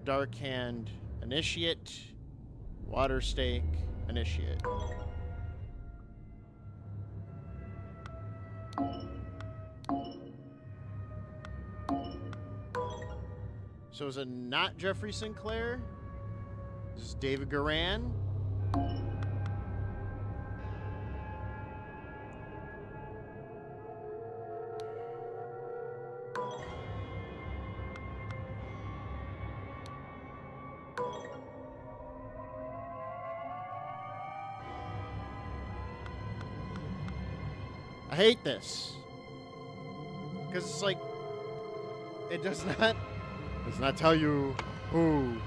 Dark Hand. Initiate. Water Snake. Initiate. So is it not Jeffrey Sinclair? This is David Garan. I hate this. Because it's like, it does not tell you who.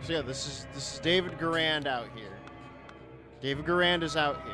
So yeah, this is David Garand out here. David Garand is out here.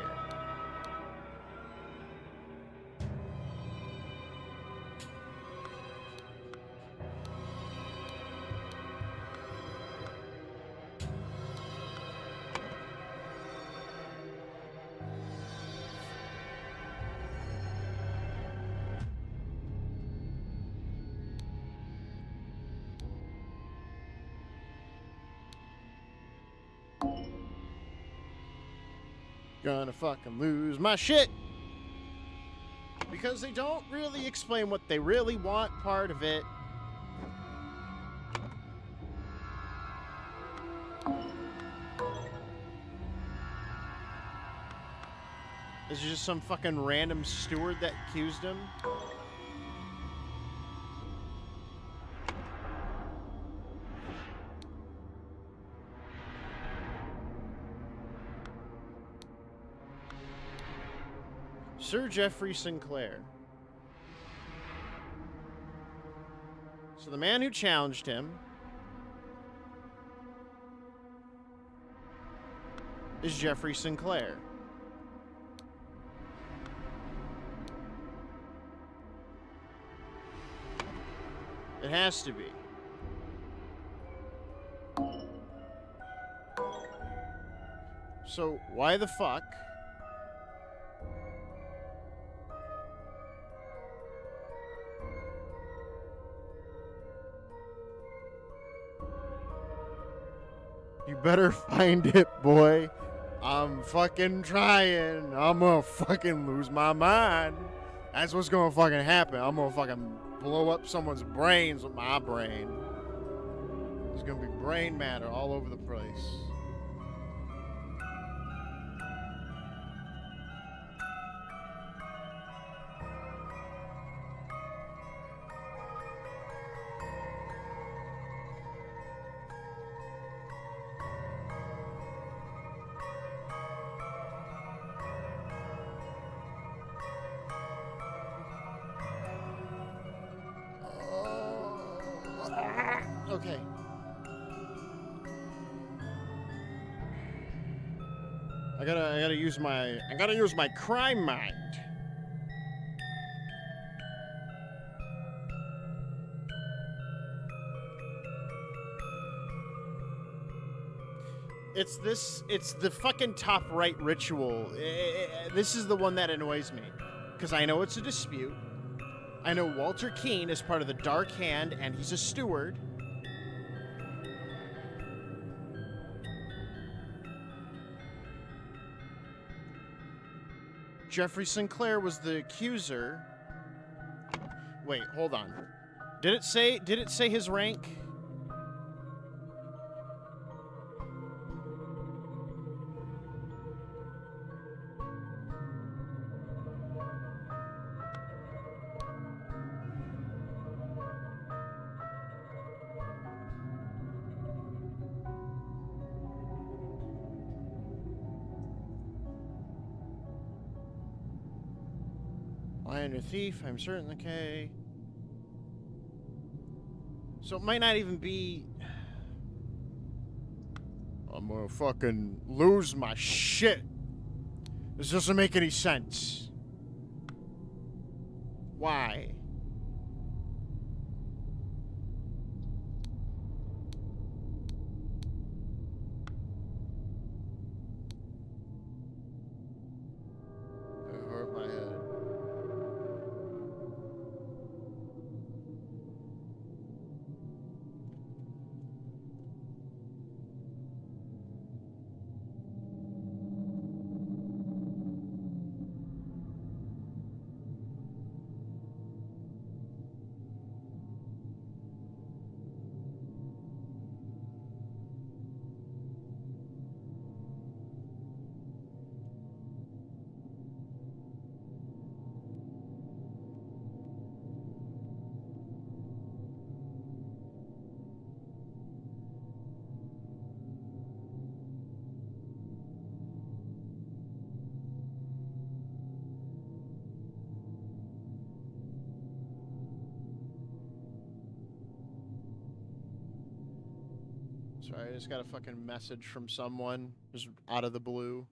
Gonna fucking lose my shit. Because they don't really explain what they really want part of it. Is it just some fucking random steward that accused him? Sir Jeffrey Sinclair. So the man who challenged him is Jeffrey Sinclair. It has to be. So why the fuck? You better find it, boy. I'm fucking trying. I'm gonna fucking lose my mind. That's what's gonna fucking happen. I'm gonna fucking blow up someone's brains with my brain. There's gonna be brain matter all over the place. Okay. I gotta use my crime mind. It's the fucking top right ritual. This is the one that annoys me. Because I know it's a dispute. I know Walter Keane is part of the Dark Hand and he's a steward. Jeffrey Sinclair was the accuser. Wait, hold on. Did it say his rank? Lion or thief, I'm certain, okay. So it might not even be... I'm gonna fucking lose my shit. This doesn't make any sense. Why? It hurt my head. Sorry, I just got a fucking message from someone just out of the blue.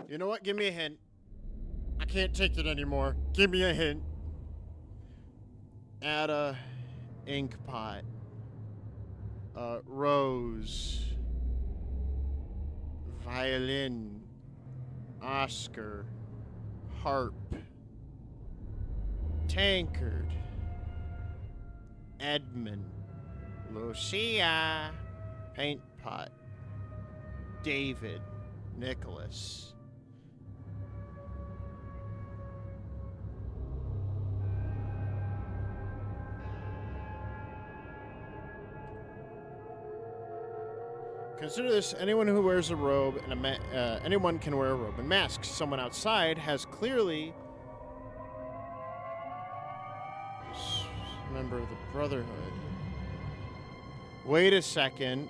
You know what? Give me a hint. I can't take it anymore. Give me a hint. Add a ink pot. Rose. Violin. Oscar. Harp. Tankard. Edmund. Lucia. Paint pot. David. Nicholas. Consider this: anyone who wears a robe and anyone can wear a robe and mask. Someone outside has clearly a member of the Brotherhood. Wait a second.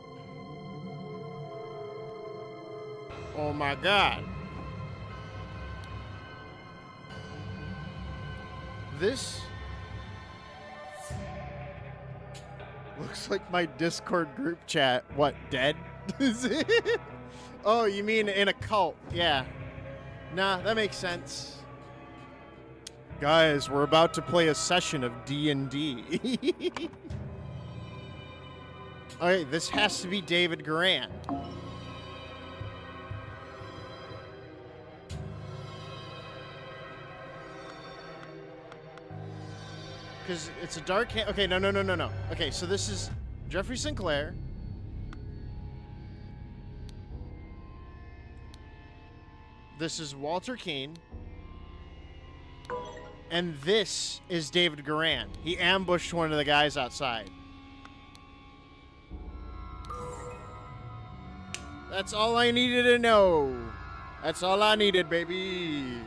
Oh my God. This looks like my Discord group chat. What, dead? Is it? Oh, you mean in a cult? Yeah. Nah, that makes sense. Guys, we're about to play a session of D&D. Okay, this has to be David Garand. Because it's a dark hand. Okay, no. Okay, so this is Jeffrey Sinclair. This is Walter Keane. And this is David Garand. He ambushed one of the guys outside. That's all I needed to know. That's all I needed, baby.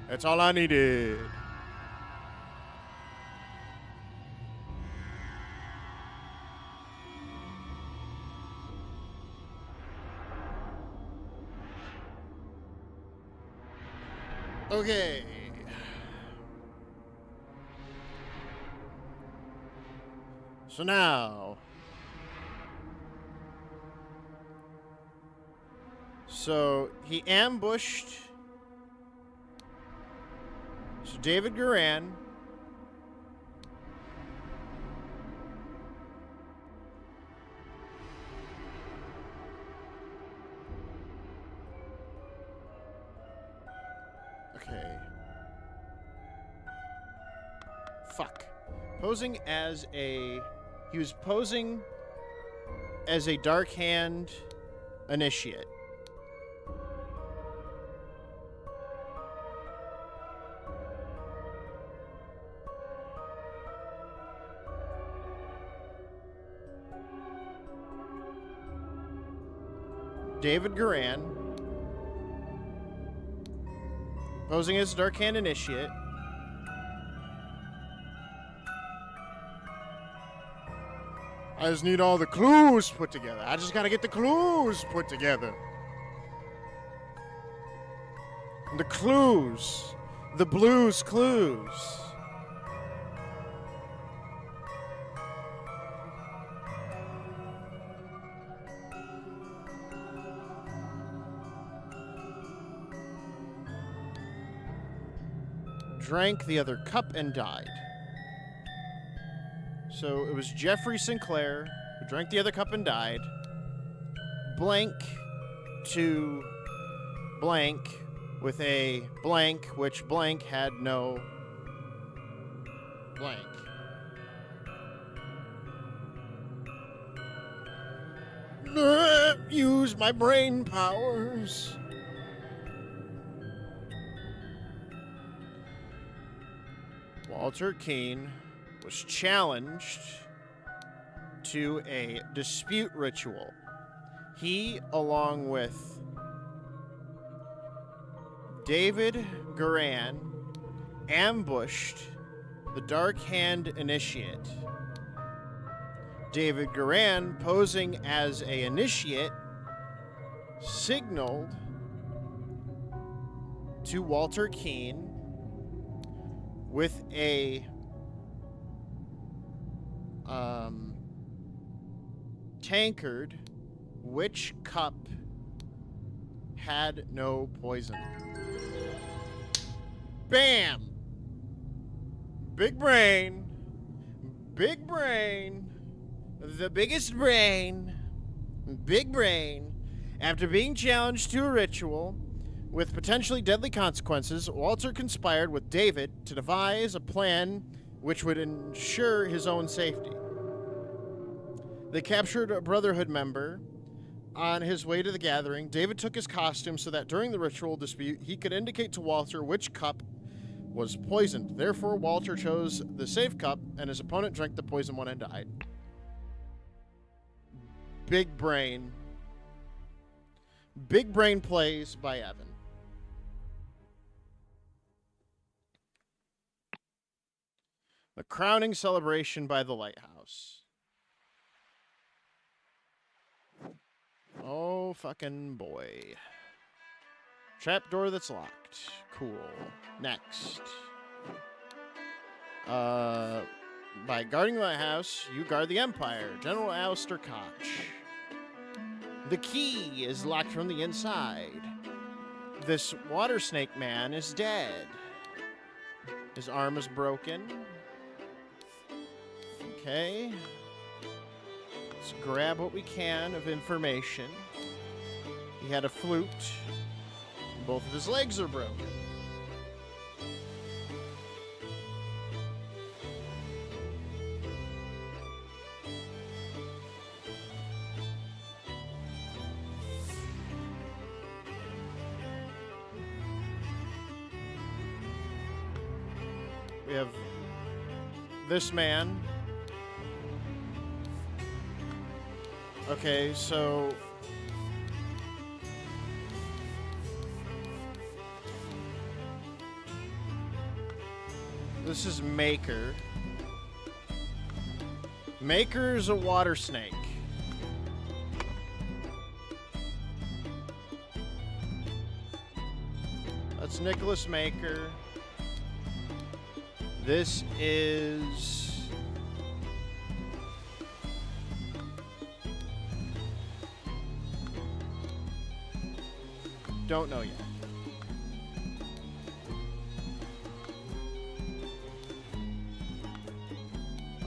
That's all I needed. Okay. So now. So he ambushed. So David Garand. Okay. Fuck. Posing as a... He was posing as a Dark Hand initiate. David Garand. Posing as a Dark Hand initiate. I just need all the clues put together. I just gotta get the clues put together. The clues. The Blues Clues. drank the other cup and died. So it was Jeffrey Sinclair who drank the other cup and died. Blank to blank with a blank, which blank had no blank. Use my brain powers. Walter Keene was challenged to a dispute ritual. He, along with David Garan, ambushed the Dark Hand Initiate. David Garan, posing as an initiate, signaled to Walter Keene with a tankard, which cup had no poison. Bam! Big brain. Big brain. The biggest brain. Big brain. After being challenged to a ritual with potentially deadly consequences, Walter conspired with David to devise a plan which would ensure his own safety. They captured a Brotherhood member on his way to the gathering. David took his costume so that during the ritual dispute, he could indicate to Walter which cup was poisoned. Therefore, Walter chose the safe cup, and his opponent drank the poison one and died. Big brain. Big brain plays by Evan. The crowning celebration by the lighthouse. Oh, fucking boy. Trapdoor that's locked. Cool. Next. By guarding the lighthouse, you guard the Empire. General Alistair Koch. The key is locked from the inside. This water snake man is dead. His arm is broken. Okay. Let's grab what we can of information. He had a flute. Both of his legs are broken. We have this man. Okay, so this is Maker. Maker's a water snake. That's Nicholas Maker. This is don't know yet.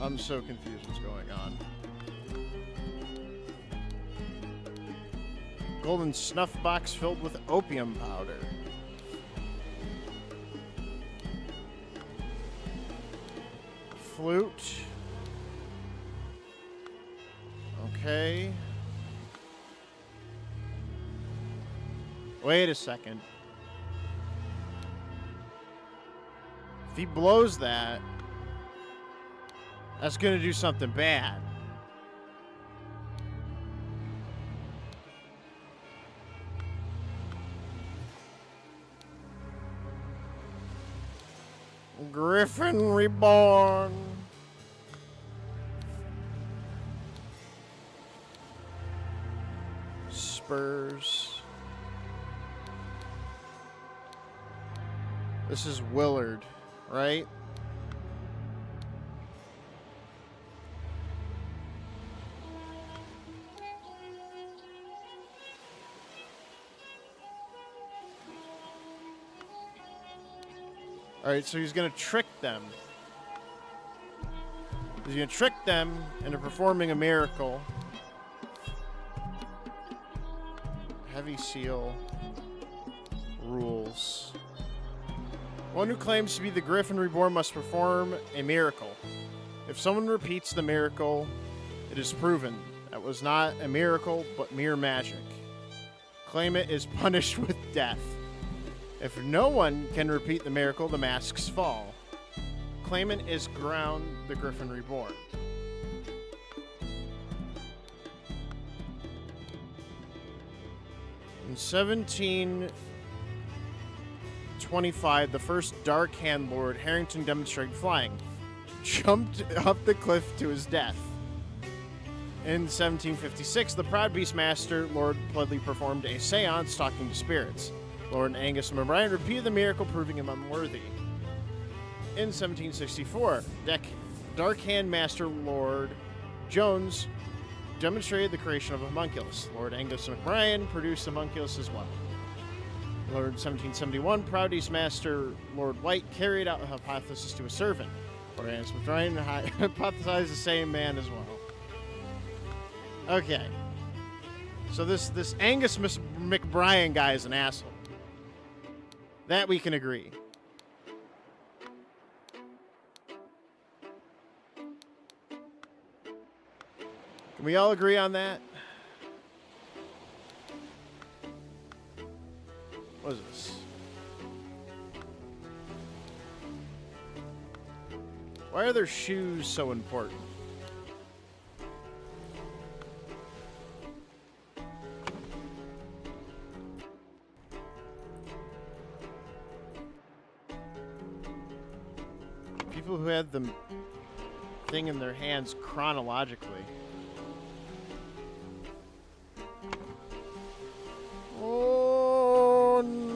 I'm so confused what's going on. Golden snuff box filled with opium powder. Flute. Okay. Wait a second. If he blows that, that's gonna do something bad. Griffin Reborn. Spurs. This is Willard, right? Alright, so he's gonna trick them. He's gonna trick them into performing a miracle. Heavy seal rules. One who claims to be the Griffin Reborn must perform a miracle. If someone repeats the miracle, it is proven that was not a miracle, but mere magic. Claimant is punished with death. If no one can repeat the miracle, the masks fall. Claimant is crowned the Griffin Reborn. In 1725, the first Dark Hand Lord Harrington demonstrated flying, jumped up the cliff to his death. In 1756, the Proud Beast Master, Lord Pludley, performed a seance talking to spirits. Lord Angus McBrien repeated the miracle, proving him unworthy. In 1764, Dark Hand Master Lord Jones demonstrated the creation of a homunculus. Lord Angus McBrien produced a homunculus as well. Lord 1771, Proud Beast Master Lord White carried out a hypothesis to a servant. Lord Angus McBrien hypothesized the same man as well. Okay. So this Angus McBrien guy is an asshole. That we can agree. Can we all agree on that? What is this? Why are their shoes so important? People who had the thing in their hands chronologically. Oh no!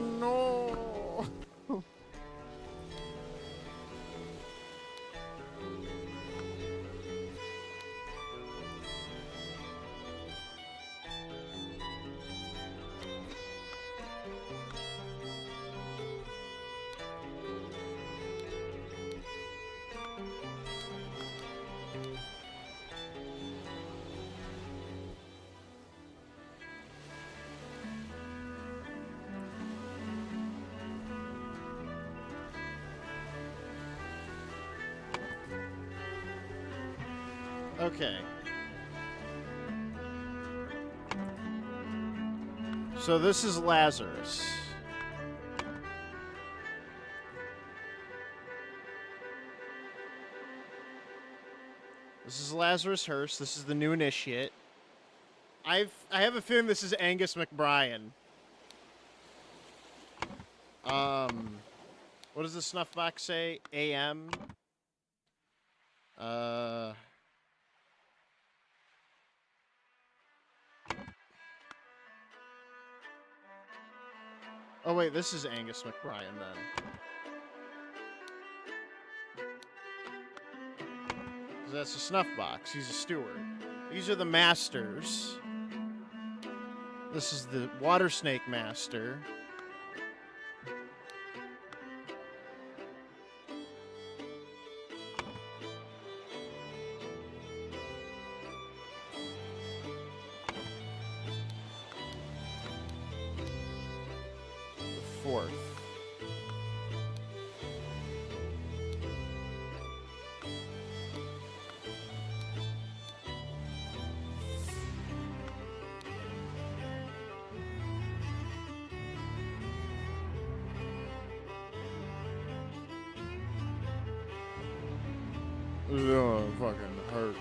Okay. So this is Lazarus. This is Lazarus Hearst. This is the new initiate. I have a feeling this is Angus McBrien. What does the snuff box say? AM. Oh wait, this is Angus McBrien then. That's a snuff box. He's a steward. These are the masters. This is the water snake master. Fourth. Oh, fucking hurt.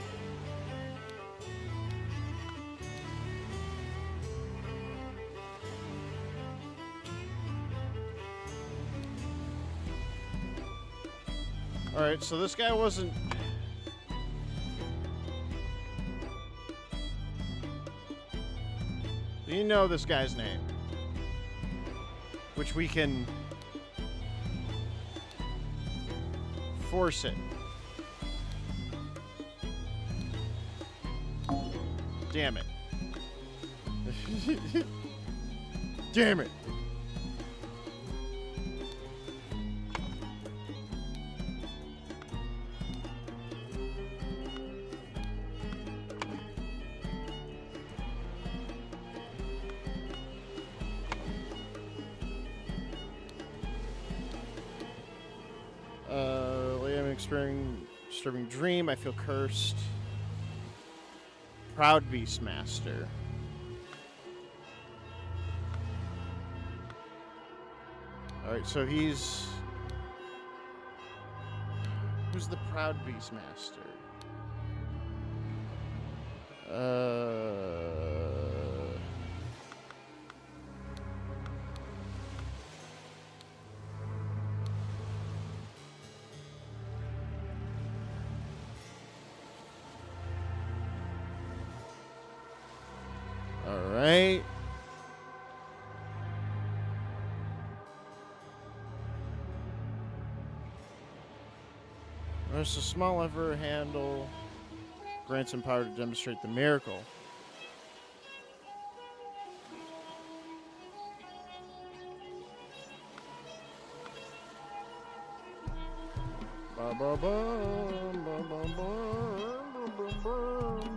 Alright, so this guy wasn't... Do you know this guy's name? Which we can... force it. Damn it. Damn it. disturbing dream. I feel cursed. Proud Beastmaster. Alright, so he's... Who's the Proud Beastmaster? Alright. There's a small lever handle. Grants him power to demonstrate the miracle. Ba ba bum, ba bum bum, bum bum.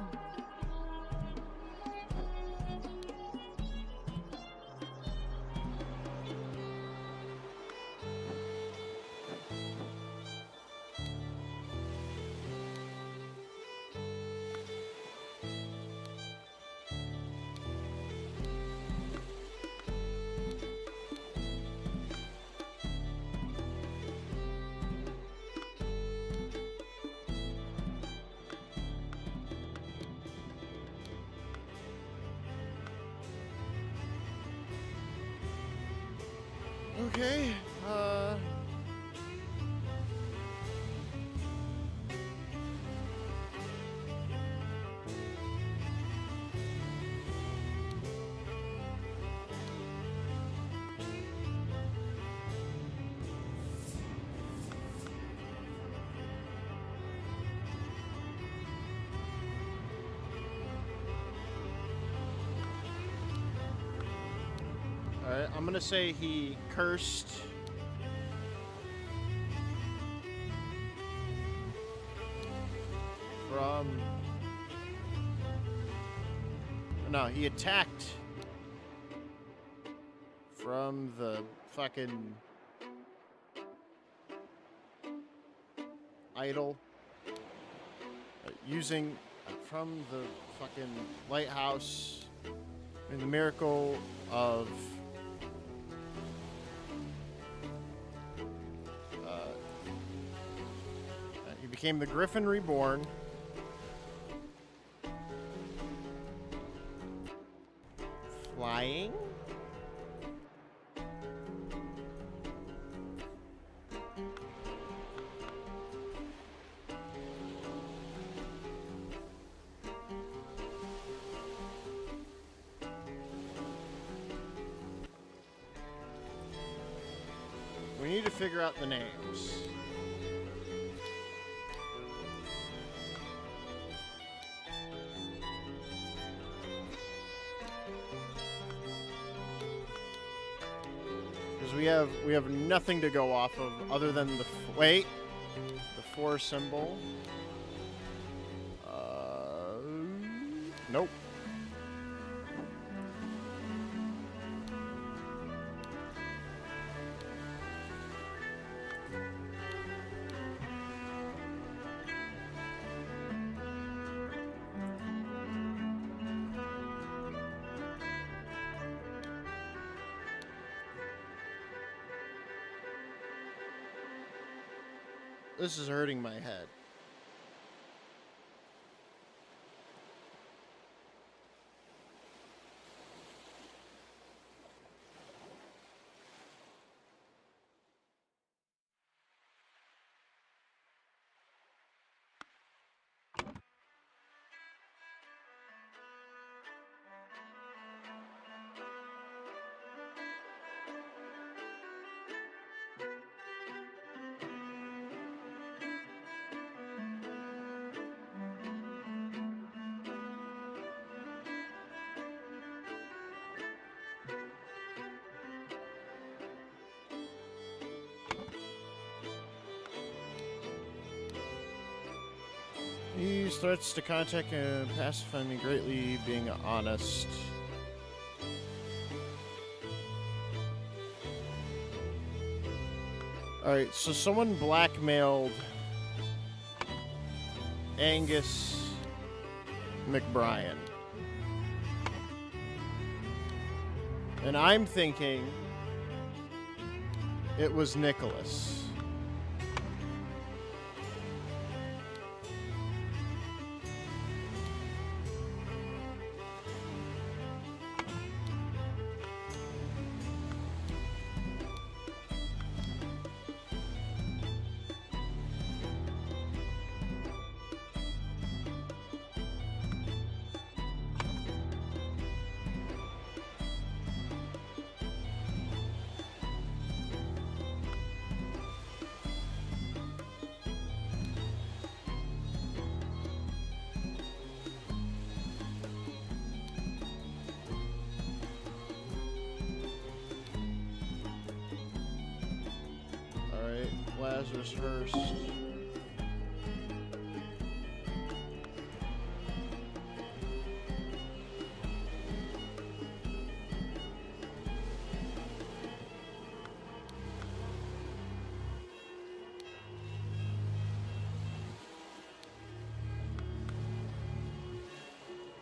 Okay, Alright, I'm gonna say he cursed. From... No, he attacked from the fucking idol. Using from the fucking lighthouse in the miracle of he became the Griffin Reborn. Flying. We need to figure out the names. Because we have nothing to go off of other than the the 4 symbol. Nope. This is hurting my head. He starts to contact and pacify me greatly, being honest. Alright, so someone blackmailed Angus McBrien. And I'm thinking it was Nicholas. Lazarus first.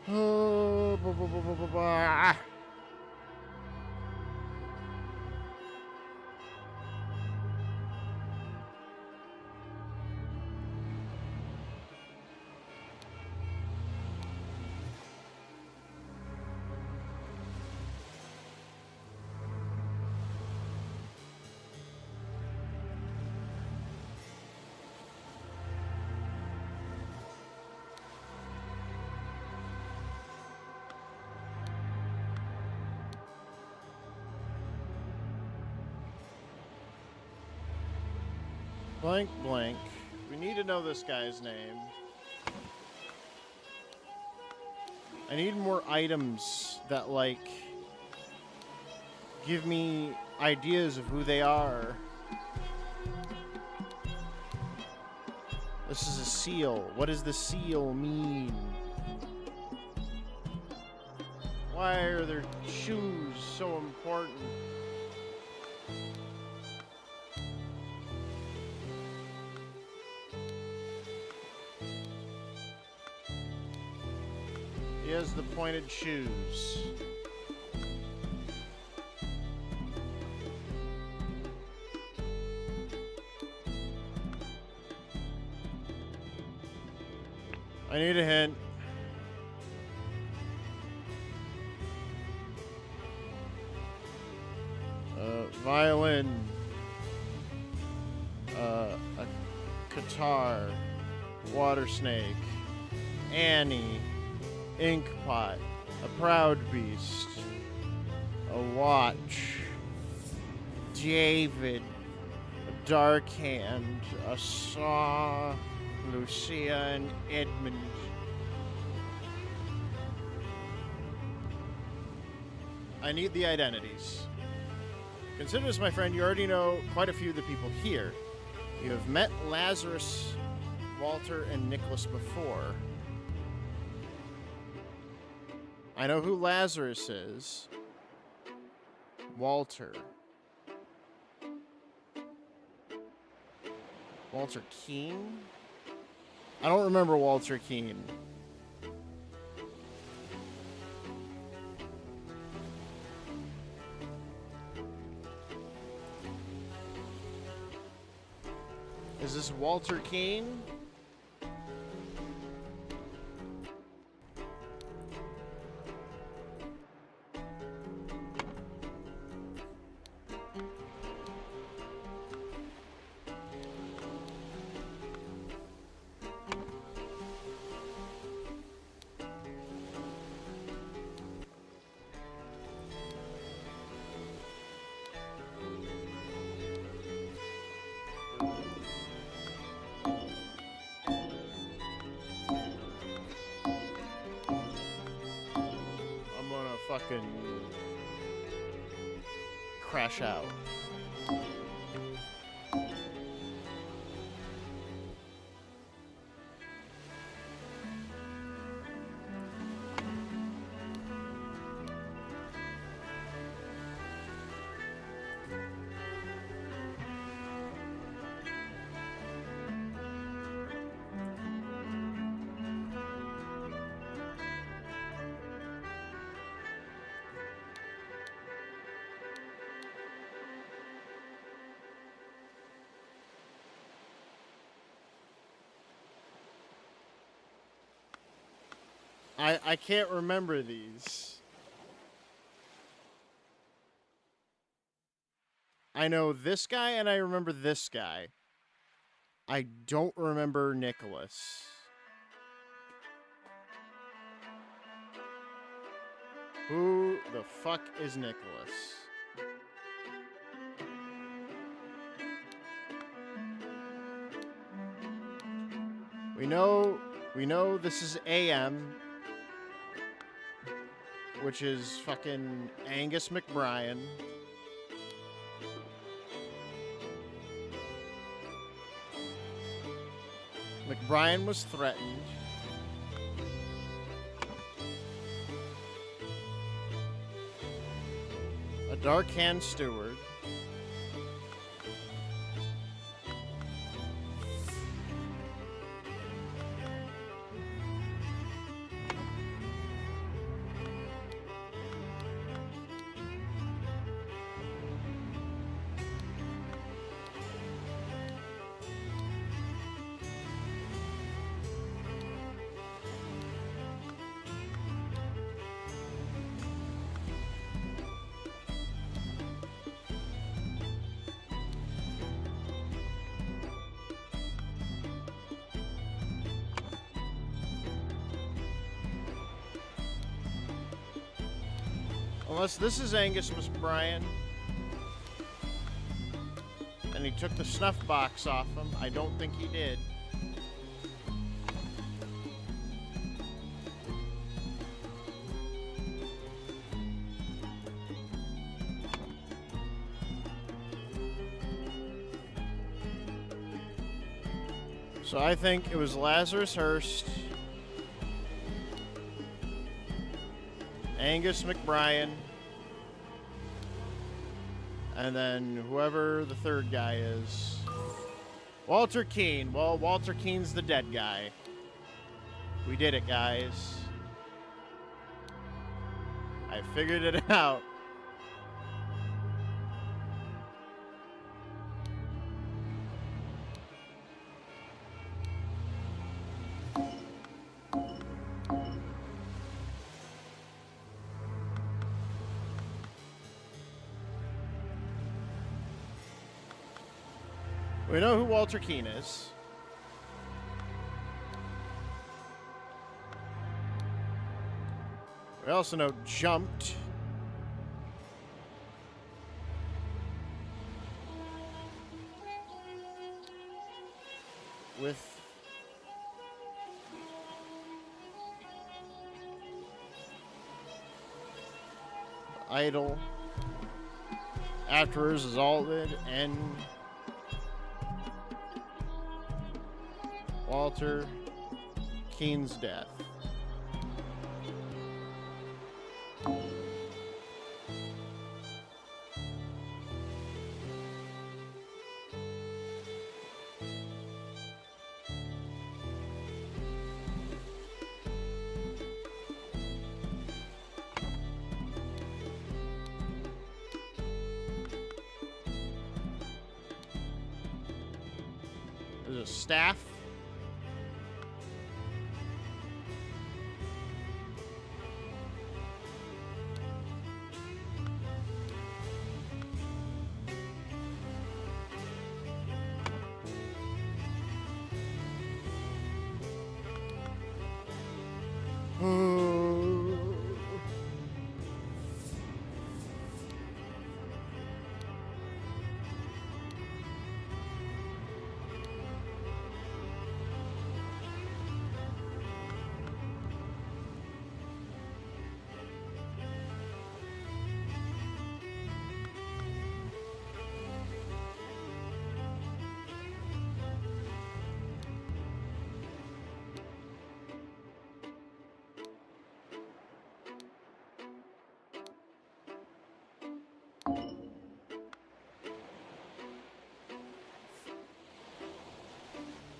Oh, blank, blank. We need to know this guy's name. I need more items that, like, give me ideas of who they are. This is a seal. What does the seal mean? Why are their shoes so important? He has the pointed shoes. I need a hint. Violin. A guitar. Water snake. Annie. Ink pot. A proud beast. A watch. David. A dark hand. A saw. Lucia and Edmund. I need the identities. Consider this, my friend, you already know quite a few of the people here. You have met Lazarus, Walter, and Nicholas before. I know who Lazarus is. Walter. Walter Keene? I don't remember Walter Keene. Is this Walter Keene? Fucking crash out. I can't remember these. I know this guy and I remember this guy. I don't remember Nicholas. Who the fuck is Nicholas? We know this is AM, which is fucking Angus McBrien. McBrien was threatened. A dark hand steward. Unless this is Angus McBrien. And he took the snuff box off him. I don't think he did. So I think it was Lazarus Hearst, Angus McBrien, and then whoever the third guy is. Walter Keane. Well, Walter Keane's the dead guy. We did it, guys. I figured it out. We know who Walter Keane is. We also know Jumped. With Idol. Afterwards is Alden and Walter Keane's death. There's a staff.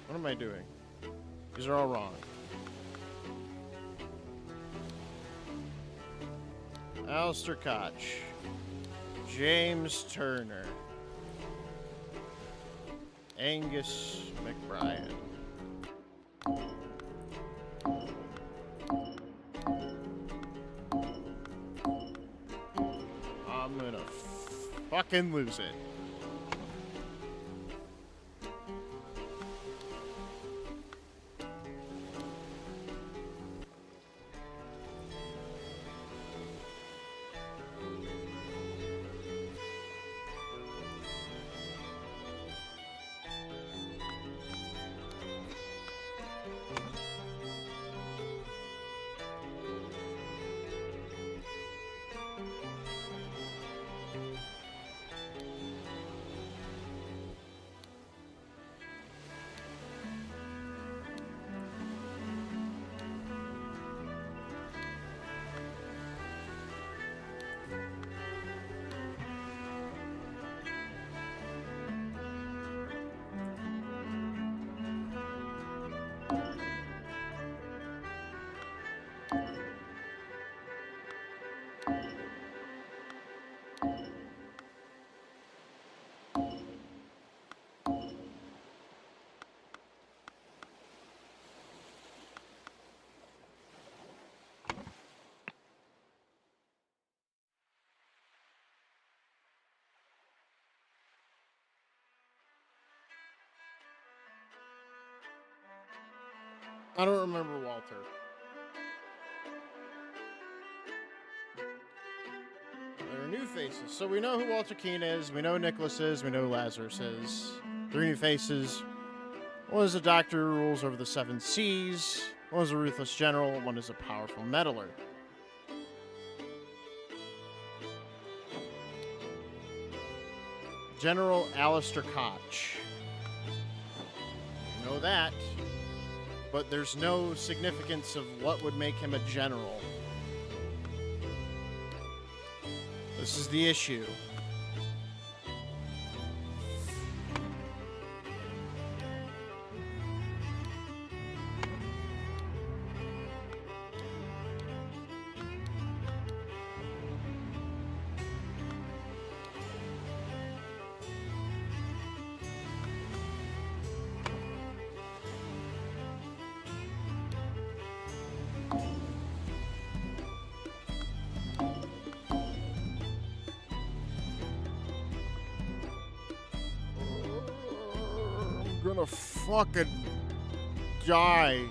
What am I doing? These are all wrong. Alistair Koch. James Turner. Angus McBrien. fucking lose it. I don't remember Walter. There are new faces. So we know who Walter Keane is, we know who Nicholas is, we know who Lazarus is. 3 new faces. One is a doctor who rules over the 7 seas. One is a ruthless general. One is a powerful meddler. General Alistair Koch. You know that. But there's no significance of what would make him a general. This is the issue. I'm gonna fucking die.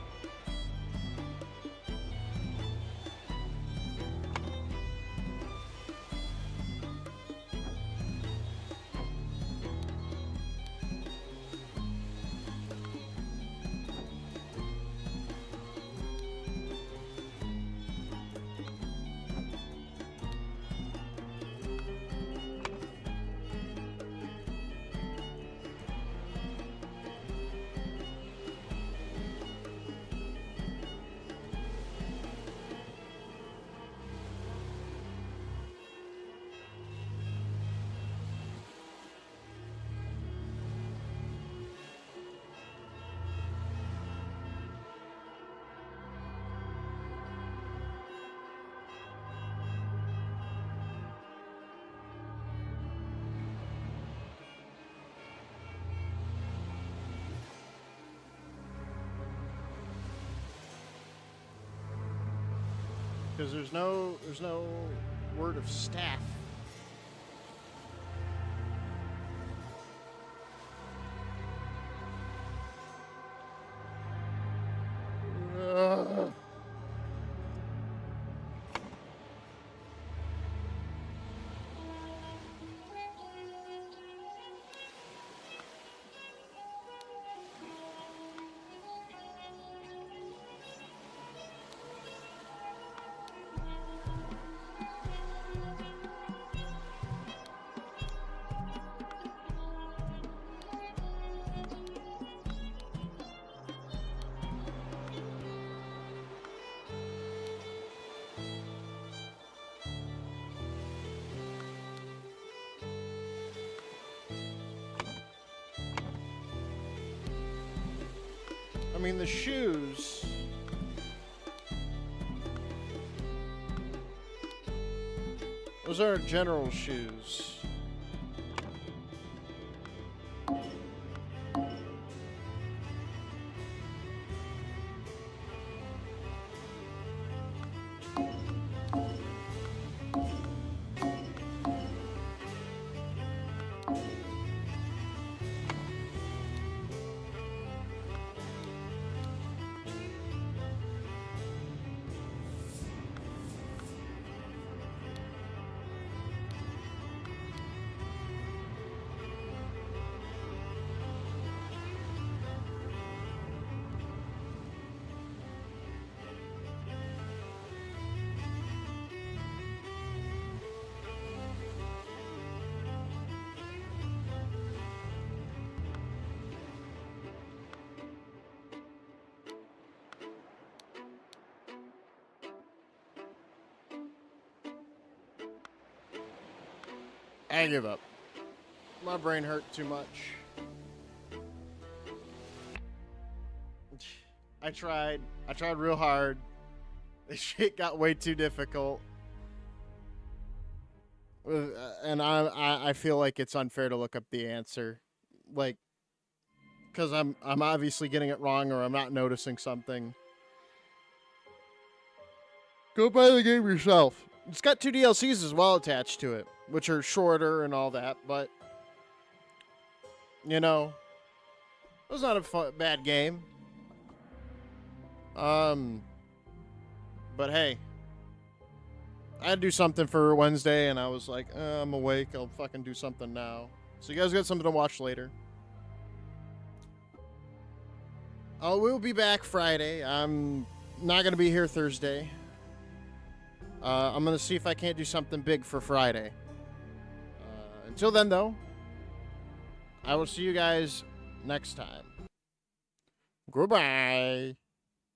Because there's no word of staff. Ugh. I mean, the shoes. Those aren't general shoes. I give up. My brain hurt too much. I tried real hard. This shit got way too difficult. And I feel like it's unfair to look up the answer. Like, because I'm obviously getting it wrong or I'm not noticing something. Go buy the game yourself. It's got 2 DLCs as well attached to it, which are shorter and all that, but you know, it was not a bad game. But hey, I had to do something for Wednesday, and I was like, I'm awake. I'll fucking do something now. So you guys got something to watch later. We'll be back Friday. I'm not going to be here Thursday. I'm going to see if I can't do something big for Friday. Until then, though, I will see you guys next time. Goodbye.